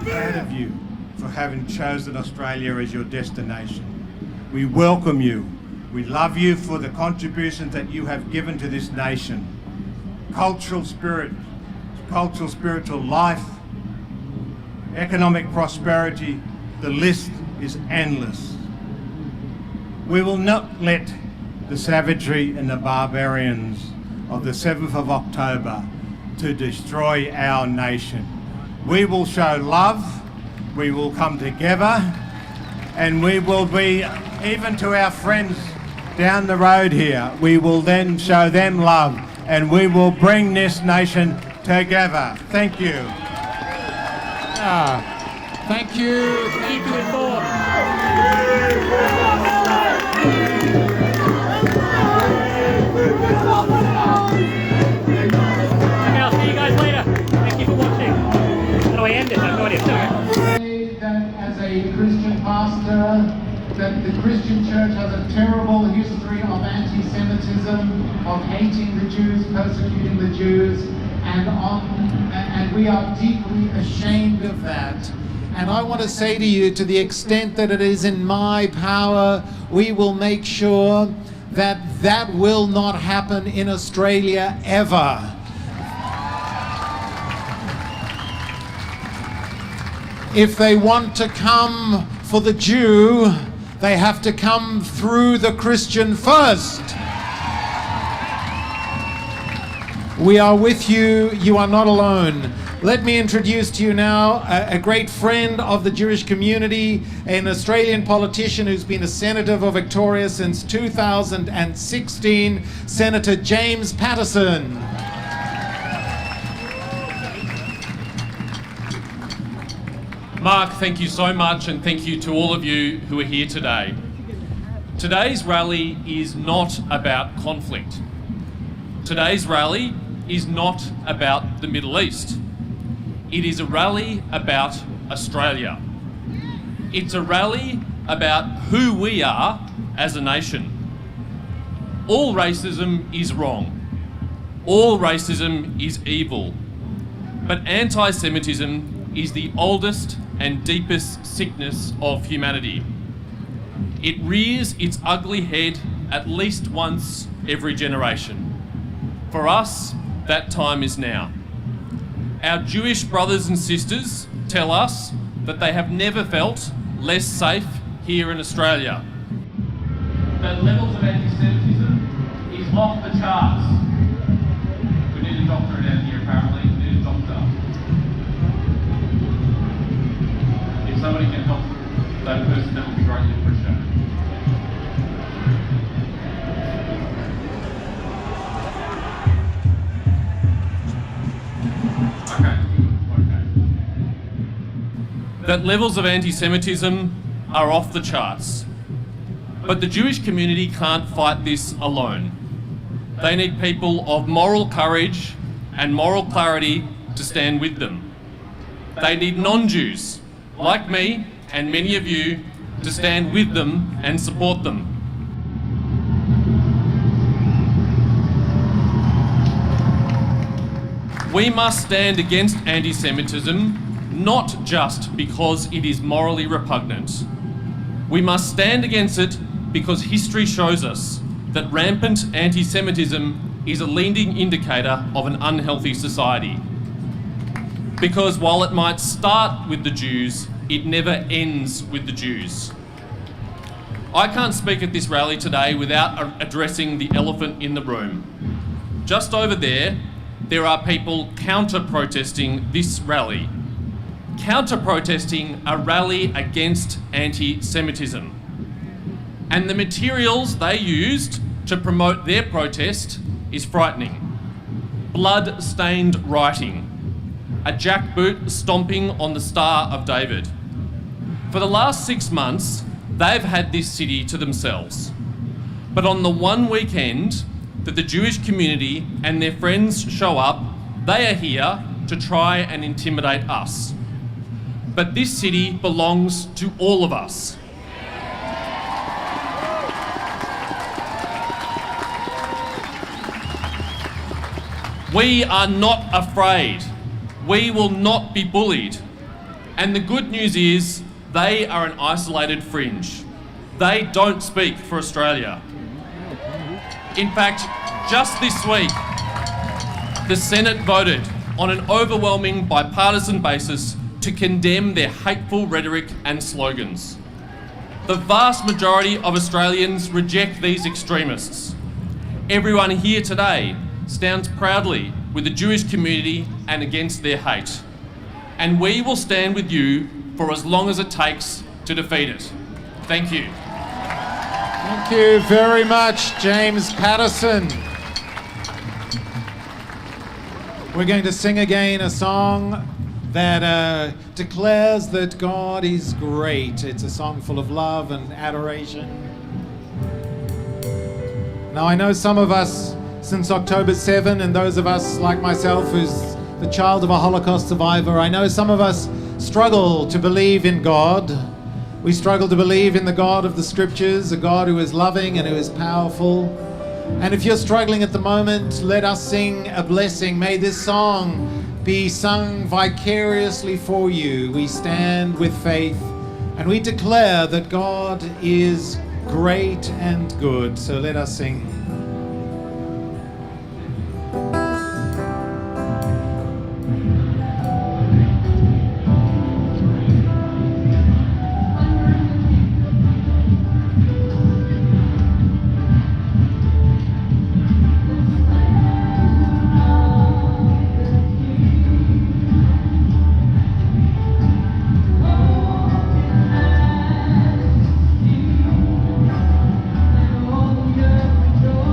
Proud of you for having chosen Australia as your destination. We welcome you. We love you for the contributions that you have given to this nation. Cultural spirit, cultural spiritual life, economic prosperity, the list is endless. We will not let the savagery and the barbarians of the 7th of October to destroy our nation. We will show love, we will come together, and we will be, even to our friends down the road here, we will then show them love, and we will bring this nation together. Thank you. Thank you. Keep you informed. Okay, I'll see you guys later. Thank you for watching. How do I end it? I have no idea. Say that as a Christian pastor, that the Christian church has a terrible history of anti-Semitism, of hating the Jews, persecuting the Jews, and we are deeply ashamed of that. And I want to say to you, to the extent that it is in my power, we will make sure that that will not happen in Australia ever. If they want to come for the Jew, they have to come through the Christian first. We are with you. You are not alone. Let me introduce to you now a great friend of the Jewish community, an Australian politician who's been a senator for Victoria since 2016, Senator James Paterson. Mark, thank you so much, and thank you to all of you who are here today. Today's rally is not about conflict. Today's rally is not about the Middle East. It is a rally about Australia. It's a rally about who we are as a nation. All racism is wrong. All racism is evil. But anti-Semitism is the oldest and deepest sickness of humanity. It rears its ugly head at least once every generation. For us, that time is now. Our Jewish brothers and sisters tell us that they have never felt less safe here in Australia. The levels of anti-Semitism is off the charts. We need a doctor down here apparently, we need a doctor. If somebody can help that person, that would be greatly appreciated. That levels of anti-Semitism are off the charts. But the Jewish community can't fight this alone. They need people of moral courage and moral clarity to stand with them. They need non-Jews, like me and many of you, to stand with them and support them. We must stand against anti-Semitism, not just because it is morally repugnant. We must stand against it because history shows us that rampant anti-Semitism is a leading indicator of an unhealthy society. Because while it might start with the Jews, it never ends with the Jews. I can't speak at this rally today without addressing the elephant in the room. Just over there are people counter-protesting this rally. Counter-protesting a rally against anti-Semitism. And the materials they used to promote their protest is frightening. Blood-stained writing. A jackboot stomping on the Star of David. For the last 6 months, they've had this city to themselves. But on the one weekend that the Jewish community and their friends show up, they are here to try and intimidate us. But this city belongs to all of us. We are not afraid. We will not be bullied. And the good news is they are an isolated fringe. They don't speak for Australia. In fact, just this week, the Senate voted on an overwhelming bipartisan basis to condemn their hateful rhetoric and slogans. The vast majority of Australians reject these extremists. Everyone here today stands proudly with the Jewish community and against their hate. And we will stand with you for as long as it takes to defeat it. Thank you. Thank you very much, James Paterson. We're going to sing again a song that declares that God is great. It's a song full of love and adoration. Now, I know some of us since October 7, and those of us like myself who's the child of a Holocaust survivor, I know some of us struggle to believe in God. We struggle to believe in the God of the Scriptures, a God who is loving and who is powerful. And if you're struggling at the moment, let us sing a blessing. May this song be sung vicariously for you. We stand with faith and we declare that God is great and good. So let us sing. Oh,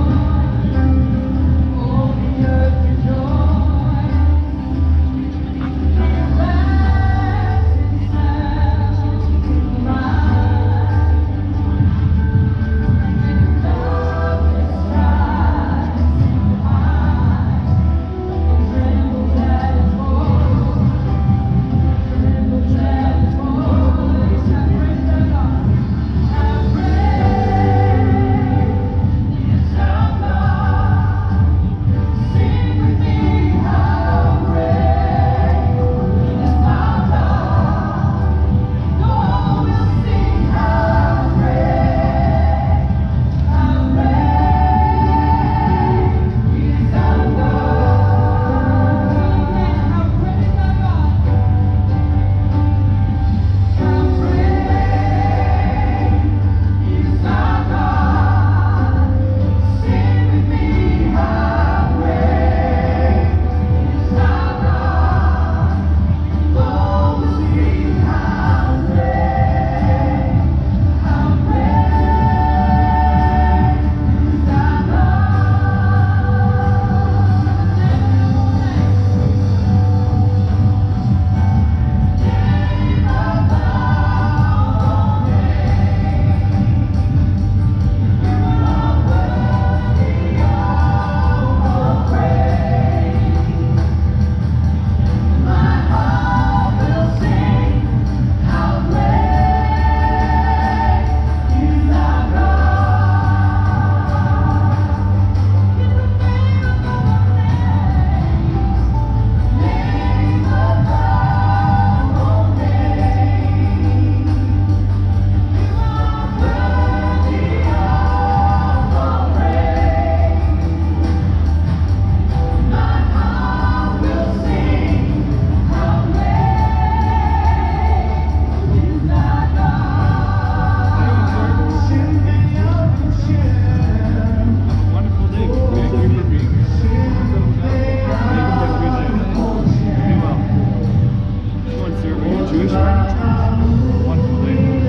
Jewish friend? Wonderful lady.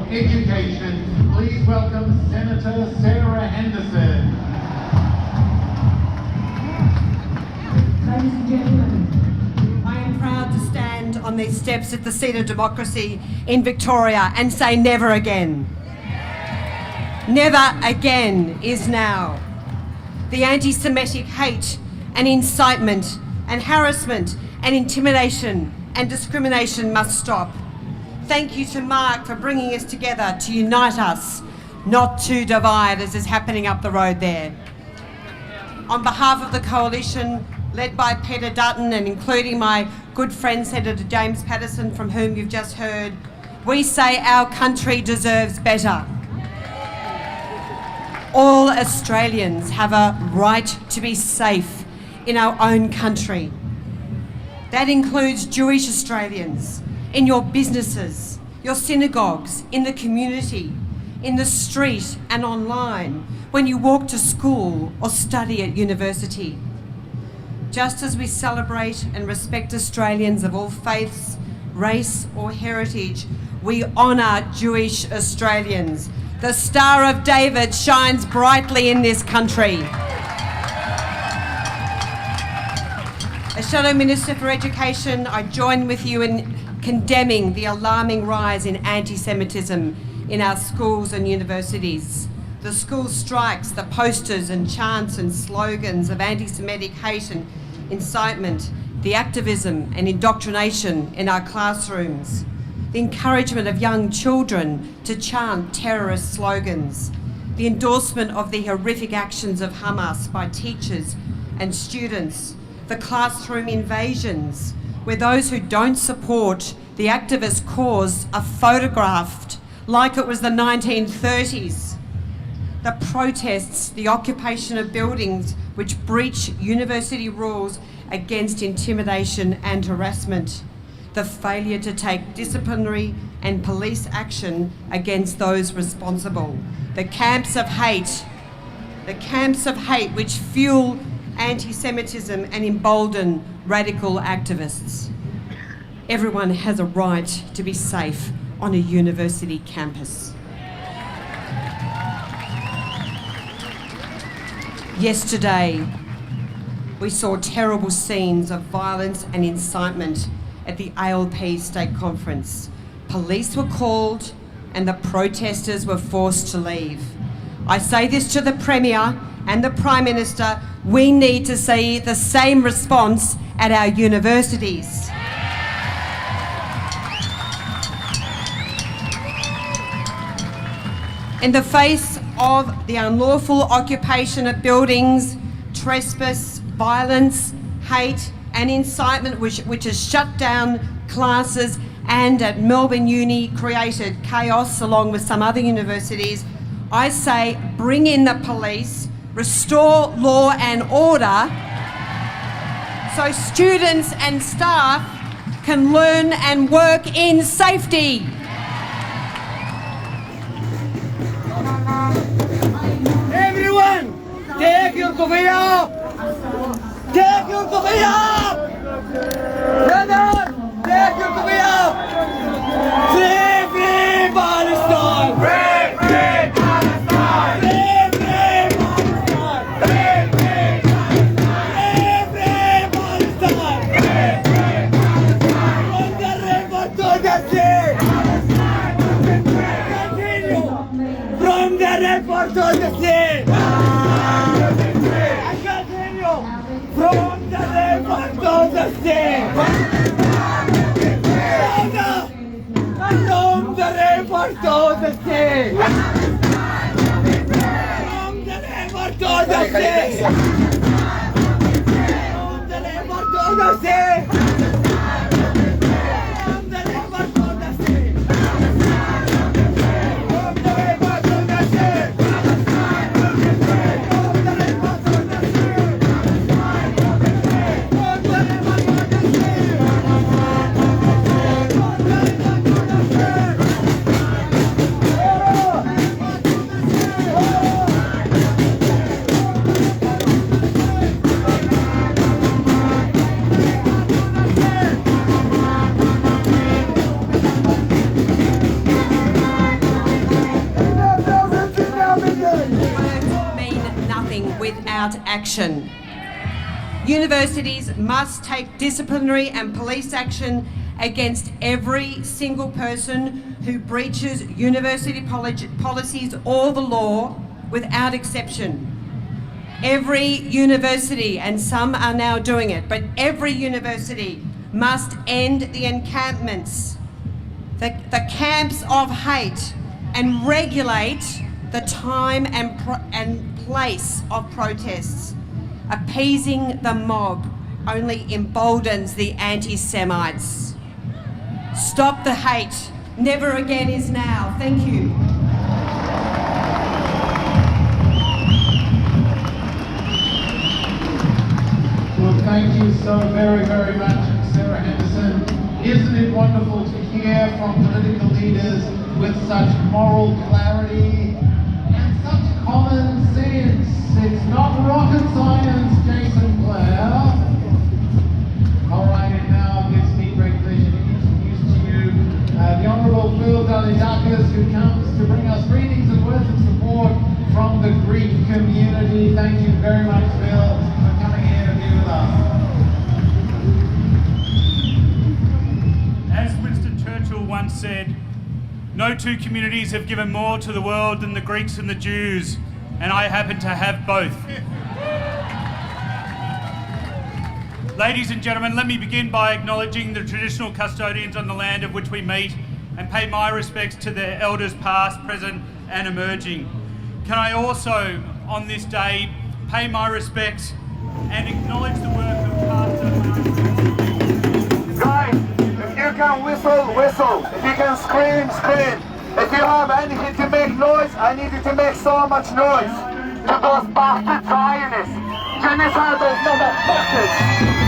Education, please welcome Senator Sarah Henderson. Ladies and gentlemen, I am proud to stand on these steps at the seat of democracy in Victoria and say never again. Never again is now. The anti-Semitic hate and incitement and harassment and intimidation and discrimination must stop. Thank you to Mark for bringing us together to unite us, not to divide as is happening up the road there. On behalf of the coalition led by Peter Dutton and including my good friend Senator James Paterson, from whom you've just heard, we say our country deserves better. All Australians have a right to be safe in our own country. That includes Jewish Australians, in your businesses, your synagogues, in the community, in the street and online, when you walk to school or study at university. Just as we celebrate and respect Australians of all faiths, race or heritage, we honour Jewish Australians. The Star of David shines brightly in this country. As Shadow Minister for Education, I join with you in condemning the alarming rise in anti-Semitism in our schools and universities. The school strikes, the posters and chants and slogans of anti-Semitic hate and incitement, the activism and indoctrination in our classrooms, the encouragement of young children to chant terrorist slogans, the endorsement of the horrific actions of Hamas by teachers, and students, the classroom invasions, where those who don't support the activist cause are photographed like it was the 1930s. The protests, the occupation of buildings which breach university rules against intimidation and harassment, the failure to take disciplinary and police action against those responsible, the camps of hate which fuel anti-Semitism and embolden radical activists. Everyone has a right to be safe on a university campus. Yesterday, we saw terrible scenes of violence and incitement at the ALP State Conference. Police were called and the protesters were forced to leave. I say this to the Premier and the Prime Minister, we need to see the same response at our universities. In the face of the unlawful occupation of buildings, trespass, violence, hate and incitement which has shut down classes and at Melbourne Uni created chaos along with some other universities, I say bring in the police, restore law and order so students and staff can learn and work in safety. Everyone, take your coffee off! Take your coffee off! Brother, take your coffee off! Free, free Palestine! Free, free Palestine! Free, free Palestine! Free, free Palestine! Free, free Palestine! From the river to the sea! Continue! From the river to the sea! From the river to the sea! From the river to the sea! From the river to the sea! From the river to the sea! From the river to the sea! From the river to the sea! Without action. Universities must take disciplinary and police action against every single person who breaches university policies or the law without exception. Every university, and some are now doing it, but every university must end the encampments, the camps of hate, and regulate the time and place of protests. Appeasing the mob only emboldens the anti-Semites. Stop the hate. Never again is now. Thank you. Well, thank you so very, very much, Sarah Henderson. Isn't it wonderful to hear from political leaders with such moral clarity and such common sense? It's not rocket science, Jason Blair. All right, and now it gives me great pleasure to introduce to you the Honourable Dalidakis, who comes to bring us greetings and words of support from the Greek community. Thank you very much, Phil, for coming here to be with us. As Winston Churchill once said, no two communities have given more to the world than the Greeks and the Jews, and I happen to have both. Ladies and gentlemen, let me begin by acknowledging the traditional custodians on the land of which we meet and pay my respects to their elders past, present and emerging. Can I also, on this day, pay my respects and acknowledge the work of Pastor Mark. Guys, if you can whistle, whistle. If you can scream, scream. If you have anything to make noise, I need you to make so much noise. To those bastard Zionists, genocidal motherfuckers.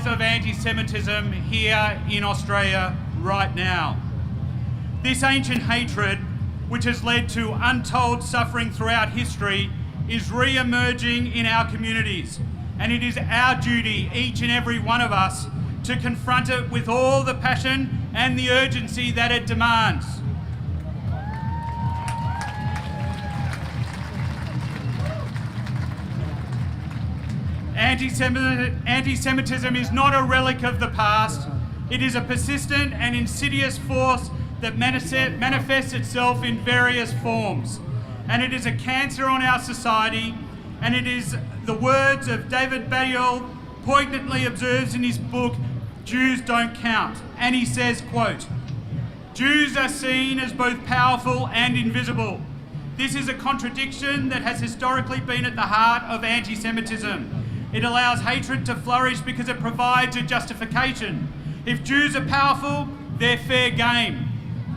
Of anti-Semitism here in Australia right now. This ancient hatred, which has led to untold suffering throughout history, is re-emerging in our communities, and it is our duty, each and every one of us, to confront it with all the passion and the urgency that it demands. Anti-Semitism is not a relic of the past. It is a persistent and insidious force that manifests itself in various forms. And it is a cancer on our society, and it is the words of David Bayel poignantly observes in his book, Jews Don't Count. And he says, quote, "Jews are seen as both powerful and invisible. This is a contradiction that has historically been at the heart of anti-Semitism. It allows hatred to flourish because it provides a justification. If Jews are powerful, they're fair game.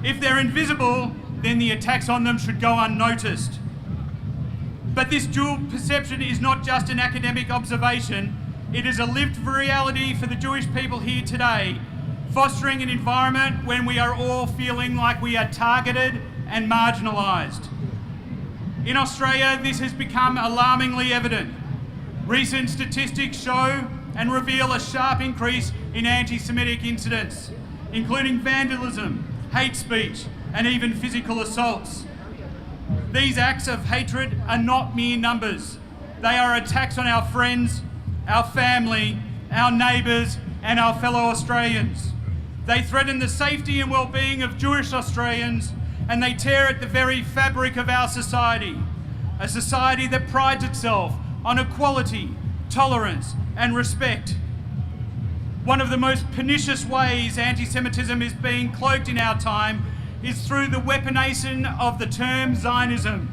If they're invisible, then the attacks on them should go unnoticed." But this dual perception is not just an academic observation, it is a lived reality for the Jewish people here today, fostering an environment when we are all feeling like we are targeted and marginalised. In Australia, this has become alarmingly evident. Recent statistics show and reveal a sharp increase in anti-Semitic incidents, including vandalism, hate speech, and even physical assaults. These acts of hatred are not mere numbers. They are attacks on our friends, our family, our neighbours, and our fellow Australians. They threaten the safety and well-being of Jewish Australians, and they tear at the very fabric of our society, a society that prides itself on equality, tolerance, and respect. One of the most pernicious ways anti-Semitism is being cloaked in our time is through the weaponization of the term Zionism.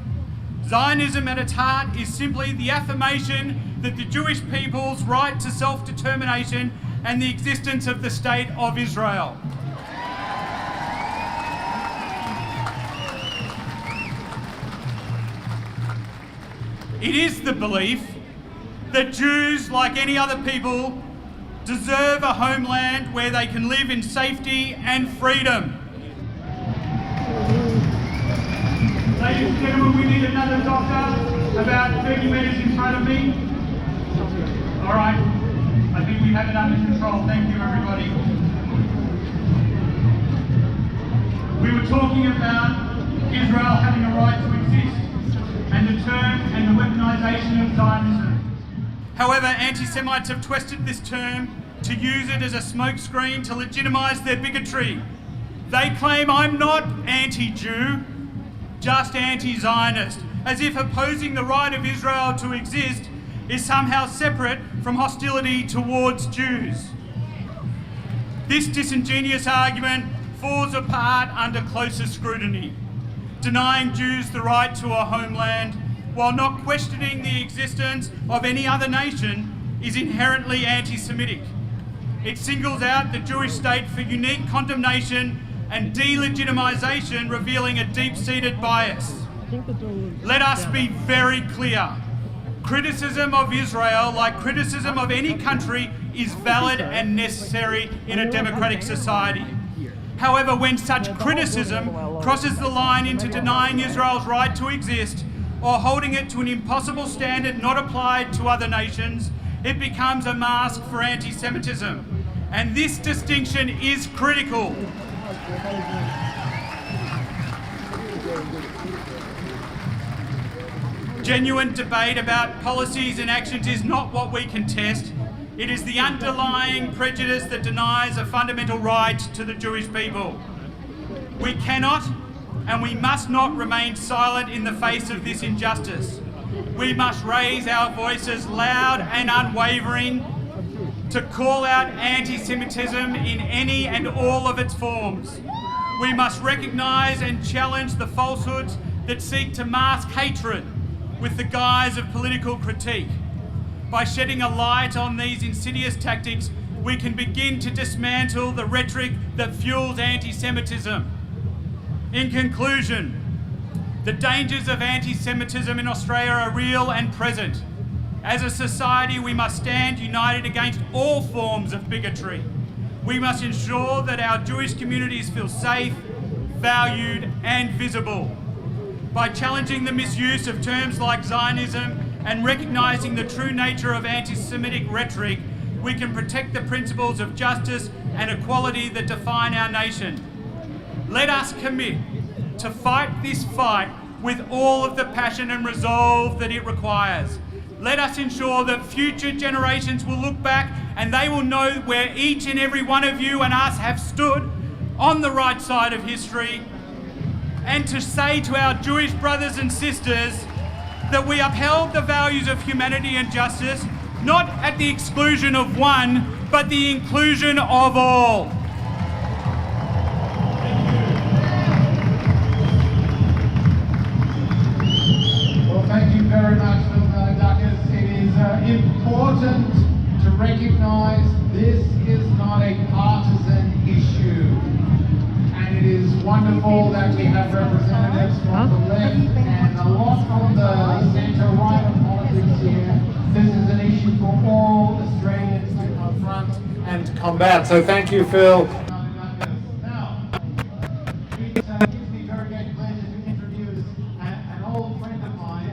Zionism at its heart is simply the affirmation that the Jewish people's right to self-determination and the existence of the State of Israel. It is the belief that Jews, like any other people, deserve a homeland where they can live in safety and freedom. Ladies and gentlemen, we need another doctor about 30 metres in front of me. All right, I think we have it under control. Thank you, everybody. We were talking about Israel having a right to exist, and the term and the weaponisation of Zionism. However, anti-Semites have twisted this term to use it as a smokescreen to legitimise their bigotry. They claim I'm not anti-Jew, just anti-Zionist, as if opposing the right of Israel to exist is somehow separate from hostility towards Jews. This disingenuous argument falls apart under closer scrutiny. Denying Jews the right to a homeland while not questioning the existence of any other nation is inherently anti-Semitic. It singles out the Jewish state for unique condemnation and delegitimisation, revealing a deep-seated bias. Let us be very clear. Criticism of Israel, like criticism of any country, is valid and necessary in a democratic society. However, when such criticism crosses the line into denying Israel's right to exist or holding it to an impossible standard not applied to other nations, it becomes a mask for anti-Semitism. And this distinction is critical. Genuine debate about policies and actions is not what we contest. It is the underlying prejudice that denies a fundamental right to the Jewish people. We cannot and we must not remain silent in the face of this injustice. We must raise our voices loud and unwavering to call out anti-Semitism in any and all of its forms. We must recognise and challenge the falsehoods that seek to mask hatred with the guise of political critique. By shedding a light on these insidious tactics, we can begin to dismantle the rhetoric that fuels anti-Semitism. In conclusion, the dangers of anti-Semitism in Australia are real and present. As a society, we must stand united against all forms of bigotry. We must ensure that our Jewish communities feel safe, valued, and visible. By challenging the misuse of terms like Zionism and recognising the true nature of anti-Semitic rhetoric, we can protect the principles of justice and equality that define our nation. Let us commit to fight this fight with all of the passion and resolve that it requires. Let us ensure that future generations will look back and they will know where each and every one of you and us have stood on the right side of history, and to say to our Jewish brothers and sisters that we upheld the values of humanity and justice, not at the exclusion of one, but the inclusion of all. Well, thank you very much, Dalidakis. It is important to recognise this is not a partisan issue. And it is wonderful that we have representatives from the left and a lot from the centre-right of politics here. This is an issue for all Australians to confront and combat. So thank you, Phil. Now, it gives me very great pleasure to introduce an old friend of mine,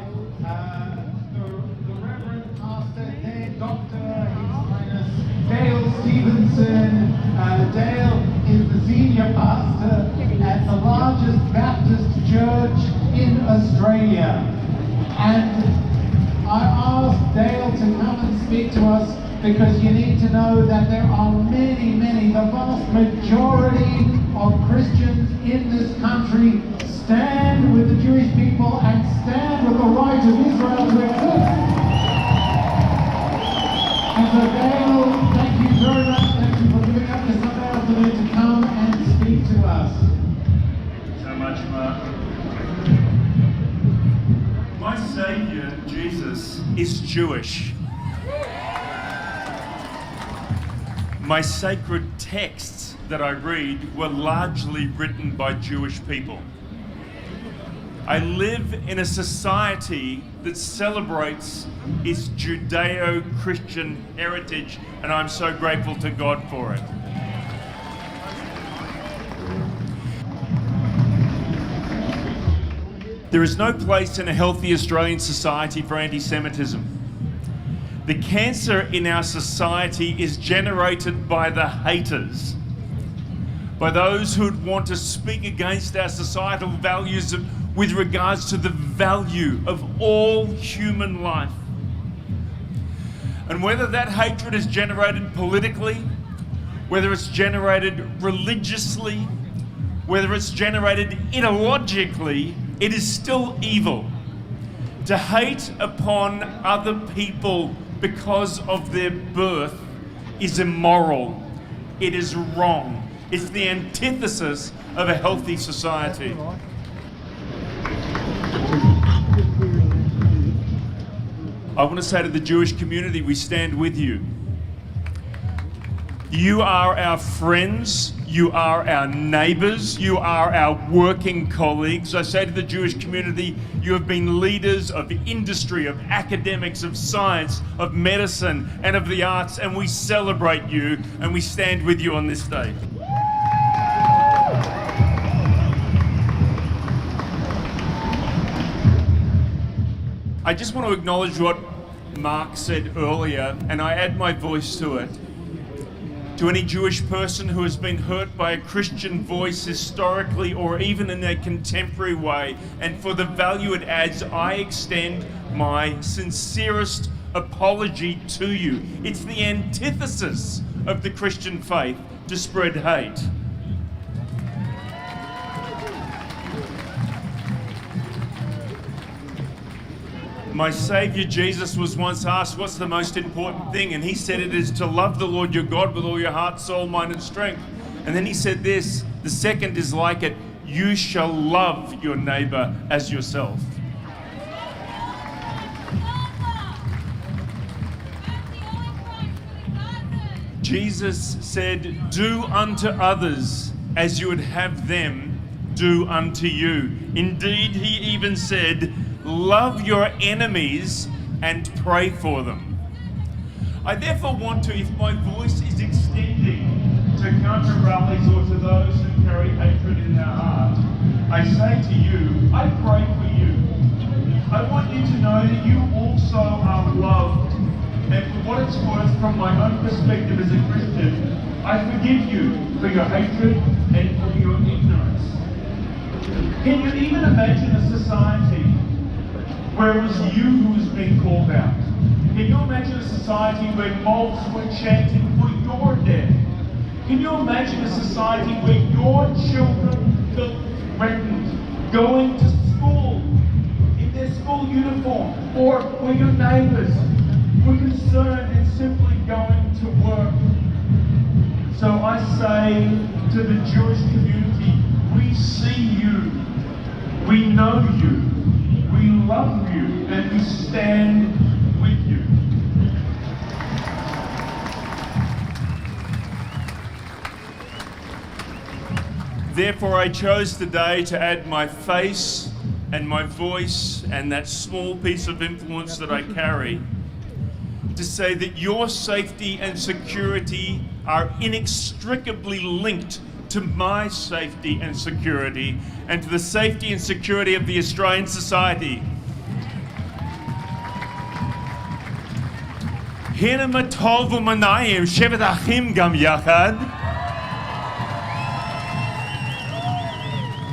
the Reverend Pastor Dr. His Highness Dale Stephenson. Dale is the senior pastor at the largest Baptist church in Australia. And I asked Dale to come and speak to us because you need to know that there are many, the vast majority of Christians in this country stand with the Jewish people and stand with the right of Israel to exist. And so Dale, thank you very much. Thank you for giving up your Sunday afternoon to come and speak to us. So much, Mark. My Saviour, Jesus, is Jewish. My sacred texts that I read were largely written by Jewish people. I live in a society that celebrates its Judeo-Christian heritage, and I'm so grateful to God for it. There is no place in a healthy Australian society for anti-Semitism. The cancer in our society is generated by the haters, by those who would want to speak against our societal values with regards to the value of all human life. And whether that hatred is generated politically, whether it's generated religiously, whether it's generated ideologically, it is still evil. To hate upon other people because of their birth is immoral. It is wrong. It's the antithesis of a healthy society. I want to say to the Jewish community, we stand with you. You are our friends, you are our neighbours, you are our working colleagues. I say to the Jewish community, you have been leaders of industry, of academics, of science, of medicine, and of the arts, and we celebrate you, and we stand with you on this day. I just want to acknowledge what Mark said earlier, and I add my voice to it. to any Jewish person who has been hurt by a Christian voice historically or even in a contemporary way, and for the value it adds, I extend my sincerest apology to you. It's the antithesis of the Christian faith to spread hate. My Saviour Jesus was once asked, what's the most important thing? And he said it is to love the Lord your God with all your heart, soul, mind and strength. And then he said this, the second is like it, you shall love your neighbour as yourself. Jesus said, do unto others as you would have them do unto you. Indeed, he even said, love your enemies and pray for them. I therefore want to, if my voice is extending to counter rallies or to those who carry hatred in their heart, I say to you, I pray for you. I want you to know that you also are loved. And for what it's worth, from my own perspective as a Christian, I forgive you for your hatred and for your ignorance. Can you even imagine a society where it was you who was being called out? Can you imagine a society where mobs were chanting for your death? Can you imagine a society where your children felt threatened going to school in their school uniform, or where your neighbours were concerned in simply going to work? So I say to the Jewish community, we see you, we know you, we love you, and we stand with you. Therefore, I chose today to add my face and my voice and that small piece of influence that I carry to say that your safety and security are inextricably linked to my safety and security, and to the safety and security of the Australian society. Hina matov u'manayim shevet achim gam yachad.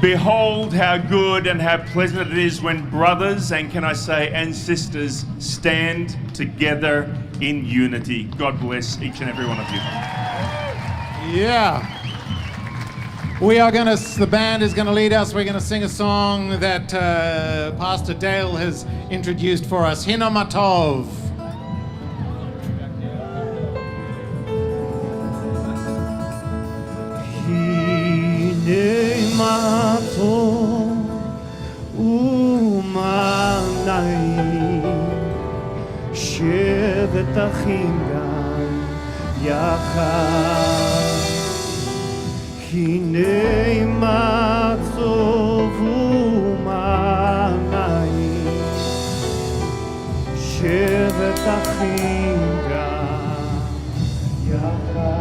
Behold how good and how pleasant it is when brothers, and can I say, and sisters, stand together in unity. God bless each and every one of you. Yeah. The band is going to lead us. We're going to sing a song that Pastor Dale has introduced for us. Hina matov. Hine matov u'manayim shevet achim gam yachad. Hine matov u'manayim shevet achim gam yachad.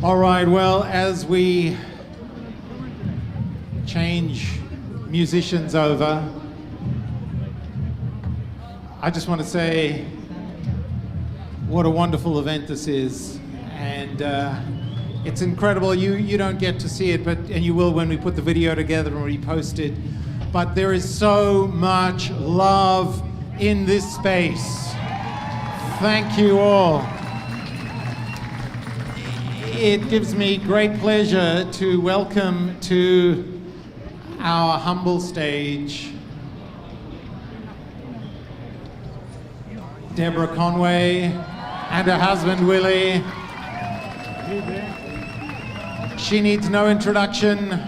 All right, well, as we change musicians over, I just want to say what a wonderful event this is. And it's incredible. You don't get to see it, and you will when we put the video together and repost it. But there is so much love in this space. Thank you all. It gives me great pleasure to welcome to our humble stage Debra Conway and her husband Willie. She needs no introduction,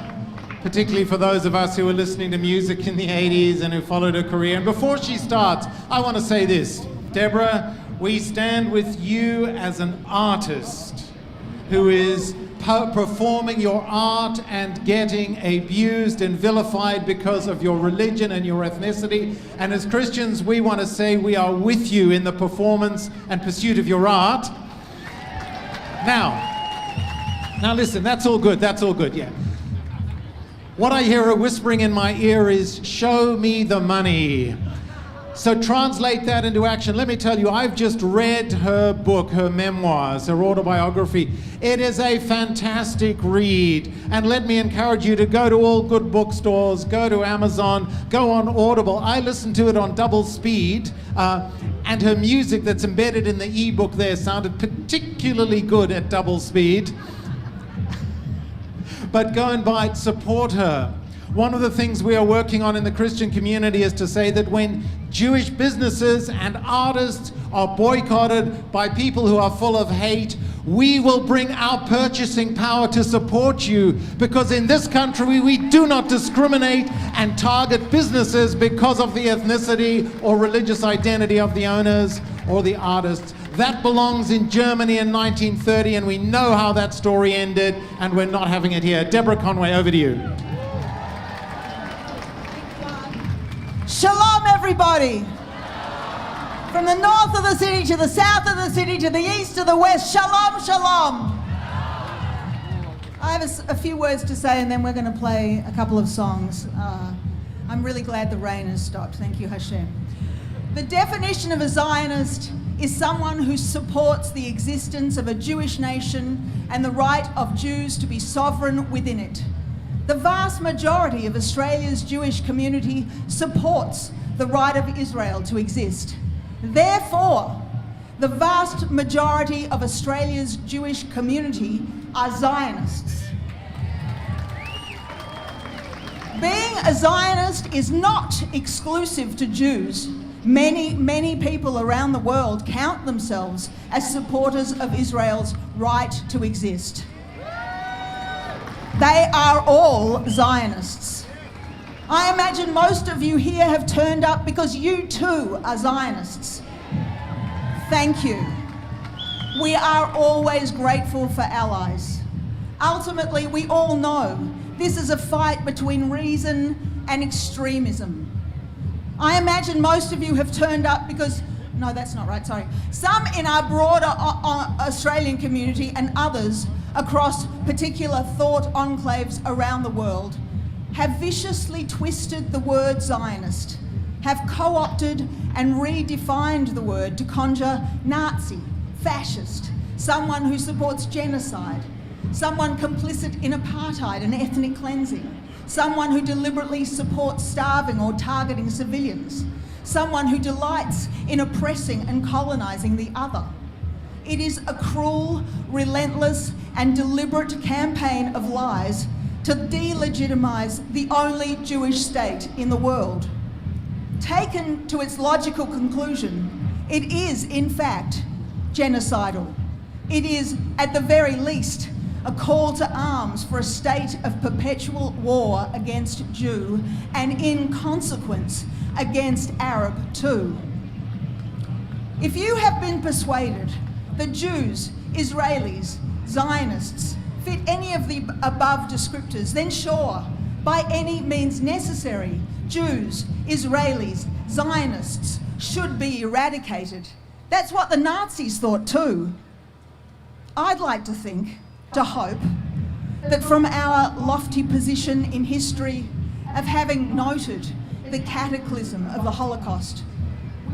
particularly for those of us who were listening to music in the 80s and who followed her career. And before she starts, I want to say this. Debra, we stand with you as an artist who is performing your art and getting abused and vilified because of your religion and your ethnicity. And as Christians, we want to say we are with you in the performance and pursuit of your art. Now listen, that's all good, yeah. What I hear her whispering in my ear is, show me the money. So translate that into action. Let me tell you, I've just read her book, her memoirs, her autobiography. It is a fantastic read. And let me encourage you to go to all good bookstores, go to Amazon, go on Audible. I listened to it on double speed, and her music that's embedded in the ebook there sounded particularly good at double speed. But go and buy it, support her. One of the things we are working on in the Christian community is to say that when Jewish businesses and artists are boycotted by people who are full of hate, we will bring our purchasing power to support you, because in this country we do not discriminate and target businesses because of the ethnicity or religious identity of the owners or the artists. That belongs in Germany in 1930, and we know how that story ended, and we're not having it here. Debra Conway, over to you. Shalom, everybody. From the north of the city to the south of the city to the east to the west, shalom, shalom. I have a few words to say, and then we're going to play a couple of songs. I'm really glad the rain has stopped. Thank you, Hashem. The definition of a Zionist is someone who supports the existence of a Jewish nation and the right of Jews to be sovereign within it. The vast majority of Australia's Jewish community supports the right of Israel to exist. Therefore, the vast majority of Australia's Jewish community are Zionists. Being a Zionist is not exclusive to Jews. Many people around the world count themselves as supporters of Israel's right to exist. They are all Zionists. I imagine most of you here have turned up because you too are Zionists. Thank you. We are always grateful for allies. Ultimately, we all know this is a fight between reason and extremism. I imagine most of you have turned up because, no, that's not right, sorry. Some in our broader Australian community and others across particular thought enclaves around the world have viciously twisted the word Zionist, have co-opted and redefined the word to conjure Nazi, fascist, someone who supports genocide, someone complicit in apartheid and ethnic cleansing, someone who deliberately supports starving or targeting civilians, someone who delights in oppressing and colonising the other. It is a cruel, relentless and deliberate campaign of lies to delegitimise the only Jewish state in the world. Taken to its logical conclusion, it is, in fact, genocidal. It is, at the very least, a call to arms for a state of perpetual war against Jew and, in consequence, against Arab too. If you have been persuaded that Jews, Israelis, Zionists fit any of the above descriptors, then sure, by any means necessary, Jews, Israelis, Zionists should be eradicated. That's what the Nazis thought too. I'd like to think to hope that from our lofty position in history of having noted the cataclysm of the Holocaust,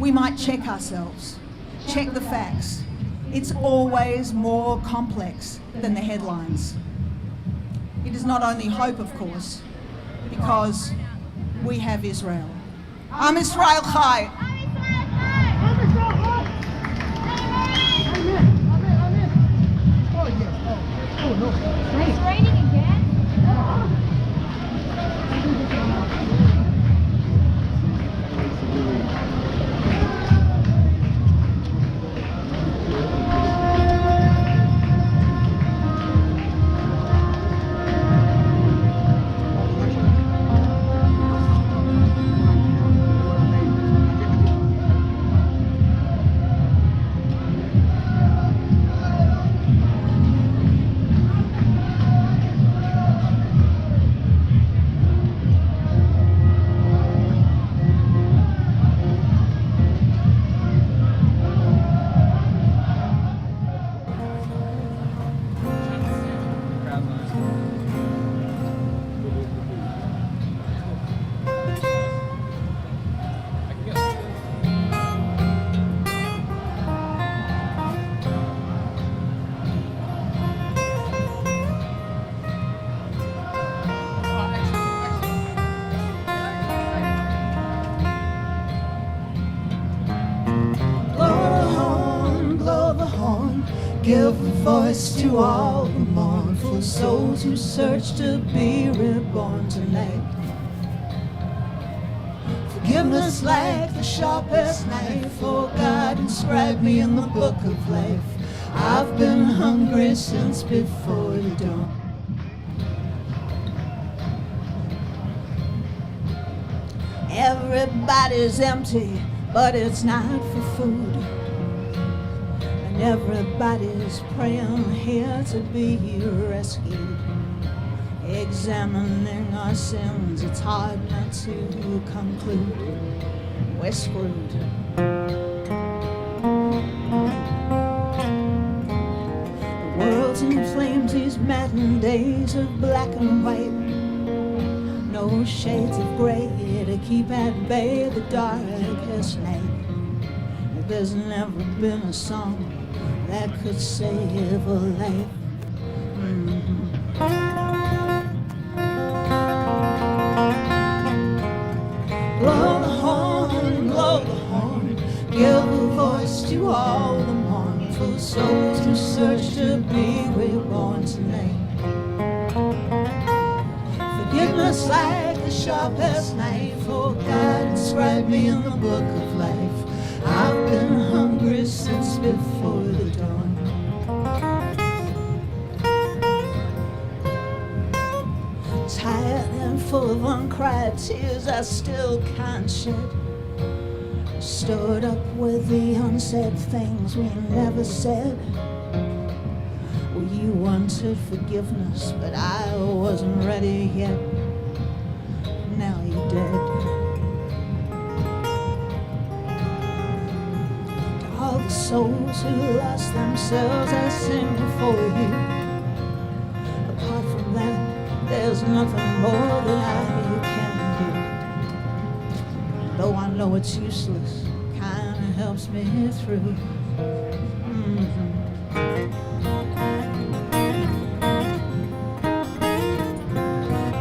we might check ourselves, check the facts. It's always more complex than the headlines. It is not only hope, of course, because we have Israel. Am Israel Chai. It's raining again? Give a voice to all the mournful souls who search to be reborn tonight. Forgiveness like the sharpest knife, oh God, inscribe me in the book of life. I've been hungry since before the dawn. Everybody's empty, but it's not for food. Everybody's praying here to be rescued. Examining our sins, it's hard not to conclude we're screwed. The world's in flames, these maddened days of black and white. No shades of gray to keep at bay the darkest night. There's never been a song that could save a life. Blow the horn, give a voice to all the mournful souls who search to be reborn tonight. Forgiveness like the sharpest knife, oh God, inscribe me in the book of life. I've been hungry since before the dawn. Tired and full of uncried tears I still can't shed. Stored up with the unsaid things we never said. Well, you wanted forgiveness, but I wasn't ready yet. Now you're dead. All the souls who lost themselves, I sing before you. Apart from that, there's nothing more that I can do. Though I know it's useless, kinda helps me through.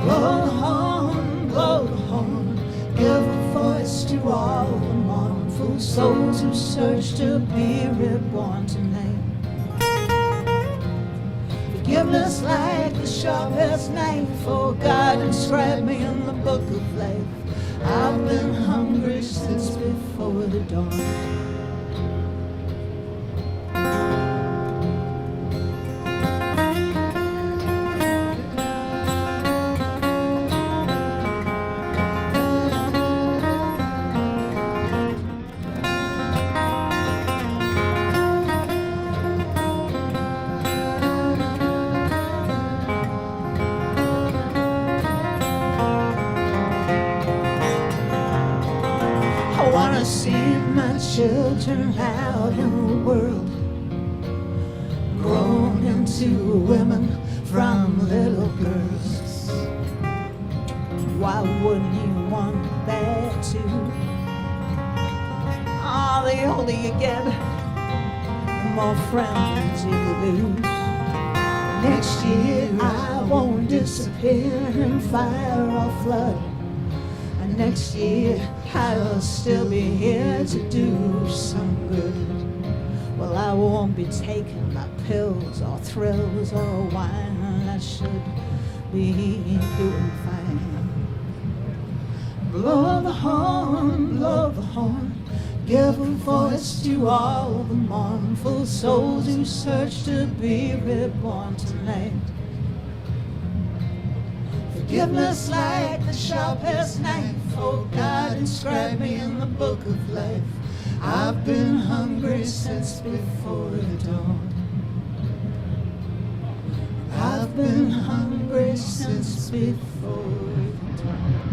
Blow the horn, give a voice to all the mournful souls who search to be reborn tonight. Forgiveness like the sharpest knife, oh God, inscribe me in the book of life. I've been hungry since before the dawn. Children out in the world, grown into to women from little girls. Why wouldn't you want that too? Ah, the older you get, the more friends you lose. Next year I won't disappear in fire or flood. And next year I'll still be here to do some good. Well, I won't be taking my pills or thrills or wine. I should be doing fine. Blow the horn, blow the horn. Give a voice to all the mournful souls who search to be reborn tonight. Forgiveness like the sharpest knife. Oh God, inscribe me in the book of life. I've been hungry since before the dawn. I've been hungry since before the dawn.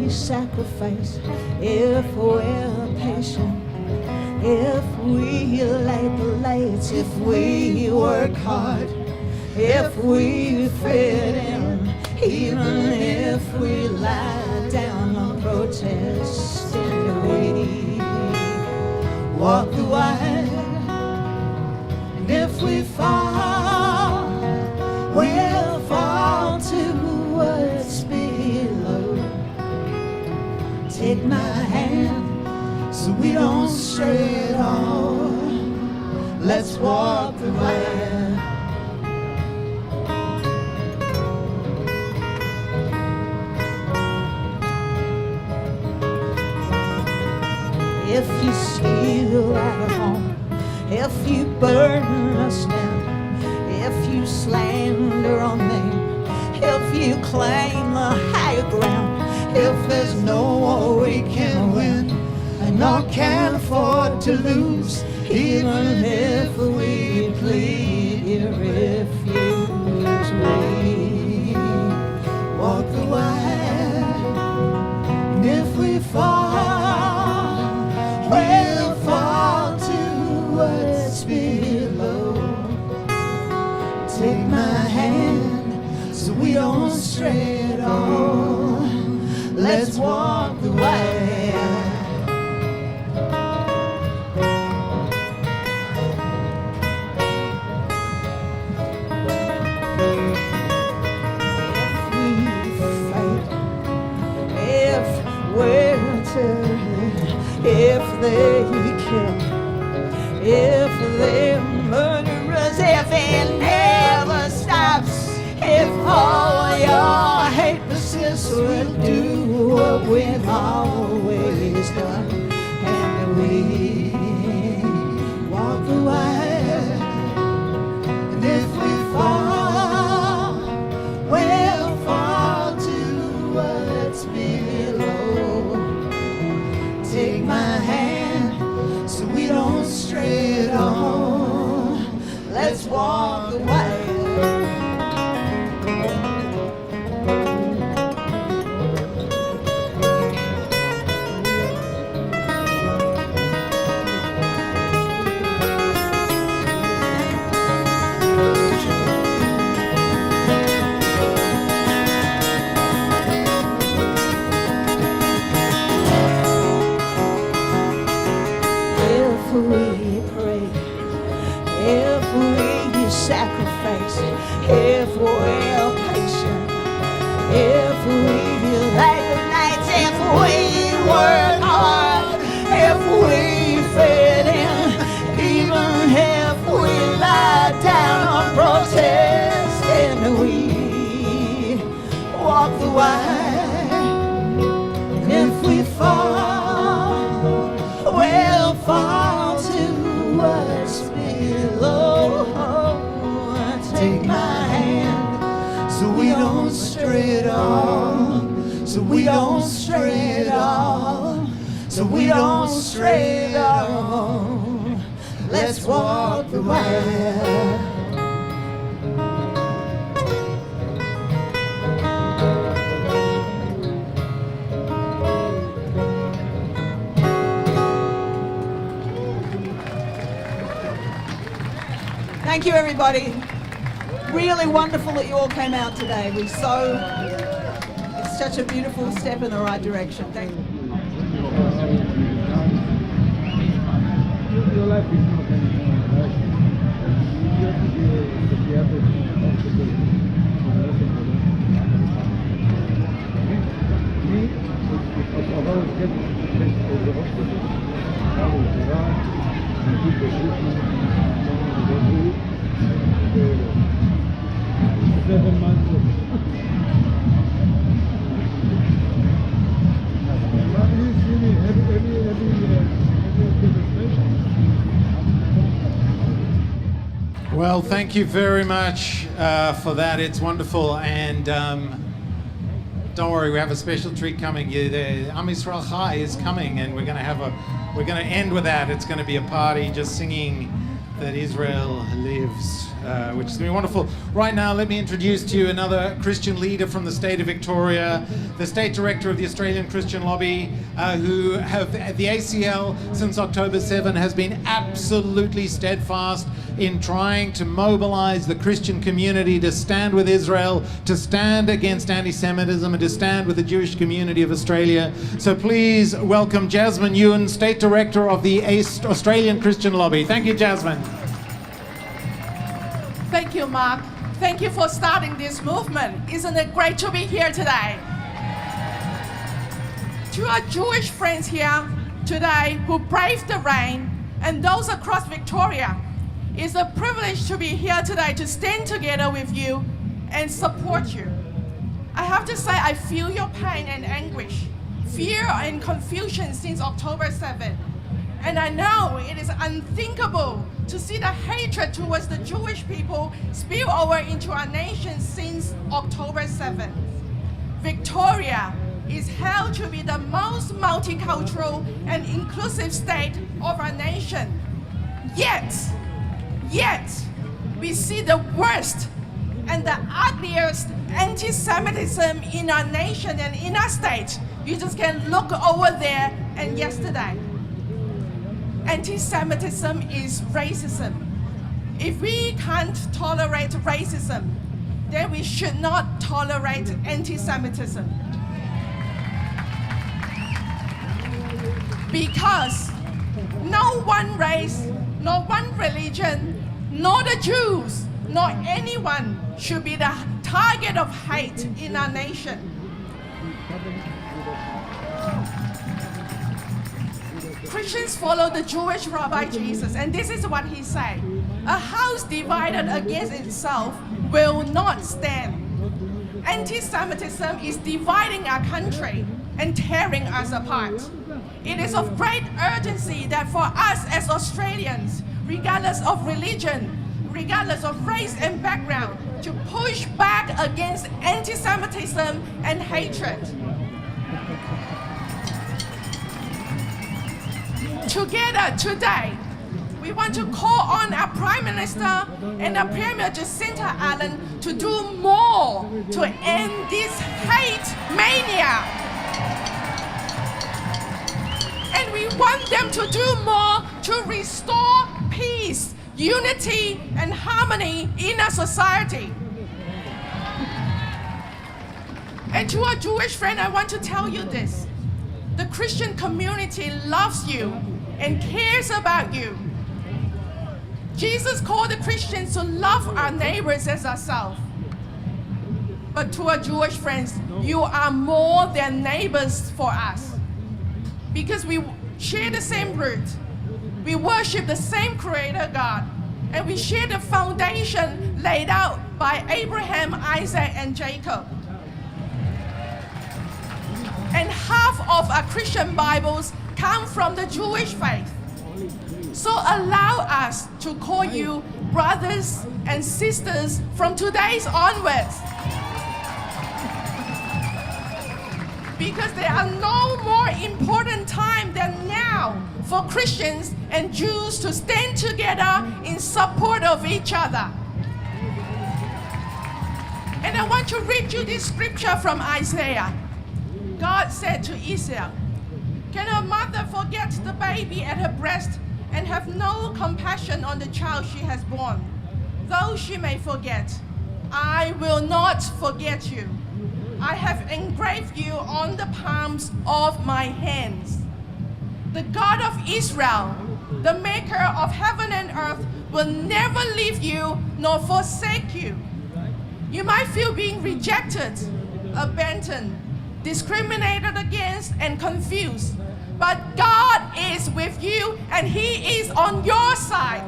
Sacrifice, if we're patient, if we light the lights, if we work hard, if we fit in, even if we lie down on protest, and we walk the wire, and if we fall, we'll fall towards below. Take my hand so we don't stray at all. Let's walk the wire. If you steal our home, if you burn us down, if you slander our name, if you claim the higher ground, if there's no war we can win, and nor can afford to lose, even if we plead your refuge, we walk the wire. And if we fall, we'll fall towards below. Take my hand so we don't stray at all. Let's walk the wire. If we fight, if we're terrible, if they kill, if they're murderers, if it never stops, if all your hate persists, we'll do what we've always done, and we walk the wire. And if we fall, we'll fall towards below. Take my hand so we don't stray at all. Let's walk the wire. Sacrifice, if we're patient, if we light the lights, if we work hard, if we fit in, even if we lie down on protest, and we walk the wire. If we fall, we'll fall towards below. Take my hand we don't stray at all. So we don't stray at all. Let's walk the way. Thank you, everybody. Really wonderful that you all came out today. It's such a beautiful step in the right direction. Thank you. Well, thank you very much for that. It's wonderful, and don't worry, we have a special treat coming. The Am Yisrael Chai is coming, and we're going to end with that. It's going to be a party, just singing that Israel lives, which is going to be wonderful. Right now, let me introduce to you another Christian leader from the state of Victoria, the state director of the Australian Christian Lobby, who have the ACL since October 7 has been absolutely steadfast in trying to mobilize the Christian community to stand with Israel, to stand against anti-Semitism, and to stand with the Jewish community of Australia. So please welcome Jasmine Ewan, State Director of the Australian Christian Lobby. Thank you, Jasmine. Thank you, Mark. Thank you for starting this movement. Isn't it great to be here today? To our Jewish friends here today who braved the rain and those across Victoria, it's a privilege to be here today to stand together with you and support you. I have to say I feel your pain and anguish, fear and confusion since October 7. And I know it is unthinkable to see the hatred towards the Jewish people spill over into our nation since October 7. Victoria is held to be the most multicultural and inclusive state of our nation. Yet, we see the worst and the ugliest anti-Semitism in our nation and in our state. You just can look over there and yesterday. Anti-Semitism is racism. If we can't tolerate racism, then we should not tolerate anti-Semitism. Because no one race, no one religion, nor the Jews, nor anyone should be the target of hate in our nation. Christians follow the Jewish Rabbi Jesus, and this is what he said: a house divided against itself will not stand. Anti-Semitism is dividing our country and tearing us apart. It is of great urgency that for us as Australians, regardless of religion, regardless of race and background, to push back against anti-Semitism and hatred. Together today, we want to call on our Prime Minister and our Premier Jacinta Ardern to do more to end this hate mania. And we want them to do more to restore peace, unity, and harmony in our society. And to our Jewish friend, I want to tell you this. The Christian community loves you and cares about you. Jesus called the Christians to love our neighbors as ourselves. But to our Jewish friends, you are more than neighbors for us. Because we share the same root, we worship the same Creator God, and we share the foundation laid out by Abraham, Isaac, and Jacob. And half of our Christian Bibles come from the Jewish faith. So allow us to call you brothers and sisters from today's onwards. because there are no more important time than now for Christians and Jews to stand together in support of each other. And I want to read you this scripture from Isaiah. God said to Israel, "Can a mother forget the baby at her breast and have no compassion on the child she has born? Though she may forget, I will not forget you. I have engraved you on the palms of my hands." The God of Israel, the maker of heaven and earth, will never leave you nor forsake you. You might feel being rejected, abandoned, discriminated against, and confused. But God is with you and He is on your side.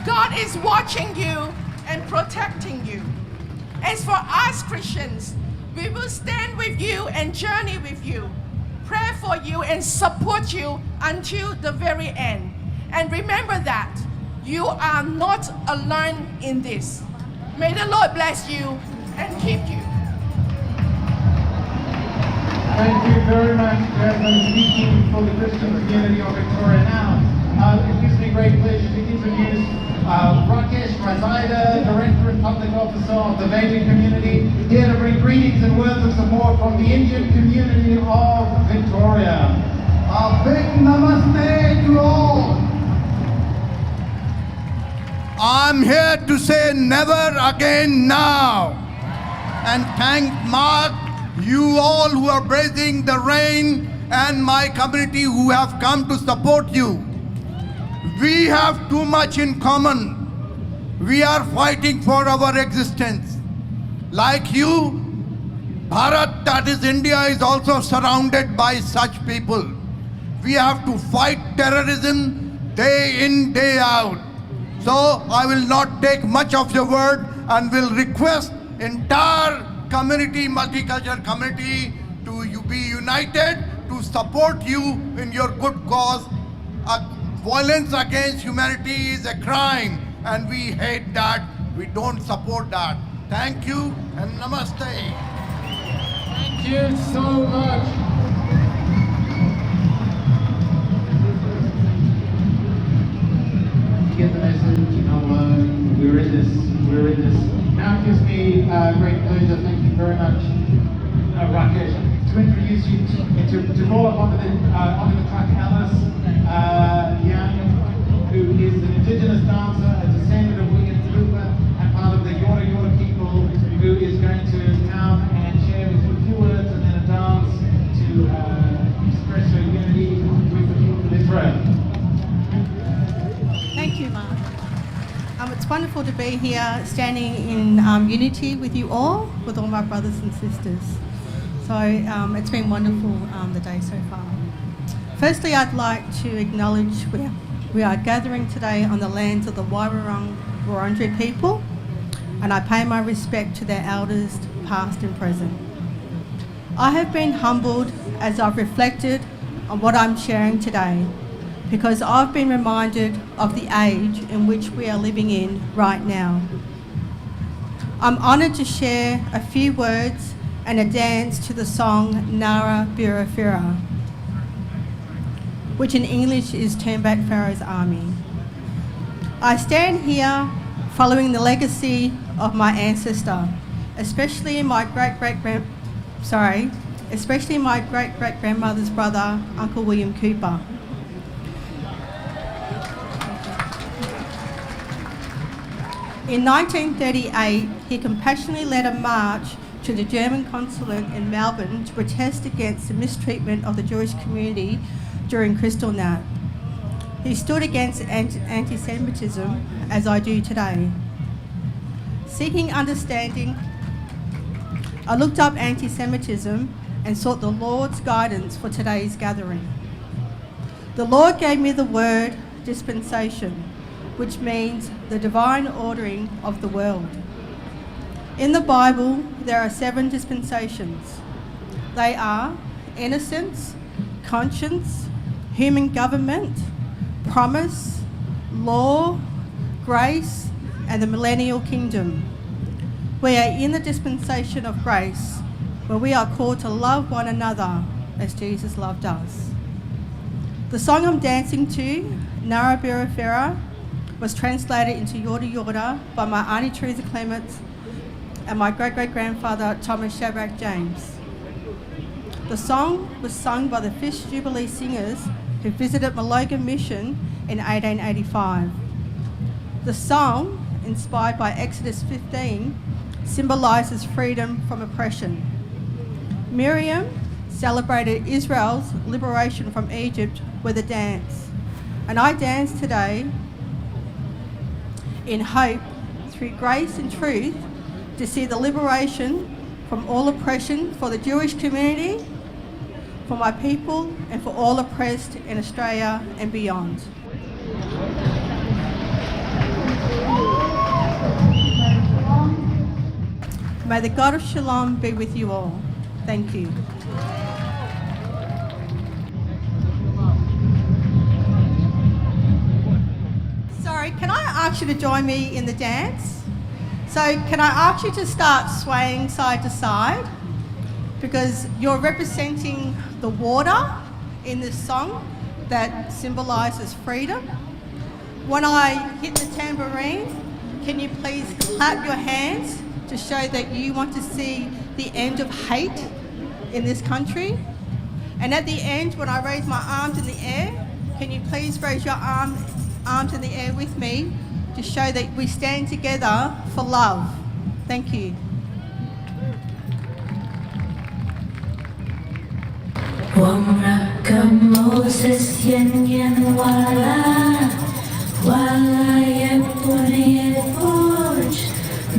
God is watching you and protecting you. As for us Christians, we will stand with you and journey with you, pray for you and support you until the very end. And remember that you are not alone in this. May the Lord bless you and keep you. Thank you very much, Jasmine, speaking for the Christian community of Victoria. Now, it gives me great pleasure to introduce Rakesh Razaida, Director and Public Officer of the Vedic community, here to bring greetings and words of support from the Indian community of Victoria. A big namaste to all. I'm here to say never again now, and thank Mark, you all who are braving the rain, and my community who have come to support you. We have too much in common. We are fighting for our existence. Like you, Bharat, that is India, is also surrounded by such people. We have to fight terrorism day in, day out. So I will not take much of your word and will request entire community, multicultural community, to be united to support you in your good cause. Violence against humanity is a crime and we hate that. We don't support that. Thank you and namaste. Thank you so much. Get the message, you know, we're in this. Now it gives me great pleasure, thank you very much, Rakesh, to introduce you to roll up onto the truck Alice Young, who is an Indigenous dancer, a descendant of William Cooper, and part of the Yorta Yorta people, who is going to come and share with you a few words and then a dance to express her unity with the people of Israel. Thank you, Mark. It's wonderful to be here standing in unity with you all, with all my brothers and sisters. So it's been wonderful the day so far. Firstly, I'd like to acknowledge we are gathering today on the lands of the Wairarong Wurundjeri people, and I pay my respect to their elders, past and present. I have been humbled as I've reflected on what I'm sharing today, because I've been reminded of the age in which we are living in right now. I'm honoured to share a few words and a dance to the song Nara Bira Fira, which in English is Turn Back Pharaoh's Army. I stand here following the legacy of my ancestor, especially my great-great-grandmother's brother, Uncle William Cooper. In 1938, he compassionately led a march to the German consulate in Melbourne to protest against the mistreatment of the Jewish community during Kristallnacht. He stood against anti-Semitism, as I do today. Seeking understanding, I looked up anti-Semitism and sought the Lord's guidance for today's gathering. The Lord gave me the word dispensation, which means the divine ordering of the world. In the Bible, there are 7 dispensations. They are innocence, conscience, human government, promise, law, grace, and the millennial kingdom. We are in the dispensation of grace, where we are called to love one another as Jesus loved us. The song I'm dancing to, Nara Birafera, was translated into Yorta Yorta by my Auntie Teresa Clements and my great-great-grandfather Thomas Shadrach James. The song was sung by the Fish Jubilee Singers who visited Malogan Mission in 1885. The song, inspired by Exodus 15, symbolises freedom from oppression. Miriam celebrated Israel's liberation from Egypt with a dance, and I dance today in hope, through grace and truth, to see the liberation from all oppression for the Jewish community, for my people, and for all oppressed in Australia and beyond. May the God of Shalom be with you all. Thank you. Sorry, can I ask you to join me in the dance? So can I ask you to start swaying side to side? Because you're representing the water in this song that symbolises freedom. When I hit the tambourine, can you please clap your hands to show that you want to see the end of hate in this country? And at the end, when I raise my arms in the air, can you please raise your arms in the air with me to show that we stand together for love? Thank you. Moses yen yen wala wala yepuni forge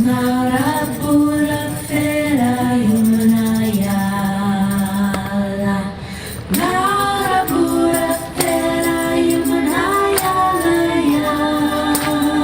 narabura fera yumanaya narabura fera yumanaya narabura fera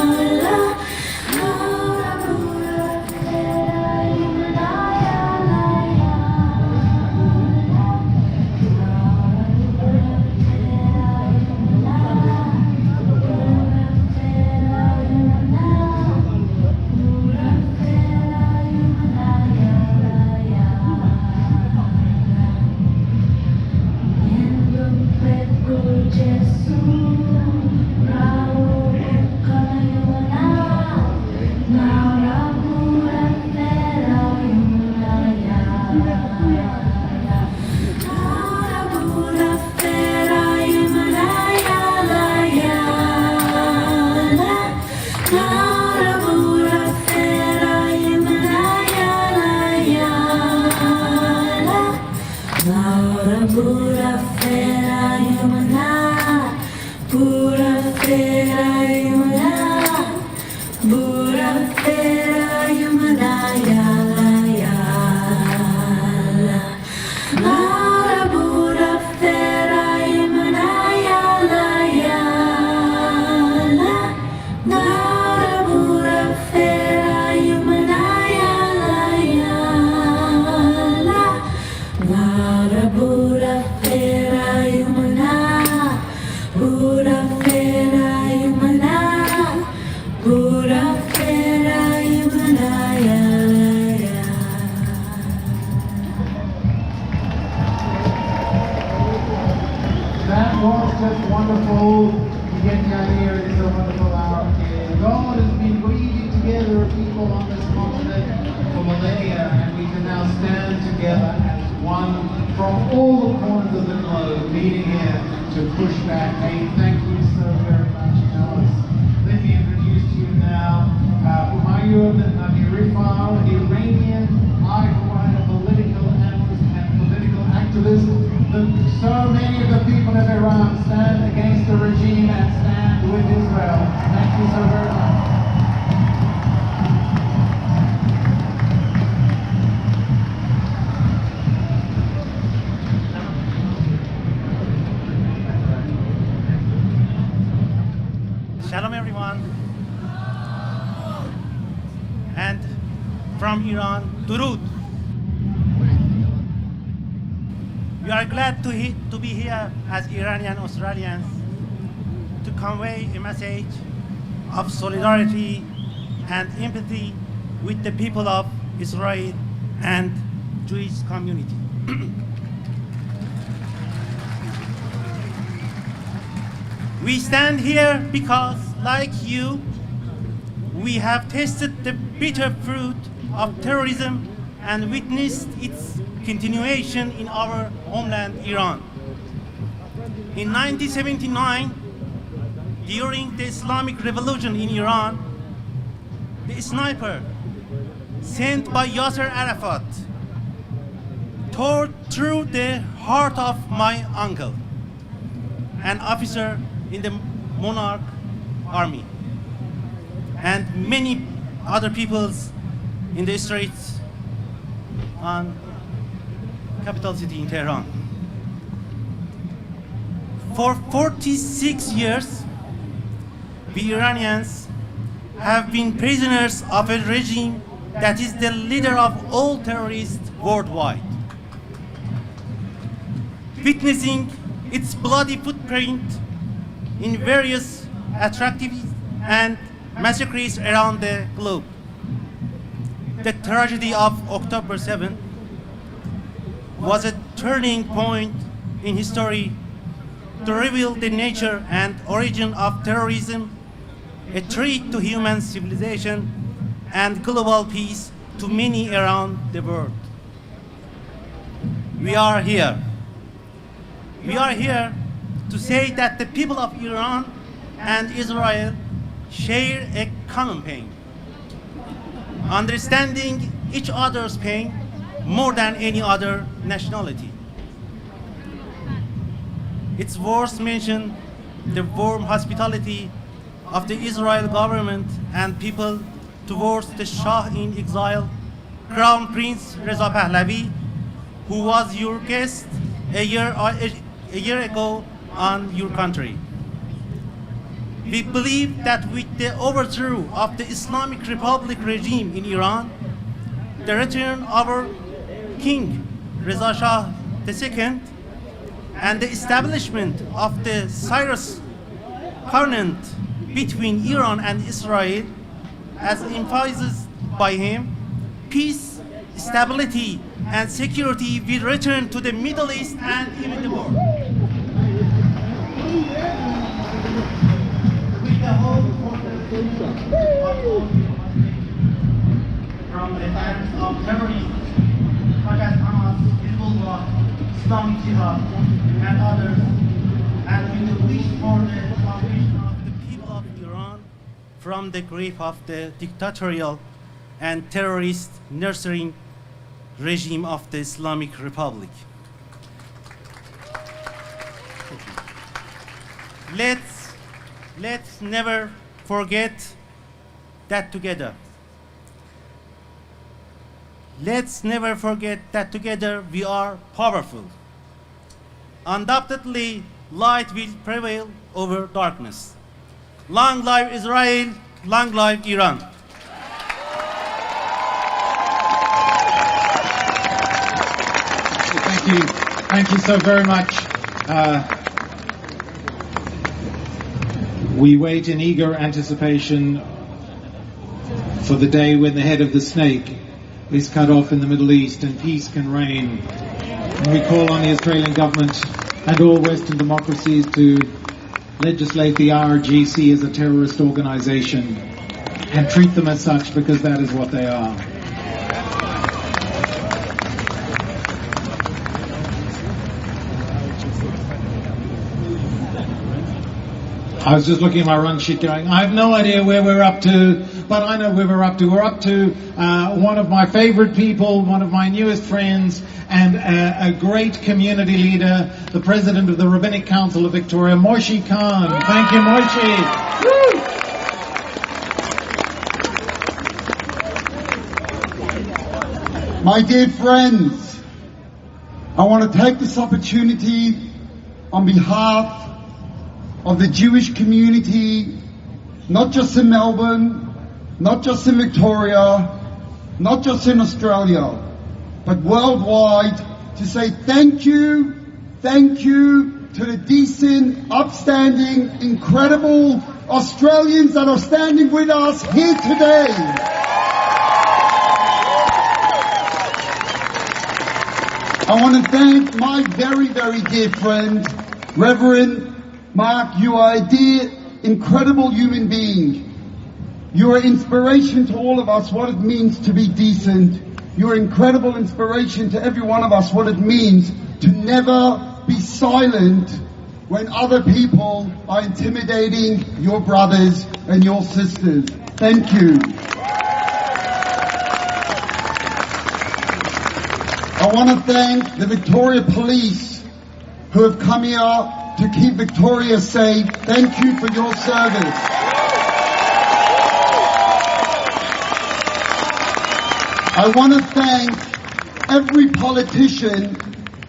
So many of the people of Iran stand against the regime and stand with Israel. Thank you so very much. Shalom everyone. And from Iran, Durud. We are glad to be here as Iranian Australians to convey a message of solidarity and empathy with the people of Israel and Jewish community. We stand here because, like you, we have tasted the bitter fruit of terrorism and witnessed its continuation in our homeland, Iran. In 1979, during the Islamic Revolution in Iran, the sniper sent by Yasser Arafat tore through the heart of my uncle, an officer in the monarch army, and many other peoples in the streets on capital city in Tehran. For 46 years, we Iranians have been prisoners of a regime that is the leader of all terrorists worldwide, witnessing its bloody footprint in various atrocities and massacres around the globe. The tragedy of October 7 was a turning point in history to reveal the nature and origin of terrorism, a threat to human civilization and global peace to many around the world. We are here to say that the people of Iran and Israel share a common pain, understanding each other's pain more than any other nationality. It's worth mentioning the warm hospitality of the Israel government and people towards the Shah in exile, Crown Prince Reza Pahlavi, who was your guest a year ago on your country. We believe that with the overthrow of the Islamic Republic regime in Iran, the return of our King Reza Shah II, and the establishment of the Cyrus covenant between Iran and Israel, as emphasized by him, peace, stability, and security will return to the Middle East and even the world. With the hope from the attacks of terrorists such as Hamas, Hezbollah, Islamic Jihad, and others, and we will wish for the salvation of the people of Iran from the grip of the dictatorial and terrorist nurturing regime of the Islamic Republic. Let's never forget that together. Let's never forget that together we are powerful. Undoubtedly, light will prevail over darkness. Long live Israel, long live Iran. Thank you so very much. We wait in eager anticipation for the day when the head of the snake is cut off in the Middle East and peace can reign. And we call on the Australian government and all Western democracies to legislate the IRGC as a terrorist organisation and treat them as such, because that is what they are. I was just looking at my run sheet going, I have no idea where we're up to, but I know where we're up to. We're up to one of my favorite people, one of my newest friends, and a great community leader, the president of the Rabbinic Council of Victoria, Moshe Khan. Thank you, Moshe. Woo! My dear friends, I want to take this opportunity on behalf of the Jewish community, not just in Melbourne, not just in Victoria, not just in Australia, but worldwide, to say thank you to the decent, upstanding, incredible Australians that are standing with us here today. I want to thank my very, very dear friend, Reverend Mark. You are a dear, incredible human being. You are inspiration to all of us what it means to be decent. You are incredible inspiration to every one of us what it means to never be silent when other people are intimidating your brothers and your sisters. Thank you. I want to thank the Victoria Police who have come here to keep Victoria safe. Thank you for your service. I want to thank every politician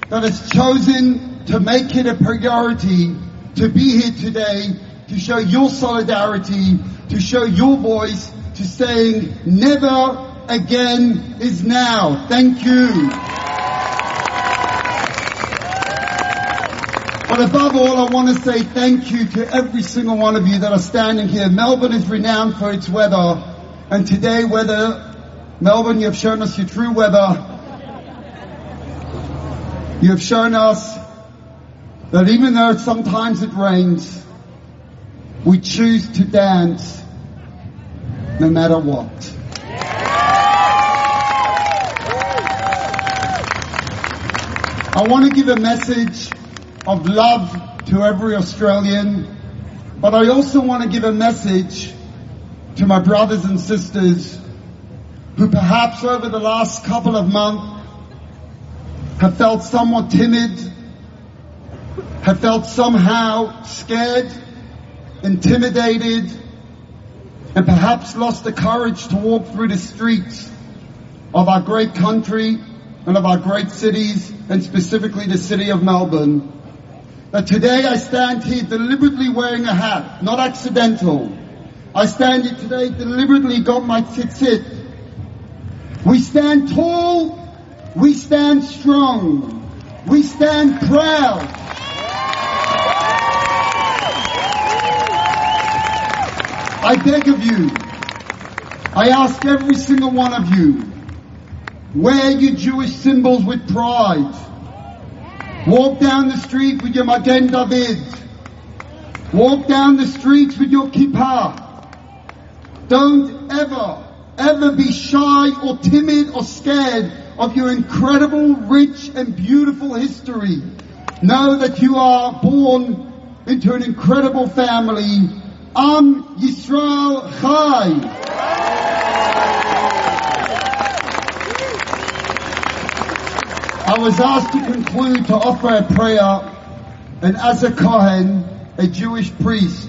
that has chosen to make it a priority to be here today, to show your solidarity, to show your voice, to saying never again is now. Thank you. But above all, I want to say thank you to every single one of you that are standing here. Melbourne is renowned for its weather, and today Melbourne, you have shown us your true weather. You have shown us that even though sometimes it rains, we choose to dance no matter what. I want to give a message of love to every Australian, but I also want to give a message to my brothers and sisters who perhaps over the last couple of months have felt somewhat timid, have felt somehow scared, intimidated, and perhaps lost the courage to walk through the streets of our great country and of our great cities, and specifically the city of Melbourne. That today I stand here deliberately wearing a hat, not accidental. I stand here today deliberately got my tzitzit. We stand tall, we stand strong, we stand proud. I beg of you, I ask every single one of you, wear your Jewish symbols with pride. Walk down the street with your Magen David. Walk down the streets with your kippah. Don't ever be shy or timid or scared of your incredible, rich and beautiful history. Know that you are born into an incredible family. Am Yisrael Chai. I was asked to conclude to offer a prayer, and as a Kohen, a Jewish priest,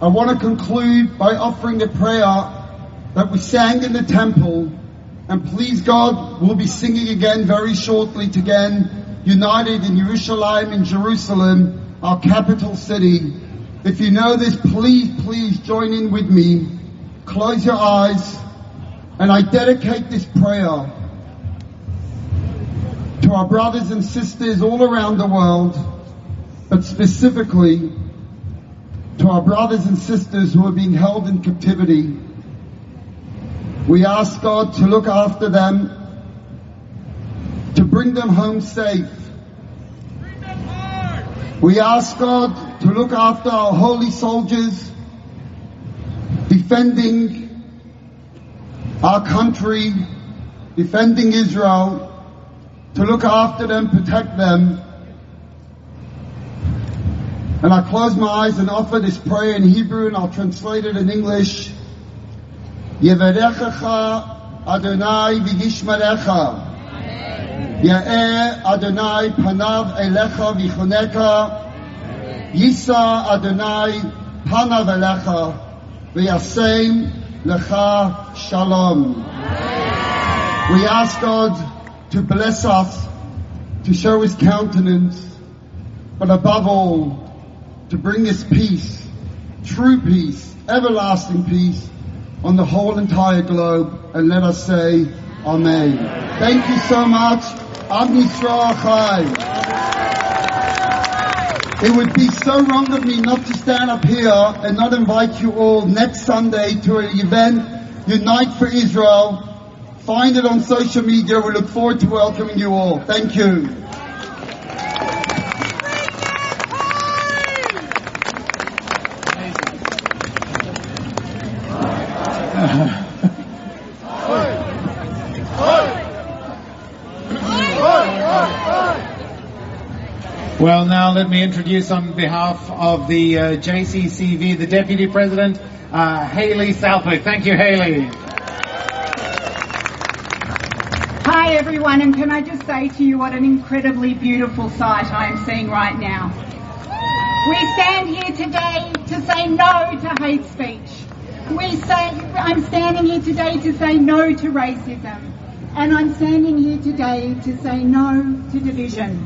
I want to conclude by offering the prayer that we sang in the temple, and please God, we'll be singing again very shortly again, united in Yerushalayim, in Jerusalem, our capital city. If you know this, please join in with me. Close your eyes, and I dedicate this prayer to our brothers and sisters all around the world, but specifically to our brothers and sisters who are being held in captivity. We ask God to look after them, to bring them home safe. We ask God to look after our holy soldiers, defending our country, defending Israel, to look after them, protect them. And I close my eyes and offer this prayer in Hebrew, and I'll translate it in English. Yevarechecha Adonai v'yishmerecha. Ya'eh Adonai panav elecha v'choneka. Yisa Adonai panav elecha v'yasem lecha shalom. We ask God to bless us, to show His countenance, but above all, to bring His peace, true peace, everlasting peace, on the whole entire globe, and let us say, Amen. Thank you so much. Am Yisrael Chai. It would be so wrong of me not to stand up here and not invite you all next Sunday to an event, Unite for Israel, Find it on social media. We look forward to welcoming you all. Thank you. Well, now let me introduce on behalf of the JCCV, the Deputy President, Hayley Southwick. Thank you, Hayley. Hi everyone, and can I just say to you what an incredibly beautiful sight I am seeing right now. We stand here today to say no to hate speech. I'm standing here today to say no to racism. And I'm standing here today to say no to division.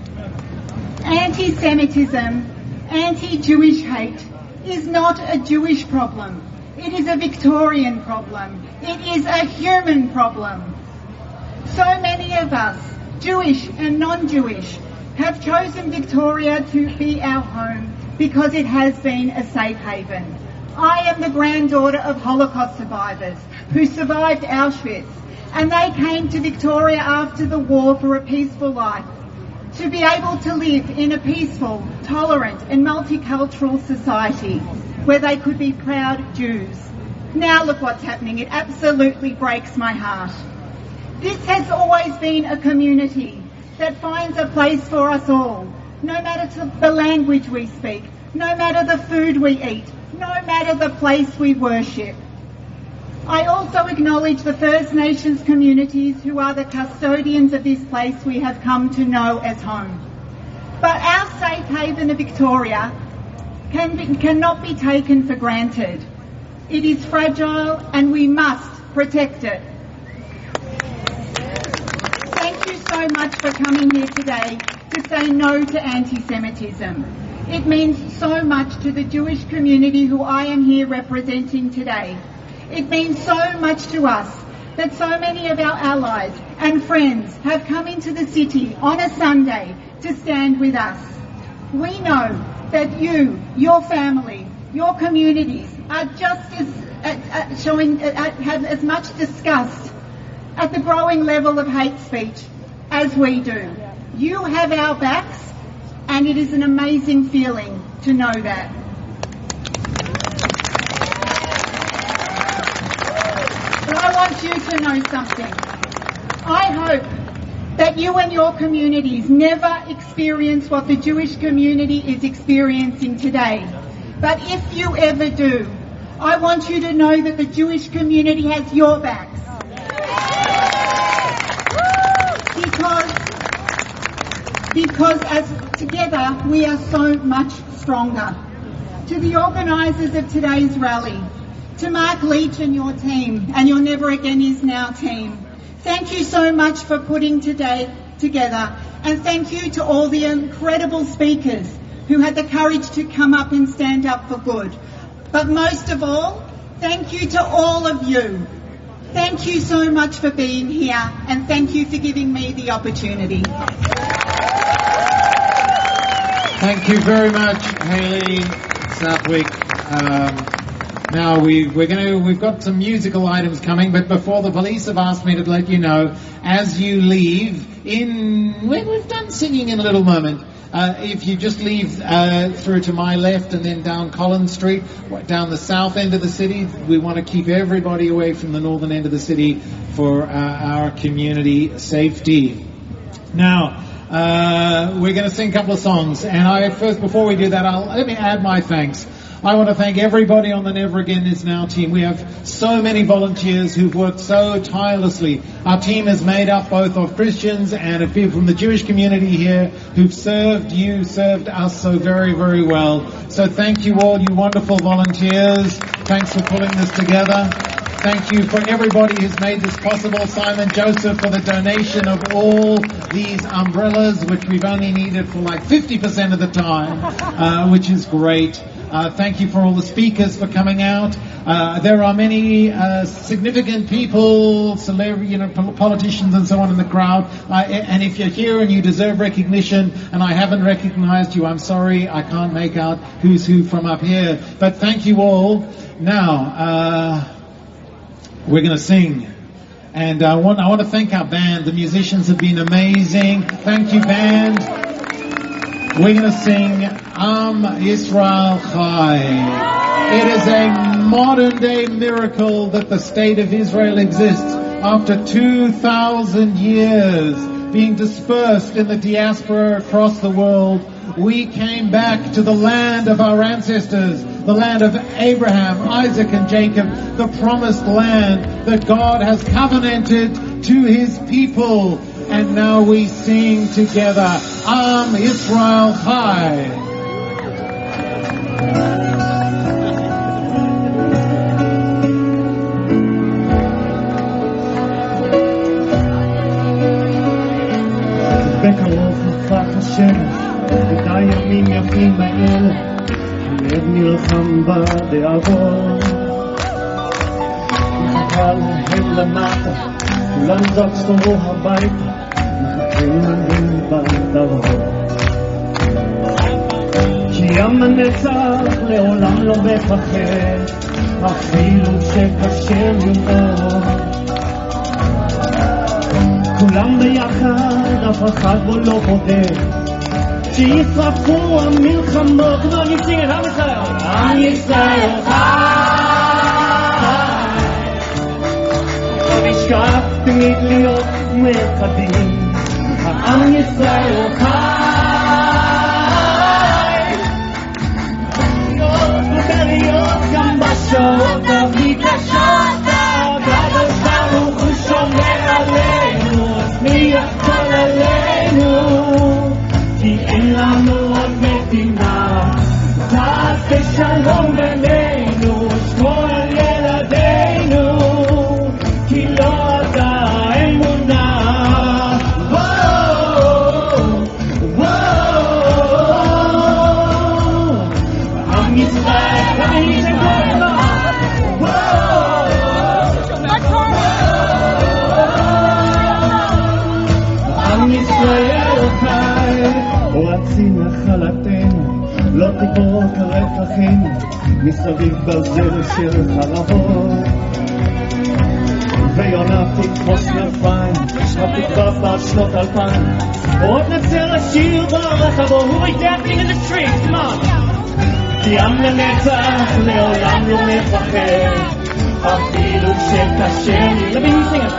Anti-Semitism, anti-Jewish hate is not a Jewish problem. It is a Victorian problem. It is a human problem. So many of us, Jewish and non-Jewish, have chosen Victoria to be our home because it has been a safe haven. I am the granddaughter of Holocaust survivors who survived Auschwitz, and they came to Victoria after the war for a peaceful life, to be able to live in a peaceful, tolerant and multicultural society where they could be proud Jews. Now look what's happening. It absolutely breaks my heart. This has always been a community that finds a place for us all, no matter the language we speak, no matter the food we eat, no matter the place we worship. I also acknowledge the First Nations communities who are the custodians of this place we have come to know as home. But our safe haven of Victoria cannot be taken for granted. It is fragile and we must protect it. Thank you so much for coming here today to say no to anti-Semitism. It means so much to the Jewish community who I am here representing today. It means so much to us that so many of our allies and friends have come into the city on a Sunday to stand with us. We know that you, your family, your communities are just as have as much disgust at the growing level of hate speech as we do. You have our backs, and it is an amazing feeling to know that. But I want you to know something. I hope that you and your communities never experience what the Jewish community is experiencing today. But if you ever do, I want you to know that the Jewish community has your backs. Because as together we are so much stronger. To the organisers of today's rally, to Mark Leach and your team, and your Never Again Is Now team, thank you so much for putting today together, and thank you to all the incredible speakers who had the courage to come up and stand up for good. But most of all, thank you to all of you. Thank you so much for being here, and thank you for giving me the opportunity. Thank you very much, Hayley Southwick. Now we've got some musical items coming, but before, the police have asked me to let you know, as you leave, we've done singing in a little moment. If you just leave through to my left and then down Collins Street, down the south end of the city, we want to keep everybody away from the northern end of the city for our community safety. Now, we're going to sing a couple of songs, and before we do that, let me add my thanks. I want to thank everybody on the Never Again Is Now team. We have so many volunteers who've worked so tirelessly. Our team is made up both of Christians and of people from the Jewish community here who've served us so very, very well. So thank you all, you wonderful volunteers. Thanks for pulling this together. Thank you for everybody who's made this possible. Simon Joseph for the donation of all these umbrellas, which we've only needed for like 50% of the time, which is great. Thank you for all the speakers for coming out. There are many significant people, politicians and so on in the crowd. And if you're here and you deserve recognition and I haven't recognized you, I'm sorry, I can't make out who's who from up here. But thank you all. Now, we're going to sing And I want to thank our band. The musicians have been amazing. Thank you, band. We're going to sing Am Yisrael Chai. It is a modern day miracle that the state of Israel exists after 2,000 years being dispersed in the diaspora across the world. We came back to the land of our ancestors, the land of Abraham, Isaac and Jacob, the promised land that God has covenanted to his people. And now we sing together, Am Yisrael Chai. את הימים יפים האלה, הלב נלחם בדאגות. מחכה להם למטה, כולם זקסו הביתה, מחכים להם בדרות. כי ים הנצח לעולם לא מפחד, אפילו שקשה לראות. כולם ביחד, אף אחד בו לא בודד, שישרפו המלחמות. Come on, you sing it, עם ישראל. עם ישראל חי. לא נשכח תמיד להיות מאוחדים. עם ישראל חי. להיות גם בשעות הכי קשות. הקדוש ברוך הוא שומר עלינו, מי יכול עלינו? כי אין לנו עוד מדינה, תעשה שלום בינינו, שמור על ילדינו, כי לא אתה אמונה. עם ישראל, עם ישראל, עם ישראל חי. רצים נחלתנו, לא תיפול כרפחינו, מסביב ברזל של חרבות. ויונה תתפוס כנפיים, התקווה בת שנות 2000. עוד נצא לשיר ברחבות. Who is dancing in the streets? Come on. כי עם לנצח לעולם לא מפחד, אפילו שקשה לי. Let me hear you sing it.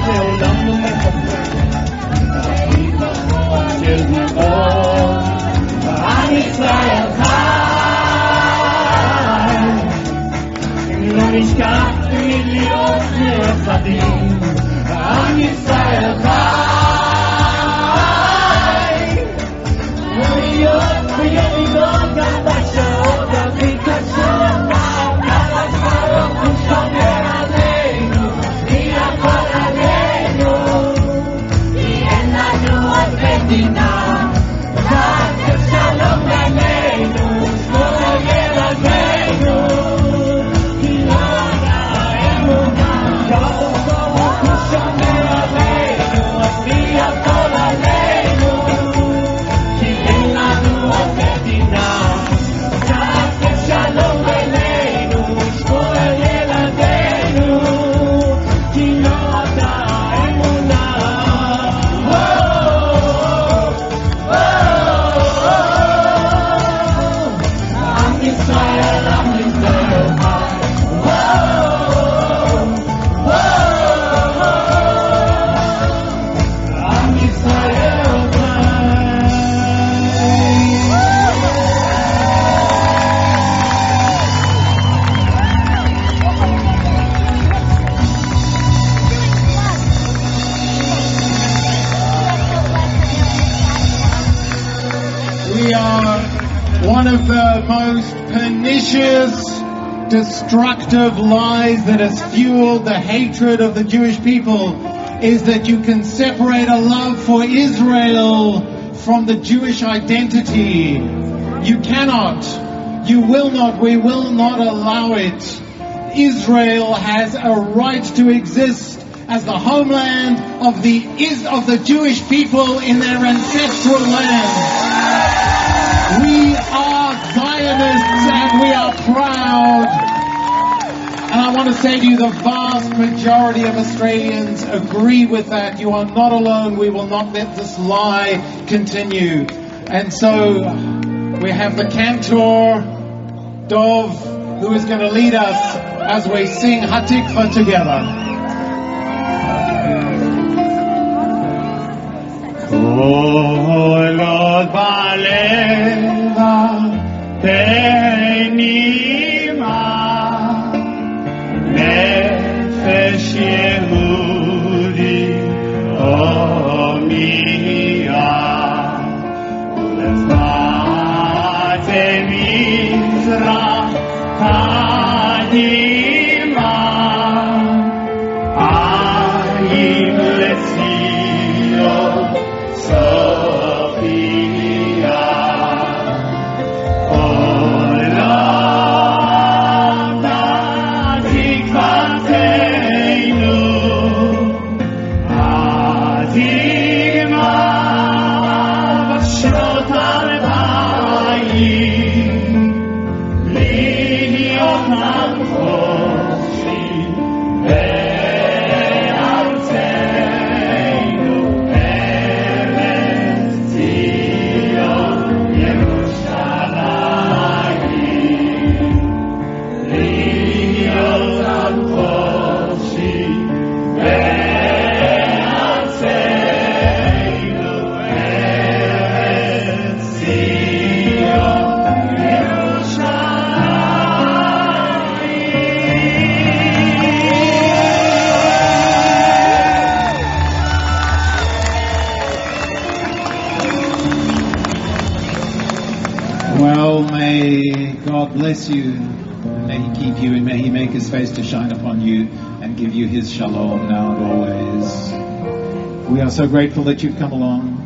לעולם לא מפחד, של דמעות. עם ישראל חי, אם לא נשכח תמיד להיות מאוחדים. עם ישראל חי, ולהיות בירידות גם בשעות הכי קשות. הקדוש ברוך הוא שומר עלינו, מי יכול עלינו? כי אין לנו עוד מדינה, תעשה שלום בינינו, שמור על ילדינו, כי לא אתה אמונה. הקדוש ברוך הוא שומר עלינו, אז מי יכול עלינו? כי אין לנו עוד מדינה, תעשה שלום בינינו, שמור על ילדינו, כי לא אתה אמונה. עם ישראל, עם ישראל חי. עם ישראל We are one of the most pernicious, destructive lies that has fueled the hatred of the Jewish people is that you can separate a love for Israel from the Jewish identity. You cannot. You will not. We will not allow it. Israel has a right to exist as the homeland of the Jewish people in their ancestral land. We are Zionists and we are proud. And I want to say to you, the vast majority of Australians agree with that. You are not alone. We will not let this lie continue. And so we have the cantor, Dov, who is going to lead us as we sing Hatikva together. Kolod baleva tenima nefesh Yehudi omiyah ulefate Mizrach kadima ayim lezion Sophia, Olam Tikvateinu, Adima B'Shnot Arba'im, Lihyot Na'choshi Be'arteinu, Eretz Zion, Yerushalayim, Lihyot Na'choshi Be'arteinu, Eretz Zion, Well, may God bless you, and may He keep you, and may He make His face to shine upon you and give you His shalom now and always. We are so grateful that you've come along.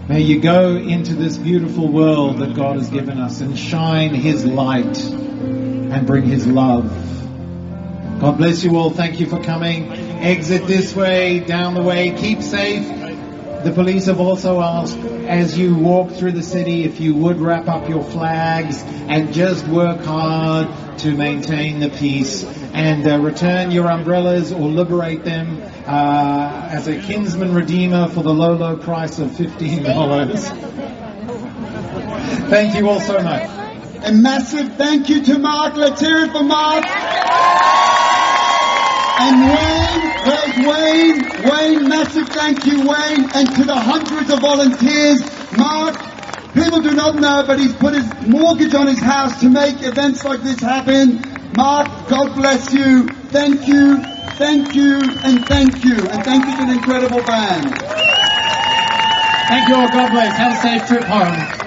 May you go into this beautiful world that God has given us and shine His light and bring His love. God bless you all. Thank you for coming. Exit this way, down the way. Keep safe. The police have also asked, as you walk through the city, if you would wrap up your flags and just work hard to maintain the peace and return your umbrellas or liberate them as a kinsman redeemer for the low, low price of $15. Thank you all so much. A massive thank you to Mark. Let's hear it for Mark. And Wayne, where's Wayne? Wayne, massive thank you, Wayne. And to the hundreds of volunteers, Mark, people do not know, but he's put his mortgage on his house to make events like this happen. Mark, God bless you. Thank you, thank you, and thank you. And thank you to an incredible band. Thank you all. God bless. Have a safe trip home.